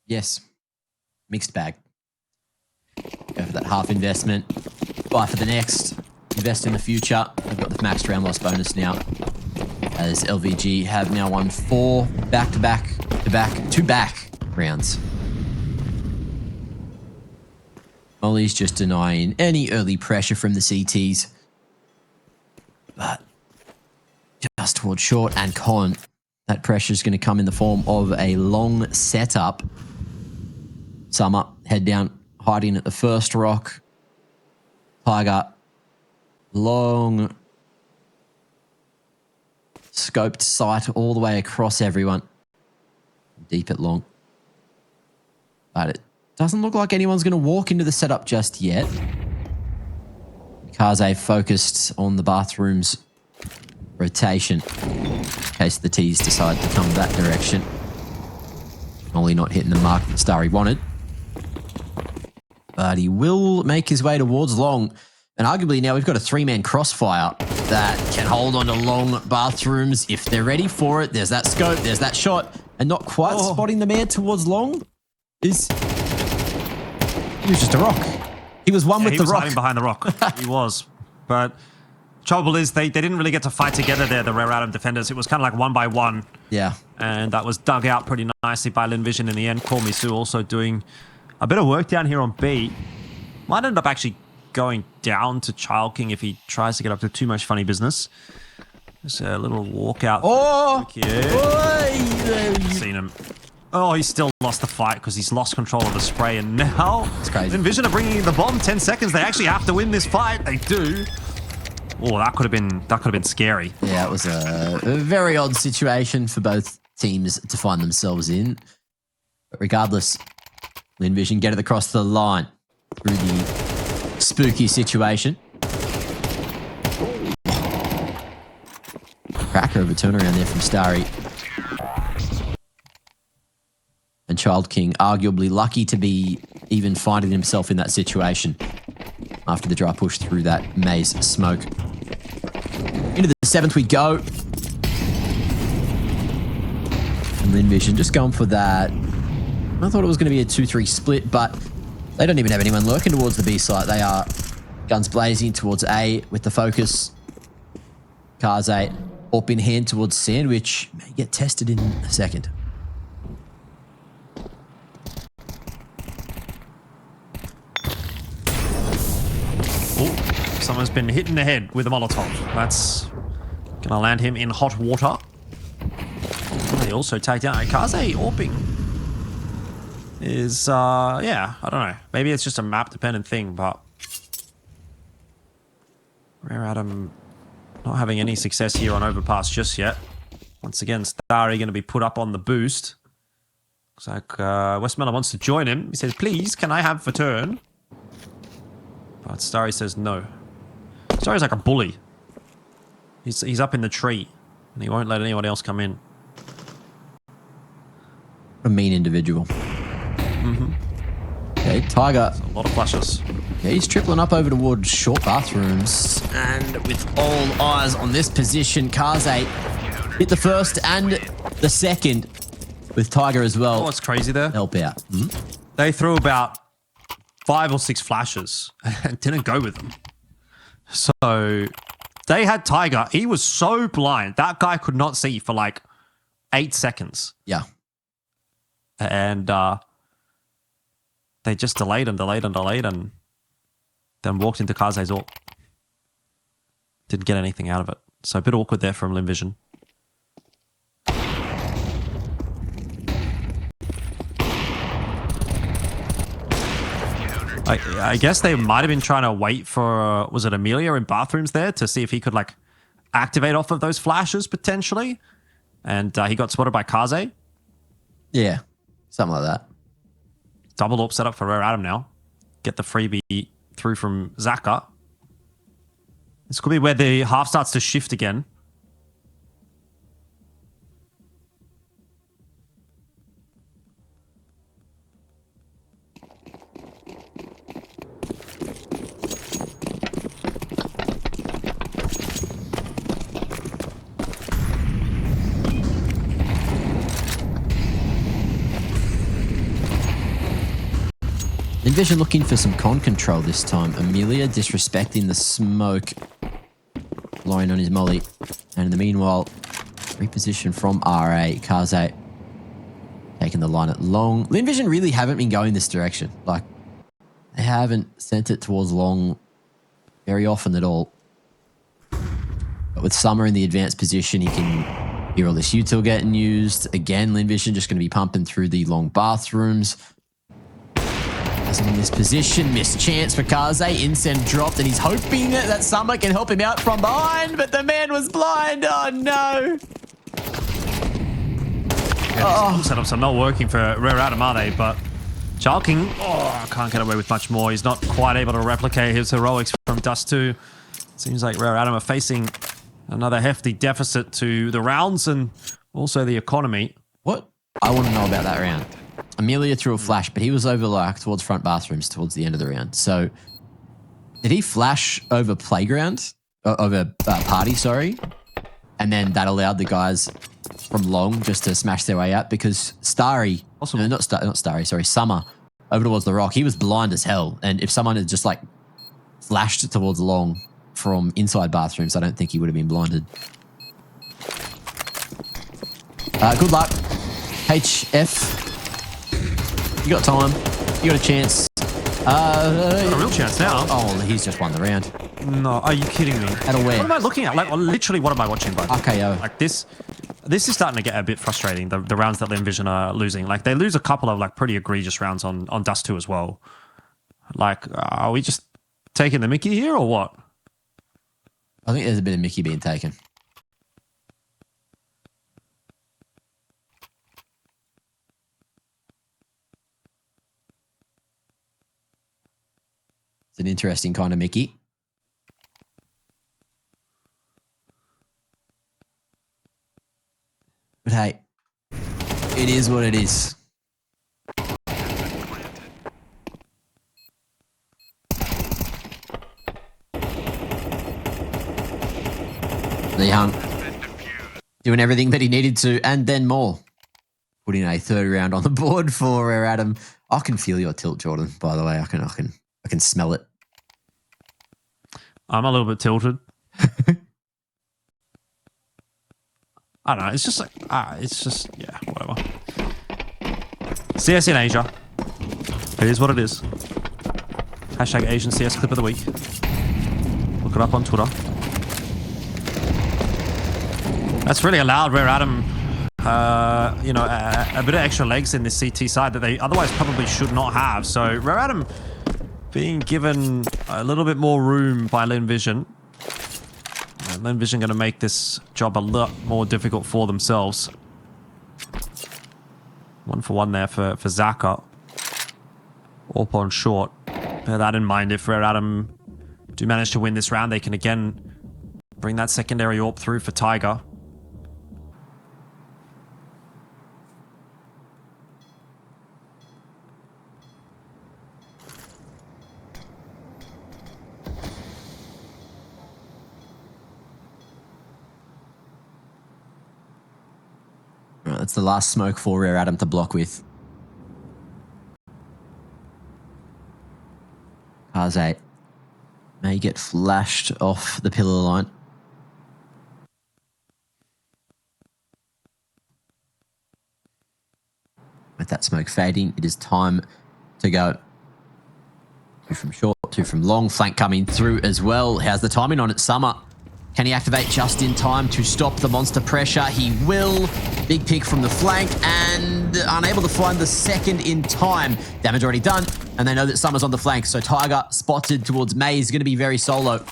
Yes. Mixed bag. Go for that half investment. Buy for the next. Invest in the future. I've got the max round loss bonus now. As LVG have now won 4 back-to-back rounds. Molly's just denying any early pressure from the CTs. But just towards short and Con, that pressure is going to come in the form of a long setup. Summer, head down, hiding at the first rock. Tiger, long scoped sight all the way across everyone. Deep at long. But it doesn't look like anyone's going to walk into the setup just yet. Kaze focused on the Bathroom's rotation in case the T's decide to come that direction. Only not hitting the mark that Starry wanted. But he will make his way towards long. And arguably now we've got a 3-man crossfire that can hold on to long Bathrooms if they're ready for it. There's that scope, there's that shot. And not quite spotting the man towards long is... He was just a rock. He was one with the rock. He was hiding behind the rock. He was. But trouble is they didn't really get to fight together there, the Rare Adam defenders. It was kind of like 1 by 1. Yeah. And that was dug out pretty nicely by Lynn Vision in the end. Kormisu also doing a bit of work down here on B. Might end up actually going down to Child King if he tries to get up to too much funny business. Just a little walkout. Oh! Seen him. Oh, he's still lost the fight because he's lost control of the spray, and now it's crazy. Lynn Vision are bringing in the bomb. 10 seconds. They actually have to win this fight. They do. Oh, that could have been scary. Yeah, it was a very odd situation for both teams to find themselves in. But regardless, Lynn Vision get it across the line. through the spooky situation. Cracker of a turnaround there from Starry. And Child King arguably lucky to be even finding himself in that situation after the dry push through that maze smoke. Into the 7th we go. And Lynn Vision just going for that. I thought it was going to be a 2-3 split, but they don't even have anyone lurking towards the B site. They are guns blazing towards A with the focus. Cars 8 up in hand towards Sandwich. May get tested in a second. Oh, someone's been hit in the head with a Molotov. That's going to land him in hot water. They also take down Kaze Orping. Is, yeah, I don't know. Maybe it's just a map-dependent thing, but Rare Adam not having any success here on Overpass just yet. Once again, Starry going to be put up on the boost. Looks like Westmiller wants to join him. He says, please, can I have the turn? But Starry says no. Starry's like a bully. He's up in the tree, and he won't let anyone else come in. A mean individual. Okay, Tiger. A lot of flashes. Yeah, he's tripling up over towards short bathrooms. And with all eyes on this position, Kaze hit the first and the second with Tiger as well. Oh, what's crazy there? Help out. They threw about 5 or 6 flashes and didn't go with them. So they had Tiger. He was so blind. That guy could not see for like 8 seconds. Yeah. And they just delayed and then walked into Kaze's ult. Didn't get anything out of it. So a bit awkward there from Lynn Vision. I guess they might have been trying to wait for, was it Emilia in bathrooms there to see if he could like activate off of those flashes potentially. And he got spotted by Kaze. Yeah, something like that. Double AWP set up for Rare Adam now. Get the freebie through from Zaka. This could be where the half starts to shift again. Envision looking for some con control this time. Emilia disrespecting the smoke. Lauren on his molly. And in the meanwhile, reposition from RA. Kaze taking the line at long. Lynn Vision really haven't been going this direction. Like, they haven't sent it towards long very often at all. But with Summer in the advanced position, he can hear all this util getting used. Again, Lynn Vision just going to be pumping through the long bathrooms. As in this position, missed chance for Kaze. Incend dropped, and he's hoping that Summer can help him out from behind, but the man was blind. Oh, no. Yeah, setups are not working for Rare Adam, are they? But Child King, can't get away with much more. He's not quite able to replicate his heroics from Dust2. Seems like Rare Adam are facing another hefty deficit to the rounds and also the economy. What I want to know about that round. Emilia threw a flash, but he was over like towards front bathrooms towards the end of the round. So did he flash over playground, over party, sorry? And then that allowed the guys from long just to smash their way out because Starry, no, not Starry, sorry, Summer over towards the rock. He was blind as hell. And if someone had just like flashed towards long from inside bathrooms, I don't think he would have been blinded. Good luck, HF. You got time. You got a chance. Got a real chance now. Oh, he's just won the round. No, are you kidding me? At a where? What am I looking at? Like, literally, what am I watching, bud? RKO. Like this is starting to get a bit frustrating. The rounds that Lynn Vision are losing. Like they lose a couple of like pretty egregious rounds on Dust2 as well. Like, are we just taking the mickey here or what? I think there's a bit of mickey being taken. It's an interesting kind of Mickey. But hey, it is what it is. Lee Hunt doing everything that he needed to and then more. Putting a third round on the board for Adam. I can feel your tilt, Jordan, by the way. I can smell it. I'm a little bit tilted. I don't know. It's just like, yeah, whatever. CS in Asia. It is what it is. Hashtag Asian CS clip of the week. Look it up on Twitter. That's really allowed Rare Adam, you know, a bit of extra legs in this CT side that they otherwise probably should not have. So Rare Adam being given a little bit more room by Lynn Vision. Lynn Vision going to make this job a lot more difficult for themselves. 1 for 1 there for Zaka. Orp on short. Bear that in mind. If Rare Adam do manage to win this round, they can again bring that secondary Orp through for Tiger. That's the last smoke for Rare Adam to block with. Cars 8 may get flashed off the pillar line. With that smoke fading, it is time to go. 2 from short, 2 from long. Flank coming through as well. How's the timing on it, Summer? Can he activate just in time to stop the monster pressure? He will. Big pick from the flank and unable to find the second in time. Damage already done, and they know that Summer's on the flank. So Tiger spotted towards May is going to be very solo.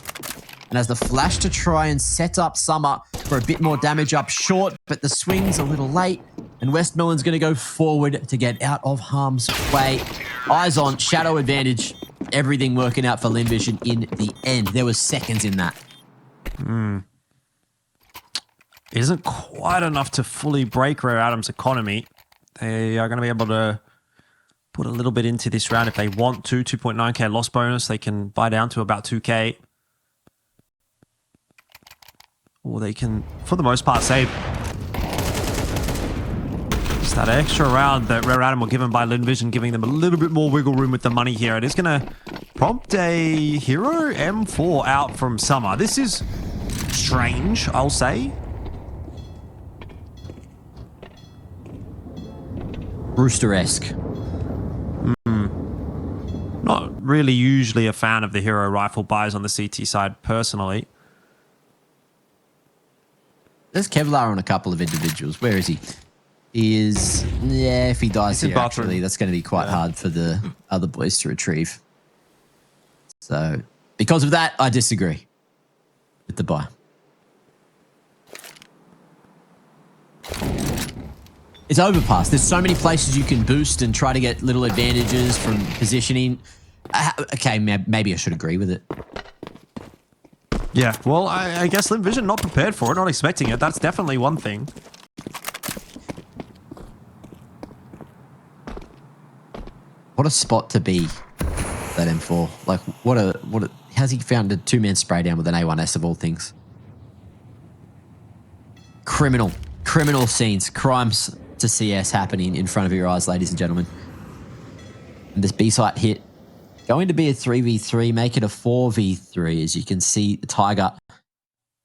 And as the flash to try and set up Summer for a bit more damage up short, but the swing's a little late. And Westmoreland's going to go forward to get out of harm's way. Eyes on, shadow advantage. Everything working out for Lynn Vision in the end. There was seconds in that. Isn't quite enough to fully break Rare Adam's economy. They are going to be able to put a little bit into this round if they want to. 2.9k loss bonus. They can buy down to about 2k. Or they can, for the most part, save. Just that extra round that Rare Adam were given by Lynn Vision, giving them a little bit more wiggle room with the money here. It is going to prompt a hero M4 out from Summer. This is strange, I'll say. Brewster-esque. Not really usually a fan of the hero rifle buys on the CT side, personally. There's Kevlar on a couple of individuals. Where is he? He is... Yeah, if he dies here, actually, that's going to be quite hard for the other boys to retrieve. So, because of that, I disagree with the buy. It's Overpass. There's so many places you can boost and try to get little advantages from positioning. Okay, maybe I should agree with it. Yeah, well, I guess Lynn Vision not prepared for it, not expecting it. That's definitely one thing. What a spot to be, that M4. Like, what a how's he found a 2-man spray down with an A1S of all things? Criminal scenes, crimes to CS happening in front of your eyes, ladies and gentlemen. And this B-site hit, going to be a 3v3, make it a 4v3, as you can see the Tiger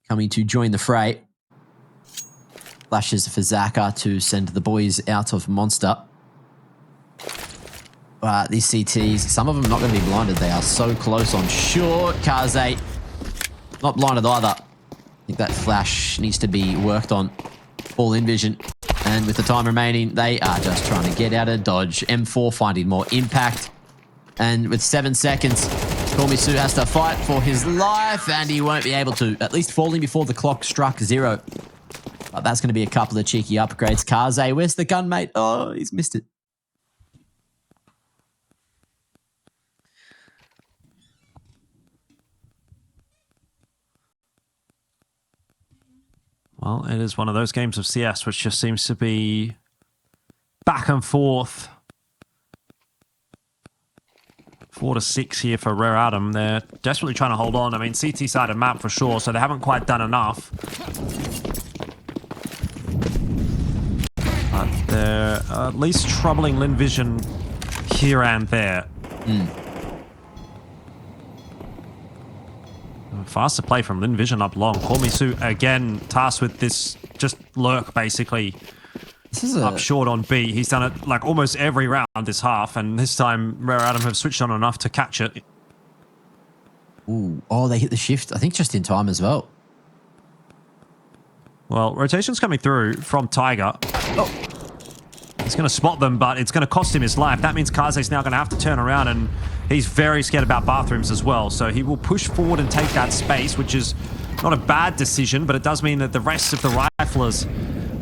coming to join the fray. Flashes for Zaka to send the boys out of Monster. But these CTs, some of them not going to be blinded. They are so close on short. Cars 8, not blinded either. I think that flash needs to be worked on. All in vision. And with the time remaining, they are just trying to get out of dodge. M4 finding more impact. And with 7 seconds, Kormisu has to fight for his life, and he won't be able to, at least falling before the clock struck 0. But that's going to be a couple of cheeky upgrades. Kaze, where's the gun, mate? Oh, he's missed it. Well, it is one of those games of CS which just seems to be back and forth. 4-6 here for Rare Atom. They're desperately trying to hold on. I mean, CT side of map for sure, so they haven't quite done enough. But they're at least troubling Lynn Vision here and there. Faster play from Lynn Vision up long. Kormisu again tasked with this just lurk basically. This is up short on B. He's done it like almost every round this half, and this time Rare Atom have switched on enough to catch it. Ooh. Oh, they hit the shift. I think just in time as well. Well, rotation's coming through from Tiger. Oh. He's going to spot them, but it's going to cost him his life. That means Kaze's now going to have to turn around, and he's very scared about bathrooms as well. So he will push forward and take that space, which is not a bad decision, but it does mean that the rest of the riflers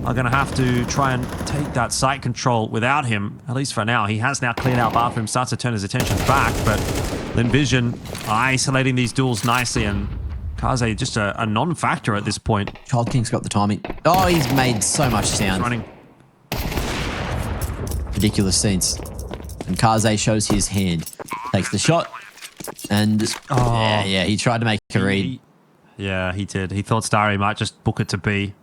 are going to have to try and take that site control without him, at least for now. He has now cleared out bathroom, starts to turn his attention back, but Lynn Vision isolating these duels nicely, and Kaze just a non-factor at this point. Child King's got the timing. Oh, he's made so much sound. Running. Ridiculous scenes. And Kaze shows his hand. Takes the shot. And yeah, he tried to make a read. Yeah, he did. He thought Starry might just book it to B.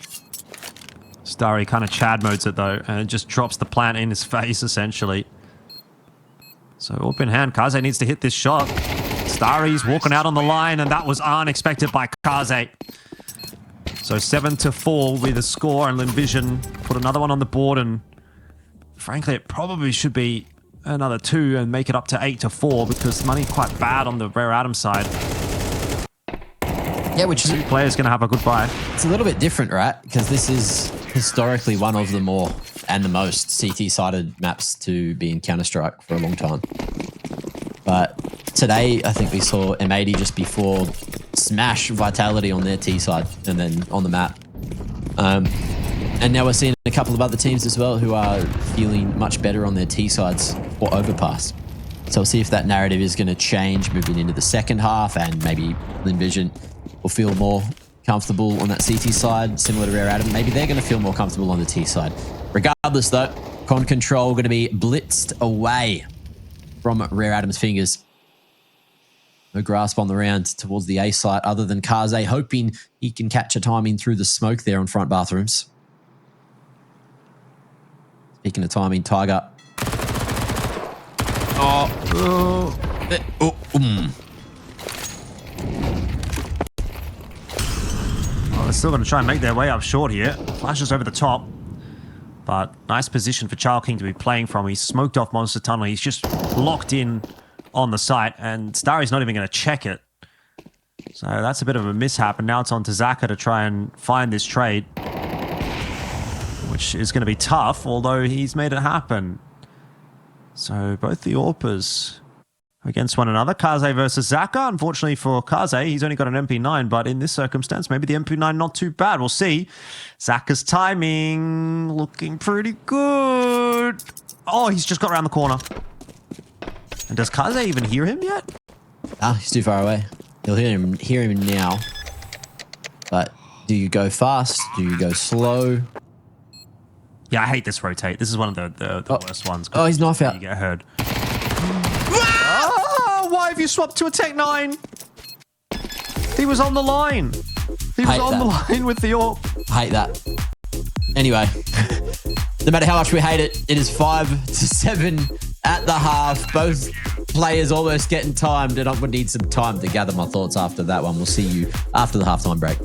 Starry kind of Chad modes it though, and it just drops the plant in his face essentially. So up in hand, Kaze needs to hit this shot. Starry's walking out on the line, and that was unexpected by Kaze. So 7-4 will be the score, and Lynn Vision put another one on the board, and frankly, it probably should be another 2 and make it up to 8-4 because money's quite bad on the Rare Atom side. Yeah, which is 2 players going to have a good buy. It's a little bit different, right? Because this is historically one of the more and the most CT-sided maps to be in Counter-Strike for a long time. But today, I think we saw M80 just before smash Vitality on their T side and then on the map. And now we're seeing a couple of other teams as well who are feeling much better on their T sides for Overpass. So we'll see if that narrative is going to change moving into the second half, and maybe Lynn Vision will feel more comfortable on that CT side, similar to Rare Atom. Maybe they're going to feel more comfortable on the T side. Regardless though, Con Control going to be blitzed away from Rare Atom's fingers. No grasp on the round towards the A site other than Kaze hoping he can catch a timing through the smoke there on front bathrooms. Speaking of timing, Tiger. They're still going to try and make their way up short here. Flashes over the top. But nice position for Child King to be playing from. He's smoked off Monster Tunnel. He's just locked in on the site. And Starry's not even going to check it. So that's a bit of a mishap. And now it's on to Zaka to try and find this trade. Which is going to be tough, although he's made it happen. So both the AWPers against one another. Kaze versus Zaka. Unfortunately for Kaze, he's only got an MP9, but in this circumstance, maybe the MP9 not too bad. We'll see. Zaka's timing looking pretty good. Oh, he's just got around the corner. And does Kaze even hear him yet? Ah, he's too far away. He'll hear him now. But do you go fast? Do you go slow? Yeah, I hate this rotate. This is one of the worst ones. Oh, he's knife out. You get heard. Why have you swapped to a Tech 9? He was on the line. He was on the line with the AWP. I hate that. Anyway, no matter how much we hate it, it is 5-7 at the half. Both players almost getting timed, and I would need some time to gather my thoughts after that one. We'll see you after the halftime break.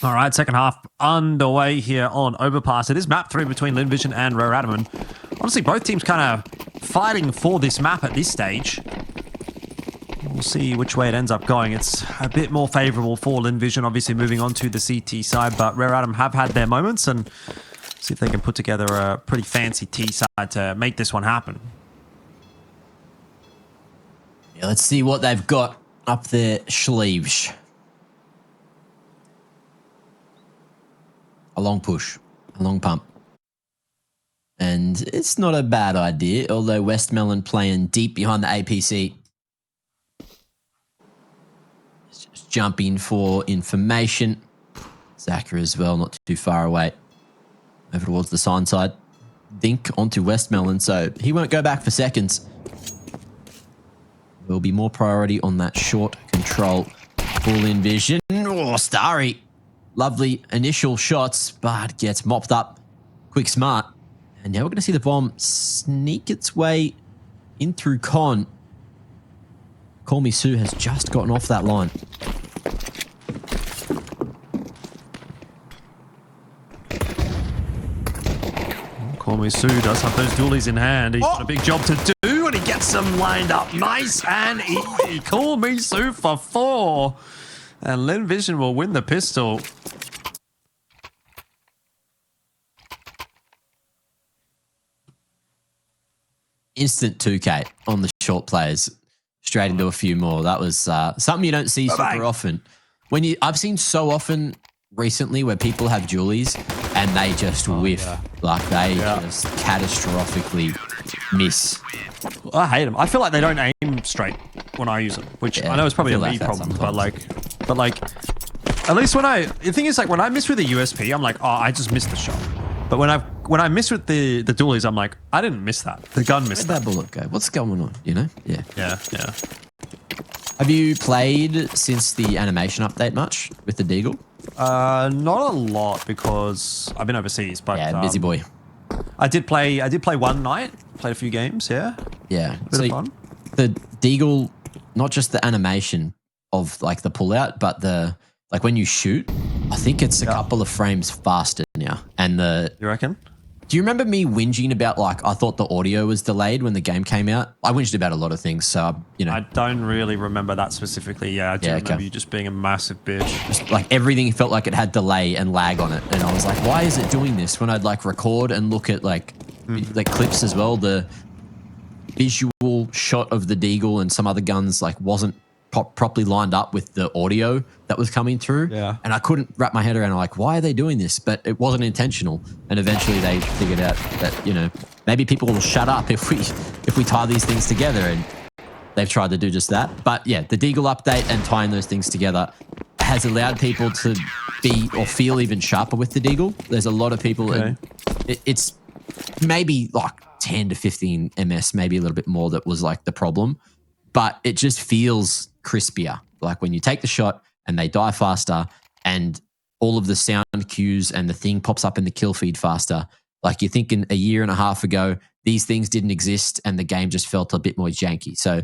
All right, second half underway here on Overpass. It is map 3 between Lynn Vision and Rare Adam. And honestly, both teams kind of fighting for this map at this stage. We'll see which way it ends up going. It's a bit more favorable for Lynn Vision, obviously moving on to the CT side, but Rare Adam have had their moments, and see if they can put together a pretty fancy T side to make this one happen. Yeah, let's see what they've got up their sleeves. A long push, a long pump. And it's not a bad idea, although Westmelon playing deep behind the APC. Just jump in for information. Zachary as well, not too far away. Over towards the sign side. Dink onto Westmelon, so he won't go back for seconds. There will be more priority on that short control. Full in vision. Oh, Starry. Lovely initial shots, but gets mopped up quick smart. And now we're going to see the bomb sneak its way in through Con. Call Me Sue has just gotten off that line. Call Me Sue does have those dualies in hand. He's got a big job to do, and he gets them lined up nice and easy. Call Me Sue for 4. And Lynn Vision will win the pistol. Instant 2K on the short players. Straight into a few more. That was something you don't see super often. I've seen so often recently where people have dualies and they just whiff. Yeah. Like they just catastrophically miss. I hate them. I feel like they don't aim straight when I use them, which I know is probably a me problem, but like, at least the thing is, like, when I miss with the USP, I'm like, oh, I just missed the shot. But when I miss with the dualies, I'm like, I didn't miss that. The gun missed that bullet go. What's going on? You know? Yeah. Yeah. Have you played since the animation update much with the Deagle? Not a lot because I've been overseas. But yeah, busy boy. I did play one night. Played a few games. Yeah. Yeah. Bit of fun. The Deagle, not just the animation of like the pullout, but the like when you shoot, I think it's a couple of frames faster now. And you reckon? Do you remember me whinging about, like, I thought the audio was delayed when the game came out? I whinged about a lot of things, so, you know. I don't really remember that specifically. Yeah, I do remember you just being a massive bitch. Just, like, everything felt like it had delay and lag on it. And I was like, why is it doing this? When I'd, like, record and look at, like clips as well, the visual shot of the Deagle and some other guns, like, wasn't properly lined up with the audio that was coming through. Yeah. And I couldn't wrap my head around, like, why are they doing this? But it wasn't intentional. And eventually they figured out that, you know, maybe people will shut up if we tie these things together, and they've tried to do just that. But yeah, the Deagle update and tying those things together has allowed people to be or feel even sharper with the Deagle. There's a lot of people, and it's maybe like 10 to 15 ms, maybe a little bit more, that was like the problem. But it just feels crispier. Like when you take the shot and they die faster and all of the sound cues and the thing pops up in the kill feed faster. Like you're thinking a year and a half ago, these things didn't exist and the game just felt a bit more janky. So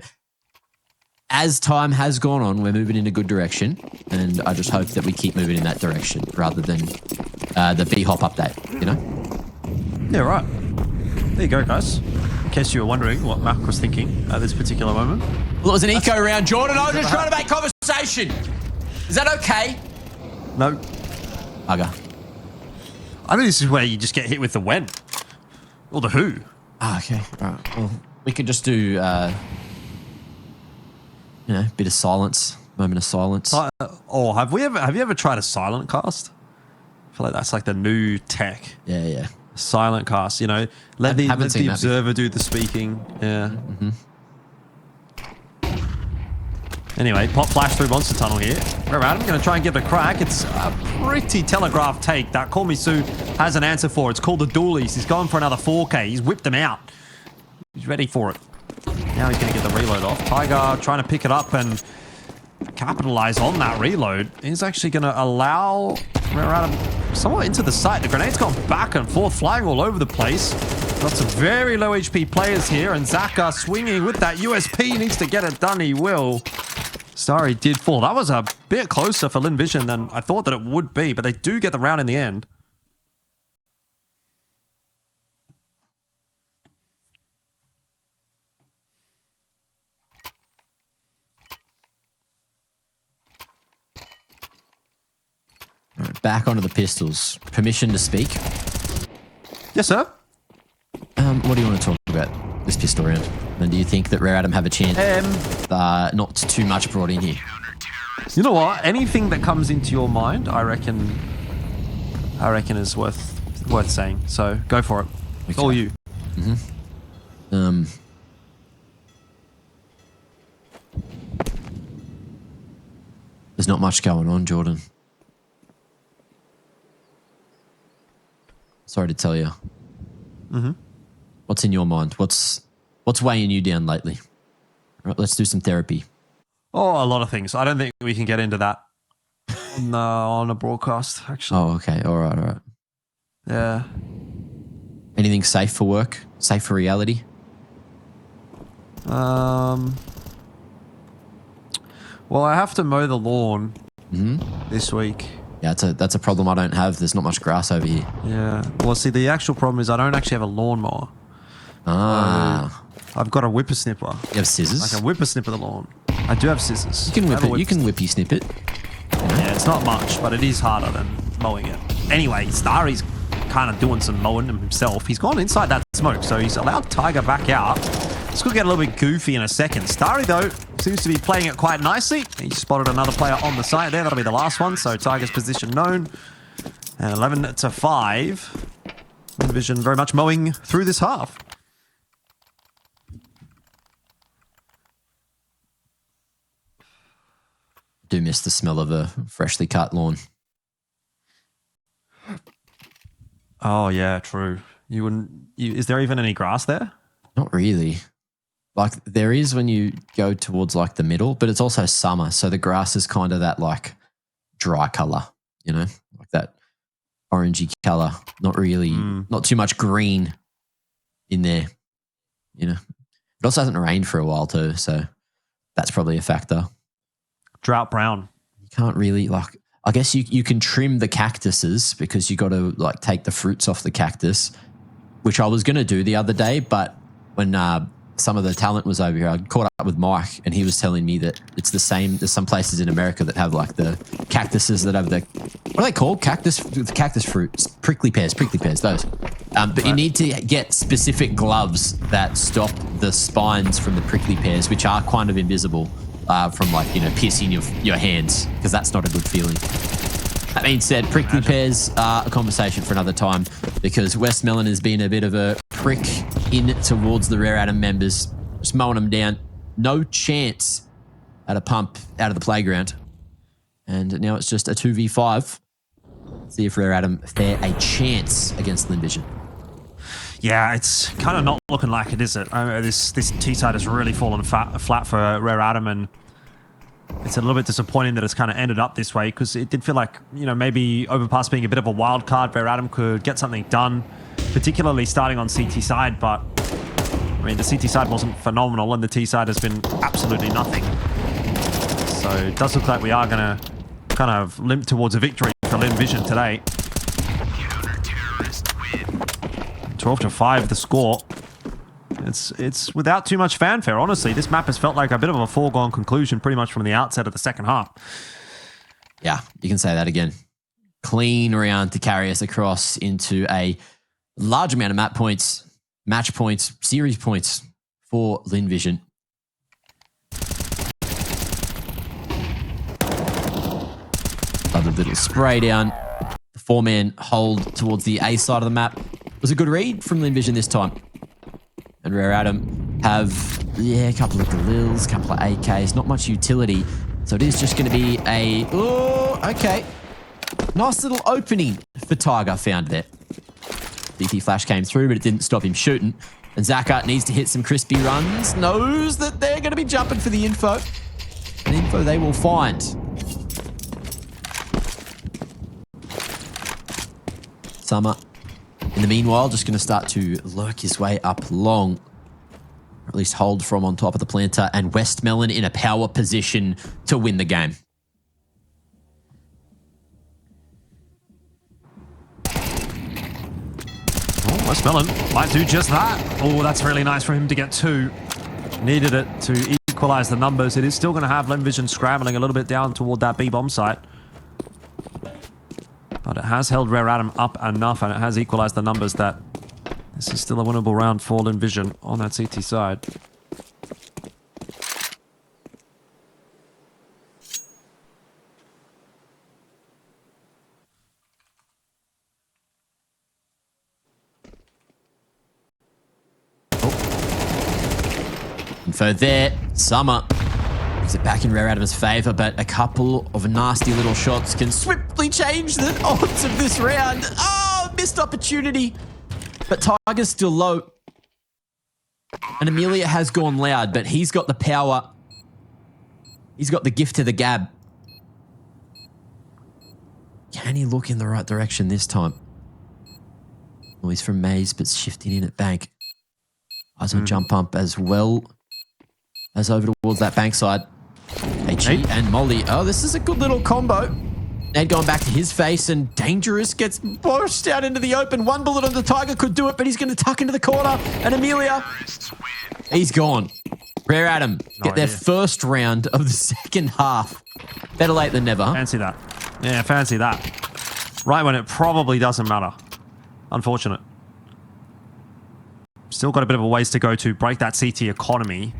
as time has gone on, we're moving in a good direction. And I just hope that we keep moving in that direction rather than the B-Hop update, you know? Yeah, right. There you go, guys. In case you were wondering what Mac was thinking at this particular moment. Well, it was an eco round, Jordan. I was just trying to make conversation. Is that okay? No. Bugger. I think this is where you just get hit with the when. Or the who. Oh, okay. All right. Well, we could just do, you know, a bit of silence, moment of silence. Or have you ever tried a silent cast? I feel like that's like the new tech. Yeah. Silent cast, you know, let the observer do the speaking. Yeah. Mm-hmm. Anyway, pop flash through monster tunnel here. Rare Adam going to try and give it a crack. It's a pretty telegraphed take that Call Me Sue has an answer for. It's called the dualies. He's going for another 4K. He's whipped them out. He's ready for it. Now he's going to get the reload off. Tiger trying to pick it up and capitalize on that reload. He's actually going to allow Rare Adam somewhat into the site. The grenade's gone back and forth, flying all over the place. Got some very low HP players here, and Zaka swinging with that USP. Needs to get it done. He will. Starry did fall. That was a bit closer for Lynn Vision than I thought that it would be, but they do get the round in the end. All right, back onto the pistols. Permission to speak. Yes, sir. What do you want to talk about this pistol round? And do you think that Rare Adam have a chance? Not too much brought in here. You know what? Anything that comes into your mind, I reckon is worth saying. So go for it. It's all you. There's not much going on, Jordan. Sorry to tell you. What's in your mind? What's weighing you down lately? All right, let's do some therapy. Oh, a lot of things. I don't think we can get into that on a broadcast, actually. Oh, okay. All right. Yeah. Anything safe for work? Safe for reality? Well, I have to mow the lawn this week. Yeah, that's a problem I don't have. There's not much grass over here. Yeah. Well, see, the actual problem is I don't actually have a lawnmower. I've got a whippersnipper. You have scissors? I can whippersnipper the lawn. I do have scissors. You can whip it. You can whippy snip it. Yeah, it's not much, but it is harder than mowing it. Anyway, Starry's kind of doing some mowing himself. He's gone inside that smoke, so he's allowed Tiger back out. This could get a little bit goofy in a second. Starry, though, seems to be playing it quite nicely. He spotted another player on the side there. That'll be the last one, so Tiger's position known. And 11-5. Vision very much mowing through this half. Do miss the smell of a freshly cut lawn. Oh, yeah, true. You wouldn't... is there even any grass there? Not really. Like, there is when you go towards, like, the middle, but it's also summer, so the grass is kind of that, like, dry colour, you know? Like that orangey colour. Not really... Not too much green in there, you know? It also hasn't rained for a while too, so that's probably a factor. Drought brown. You can't really, like... I guess you can trim the cactuses because you got to, like, take the fruits off the cactus, which I was going to do the other day, but when some of the talent was over here, I caught up with Mike and he was telling me that it's the same. There's some places in America that have, like, the cactuses that have the, what are they called? Cactus fruits, prickly pears, those. But you need to get specific gloves that stop the spines from the prickly pears, which are kind of invisible. From, like, you know, piercing your hands, because that's not a good feeling. That being said, prickly pears are a conversation for another time, because Westmelon has been a bit of a prick in towards the Rare Adam members, just mowing them down. No chance at a pump out of the playground. And now it's just a 2v5. See if Rare Adam fare a chance against Lynn Vision. Yeah, it's kind of not looking like it, is it? This T-side has really fallen flat for Rare Adam, and it's a little bit disappointing that it's kind of ended up this way, because it did feel like, you know, maybe Overpass being a bit of a wild card, Rare Adam could get something done, particularly starting on CT side, but I mean, the CT side wasn't phenomenal, and the T side has been absolutely nothing. So it does look like we are going to kind of limp towards a victory for Lynn Vision today. 12-5 the score. It's without too much fanfare, honestly. This map has felt like a bit of a foregone conclusion pretty much from the outset of the second half. Yeah, you can say that again. Clean round to carry us across into a large amount of match points, series points for Lynn Vision. Another little spray down. The four-man hold towards the A side of the map. Was a good read from Lynn Vision this time. And Rare Adam have, a couple of Galils, a couple of AKs, not much utility. So it is just going to be a, nice little opening for Tiger found there. DP flash came through, but it didn't stop him shooting. And Zaka needs to hit some crispy runs, knows that they're going to be jumping for the info. And info they will find. Summer, in the meanwhile, just going to start to lurk his way up long. or at least hold from on top of the planter, and Westmelon in a power position to win the game. Oh, Westmelon might do just that. Oh, that's really nice for him to get 2. Needed it to equalize the numbers. It is still going to have Lynn Vision scrambling a little bit down toward that B-bomb site. But it has held Rare Atom up enough, and it has equalized the numbers that this is still a winnable round for Lynn Vision on that CT side. Info there. Summer is it back in Rare Atom's favor, but a couple of nasty little shots can swiftly change the odds of this round. Oh, missed opportunity. But Tiger's still low. And Emilia has gone loud, but he's got the power. He's got the gift to the gab. Can he look in the right direction this time? Well, he's from Maze, but shifting in at bank. Eyes on jump pump as well as over towards that bank side. HE and Molly. Oh, this is a good little combo. Ned going back to his face, and Dangerous gets pushed out into the open. One bullet on the Tiger could do it, but he's going to tuck into the corner. And Emilia, he's gone. Rare Atom get their first round of the second half. Better late than never. Fancy that. Yeah, fancy that. Right when it probably doesn't matter. Unfortunate. Still got a bit of a ways to go to break that CT economy.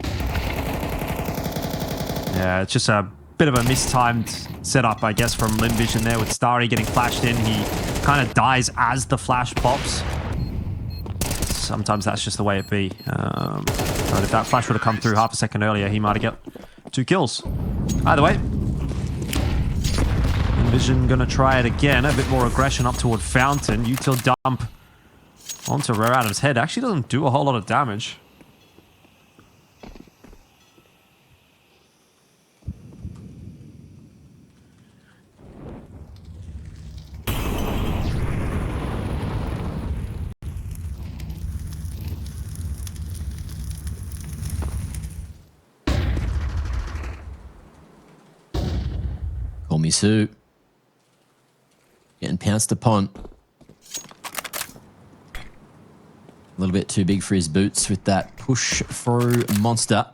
Yeah, it's just a bit of a mistimed setup, I guess, from Lynn Vision there with Starry getting flashed in. He kind of dies as the flash pops. Sometimes that's just the way it be. But if that flash would have come through half a second earlier, he might have got 2 kills. Either way, Lynn Vision going to try it again. A bit more aggression up toward Fountain. Util dump onto Rare Atom's head. Actually doesn't do a whole lot of damage. Call me Sue. Getting pounced upon. A little bit too big for his boots with that push through monster.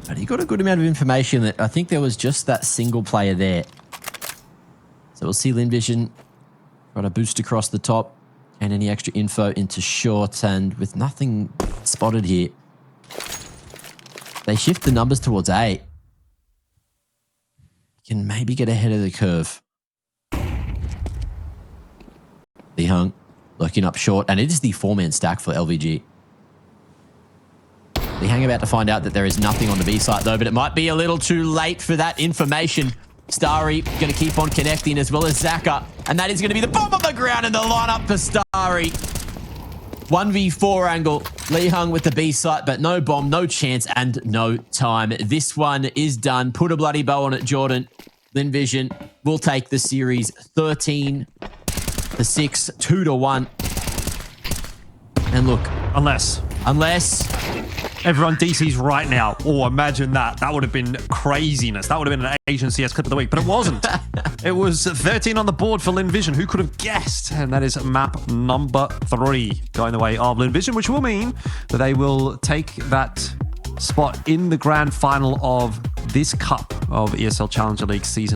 But he got a good amount of information that I think there was just that single player there. So we'll see Lynn Vision try to boost across the top and any extra info into short, and with nothing spotted here, they shift the numbers towards 8. Can maybe get ahead of the curve. Lee Hung looking up short, and it is the 4-man stack for LVG. Lee Hung about to find out that there is nothing on the B site though, but it might be a little too late for that information. Starry going to keep on connecting, as well as Zaka, and that is going to be the bomb on the ground in the lineup for Starry. 1v4 angle. Lee Hung with the B site, but no bomb, no chance, and no time. This one is done. Put a bloody bow on it, Jordan. Lynn Vision will take the series 13-6, 2-1. And look, Unless everyone DC's right now. Oh, imagine that. That would have been craziness. That would have been an Asian CS clip of the week, but it wasn't. It was 13 on the board for Lynn Vision. Who could have guessed? And that is map number 3 going the way of Lynn Vision, which will mean that they will take that spot in the grand final of this cup of ESL Challenger League season